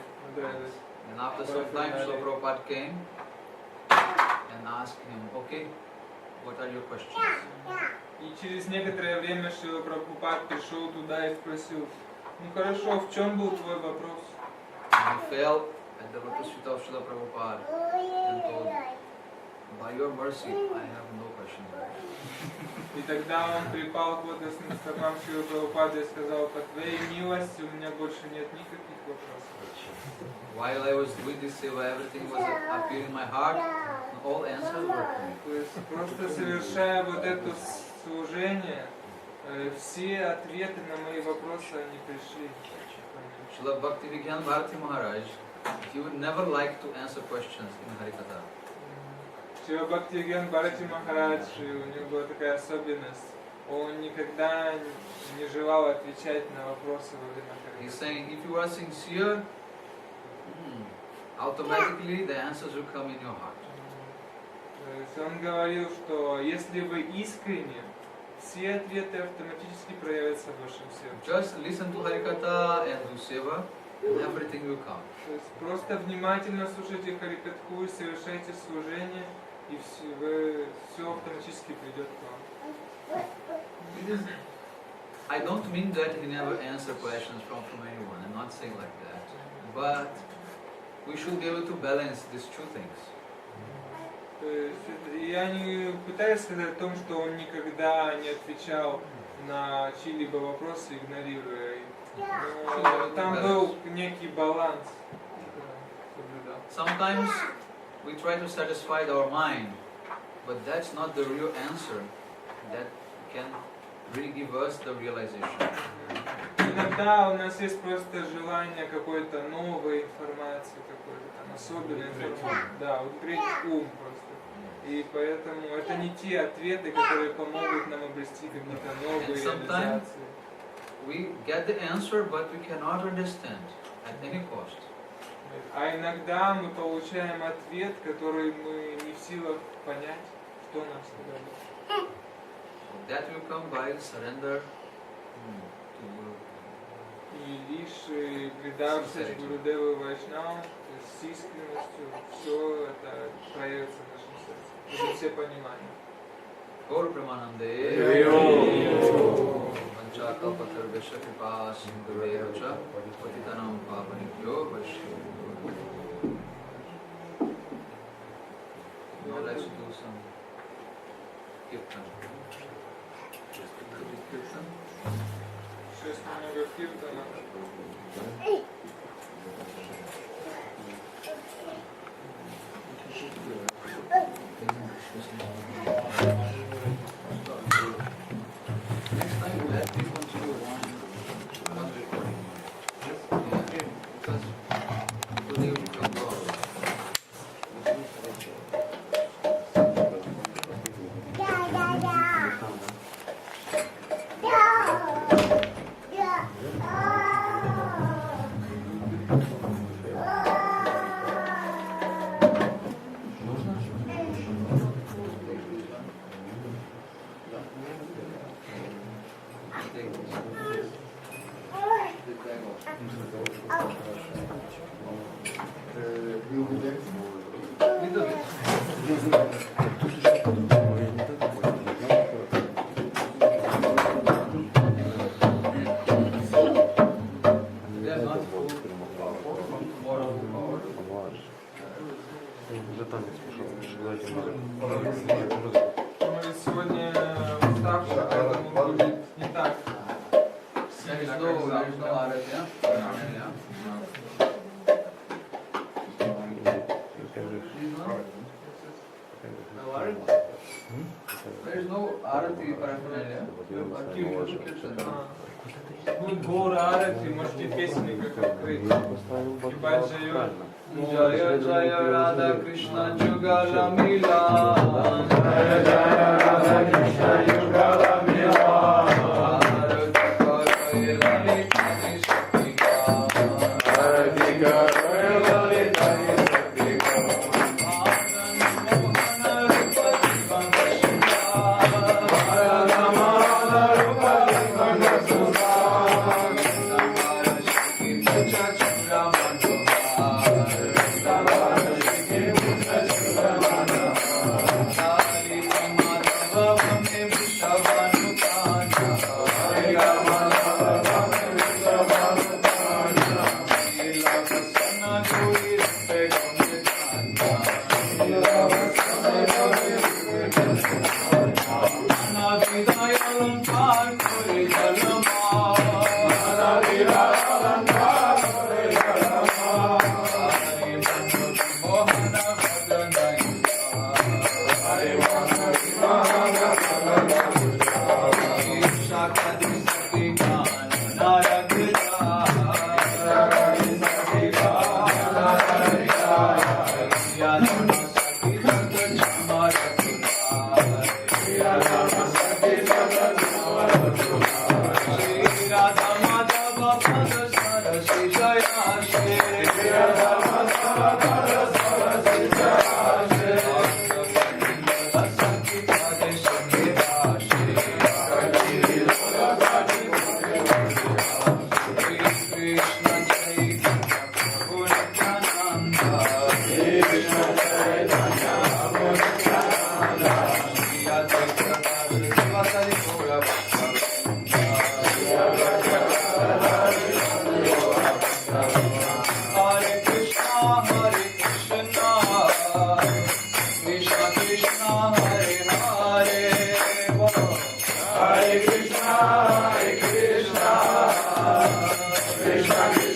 And after some time, Srila Prabhupada came and asked him, okay, what are your questions? И через некоторое время Шрила Прабхупад пришел туда и спросил, ну хорошо, в чем был твой вопрос? And he fell at the lotus feet of Srila Prabhupada and told, by your mercy, I have no questions. И тогда он припал к лотосным стопам Шрилы Прабхупады и сказал, по твоей милости у меня больше нет никаких вопросов. While I was doing this seva, everything was appearing in my heart, and all answers were coming. То есть просто совершая вот это служение, все ответы на мои вопросы, они пришли. Srila B.V.Mahavir.M.Podolsk, he would never like to answer questions in Harikatha. Шрила Бхакти-Йога у него была такая особенность, он никогда не желал отвечать на вопросы во время He's Харикатхи. saying, if you are sincere, automatically the answers will come in your heart. То есть он говорил, что если вы искренне, все ответы автоматически проявятся в вашем сердце. Just listen to Harikatha and do seva, and everything will come. То есть просто внимательно слушайте Харикатху и совершайте служение, и все автоматически придет к вам. I don't mean that he never answered questions from anyone. I'm not saying like that. But we should be able to balance these two things. То есть я не пытаюсь сказать о том, что он никогда не отвечал на чьи-либо вопросы, игнорируя их. Но там был некий баланс. Sometimes we try to satisfy our mind, but that's not the real answer that can really give us the realization. Иногда у нас есть просто желание какой-то новой информации, какой-то там особенной информации. Да, открыть ум просто. И поэтому это не те ответы, которые помогут нам обрести какие-то новые реализации. We get the answer, but we cannot understand at any cost. А иногда мы получаем ответ, который мы не в силах понять, что нам сказали. So that will come by surrender to Guru. И лишь предавшись Гурудеву Вайшнаву, с искренностью, все это проявится в нашем сердце. Это все понимания. Gaur Pramanande Vancha Kalpatarvesha Kripa Sindhuveva Cha Patitanam Pavanibhyo Vaishnavibhyo. Now let's do some kirtan. Мы сегодня уставшие, поэтому будет не так There is сильно, no, как there is no завтра. arati, yeah? There is no arati paraphernalia. Будет гор арати, можете песни как открыть. Ебать живет. Jaya Jaya Radha Krishna Jugala Milan. Jaya Jaya Radha Krishna Jugala Milan. Arati Karo Lalita Nishatika. Arati Karo Lalita Nishatika. Anand Mohana Rupa Jivana Sudha. Radha Mahana Rupa Jivana Sudha. Samara Shakti Chacha Chura Manoha. Hare Krishna, Krishna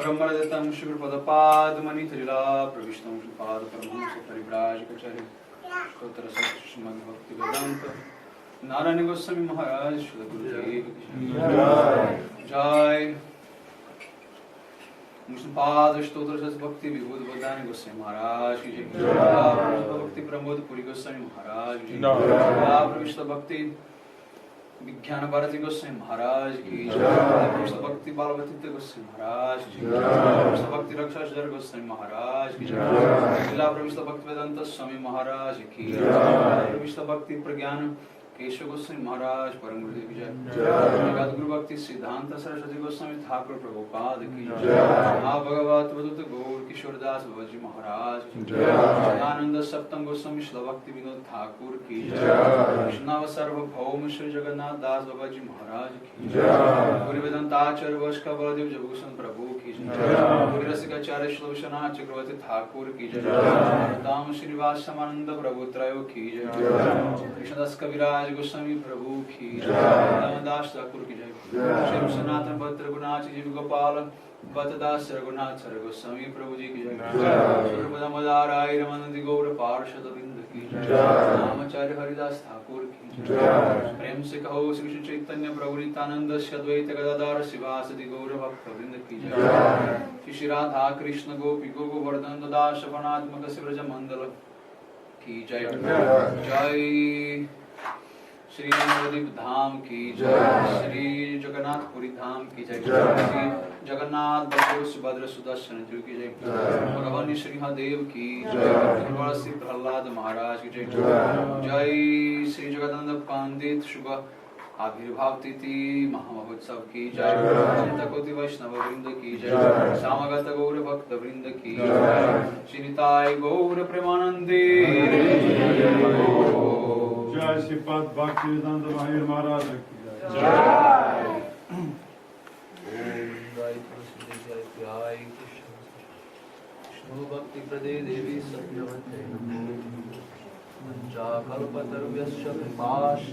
परमरदतम Shri गुरुपदपादमणितलीला प्रविष्टं Shripad Paramhans परिव्राजकचर्य स्तोत्र श्रीमद् भक्ति वेदांत नारायण गोस्वामी महाराज श्री गुरुदेव की जय। मुष्टपाद स्तोत्र भक्ति विभूत बदान गोस्वामी महाराज की जय। भक्ति प्रमोद पुरी गोस्वामी महाराज की जय। प्रविष्ट भक्ति विज्ञान भारती गोस्वामी महाराज की जय। भक्ति बालवती गोस्वामी महाराज की जय। भक्ति रक्षा गोस्वामी महाराज की जय। जिला प्रविष्ट भक्ति वेदांत स्वामी महाराज की जय। प्रविष्ट भक्ति प्रज्ञान केशव गोस्वामी महाराज परम गुरुदेव की जय। गुरु भक्ति सिद्धांत सरस्वती गोस्वामी ठाकुर प्रभुपाद की जय। भगवत वदुत गौर किशोरदास बाबाजी महाराज की जय। आनंद सप्तम गोस्वामी श्री भक्ति विनोद ठाकुर की जय। कृष्णाव सार्वभौम श्री जगन्नाथ दास बाबाजी महाराज की जय। गुरु वेदांताचार्य वैष्णव बलदेव जगभूषण प्रभु की जय। गुरु रसिकाचार्य श्री विश्वनाथ चक्रवर्ती ठाकुर की जय। दाम श्रीनिवास समानंद प्रभु त्रयो की जय। कृष्णदास कविराज गोस्वामी प्रभु की जय। दास ठाकुर की जय। श्री सनातन भद्र गुणाच जीव गोपाल भट्टदास रघुनाथ सर गोस्वामी प्रभु जी की जय। मदाराय रमानंदी गौर पार्षद वृंद की जय। नामाचार्य हरिदास ठाकुर की जय। प्रेम से कहो श्री कृष्ण चैतन्य प्रभु नित्यानंद अद्वैत गदाधर शिवासदि गौर भक्त वृंद की जय। श्री राधा कृष्ण गोपी गोवर्धन दास वनात्मक ब्रज मंडल की जय। जय श्री नवद्वीप धाम की जय। श्री जगन्नाथपुरी धाम की जय। श्री जगन्नाथ बलदेव सुभद्र सुदर्शन जी की जय। भगवान श्रीहदेव की जय। श्री प्रहलाद महाराज की जय। जय श्री जगदानंद पंडित शुभ आविर्भाव तिथि महामहोत्सव की जय। कोटि वैष्णव वृंद की जय। सामगत गौर भक्त वृंद की जय। श्री निताय गौर प्रेमानंदे जय श्रीपाद भक्ति वेदांत महावीर महाराज की जय। विष्णु भक्ति प्रदे देवी सत्यवते कल्पतरुभ्यश्च कृपाश्च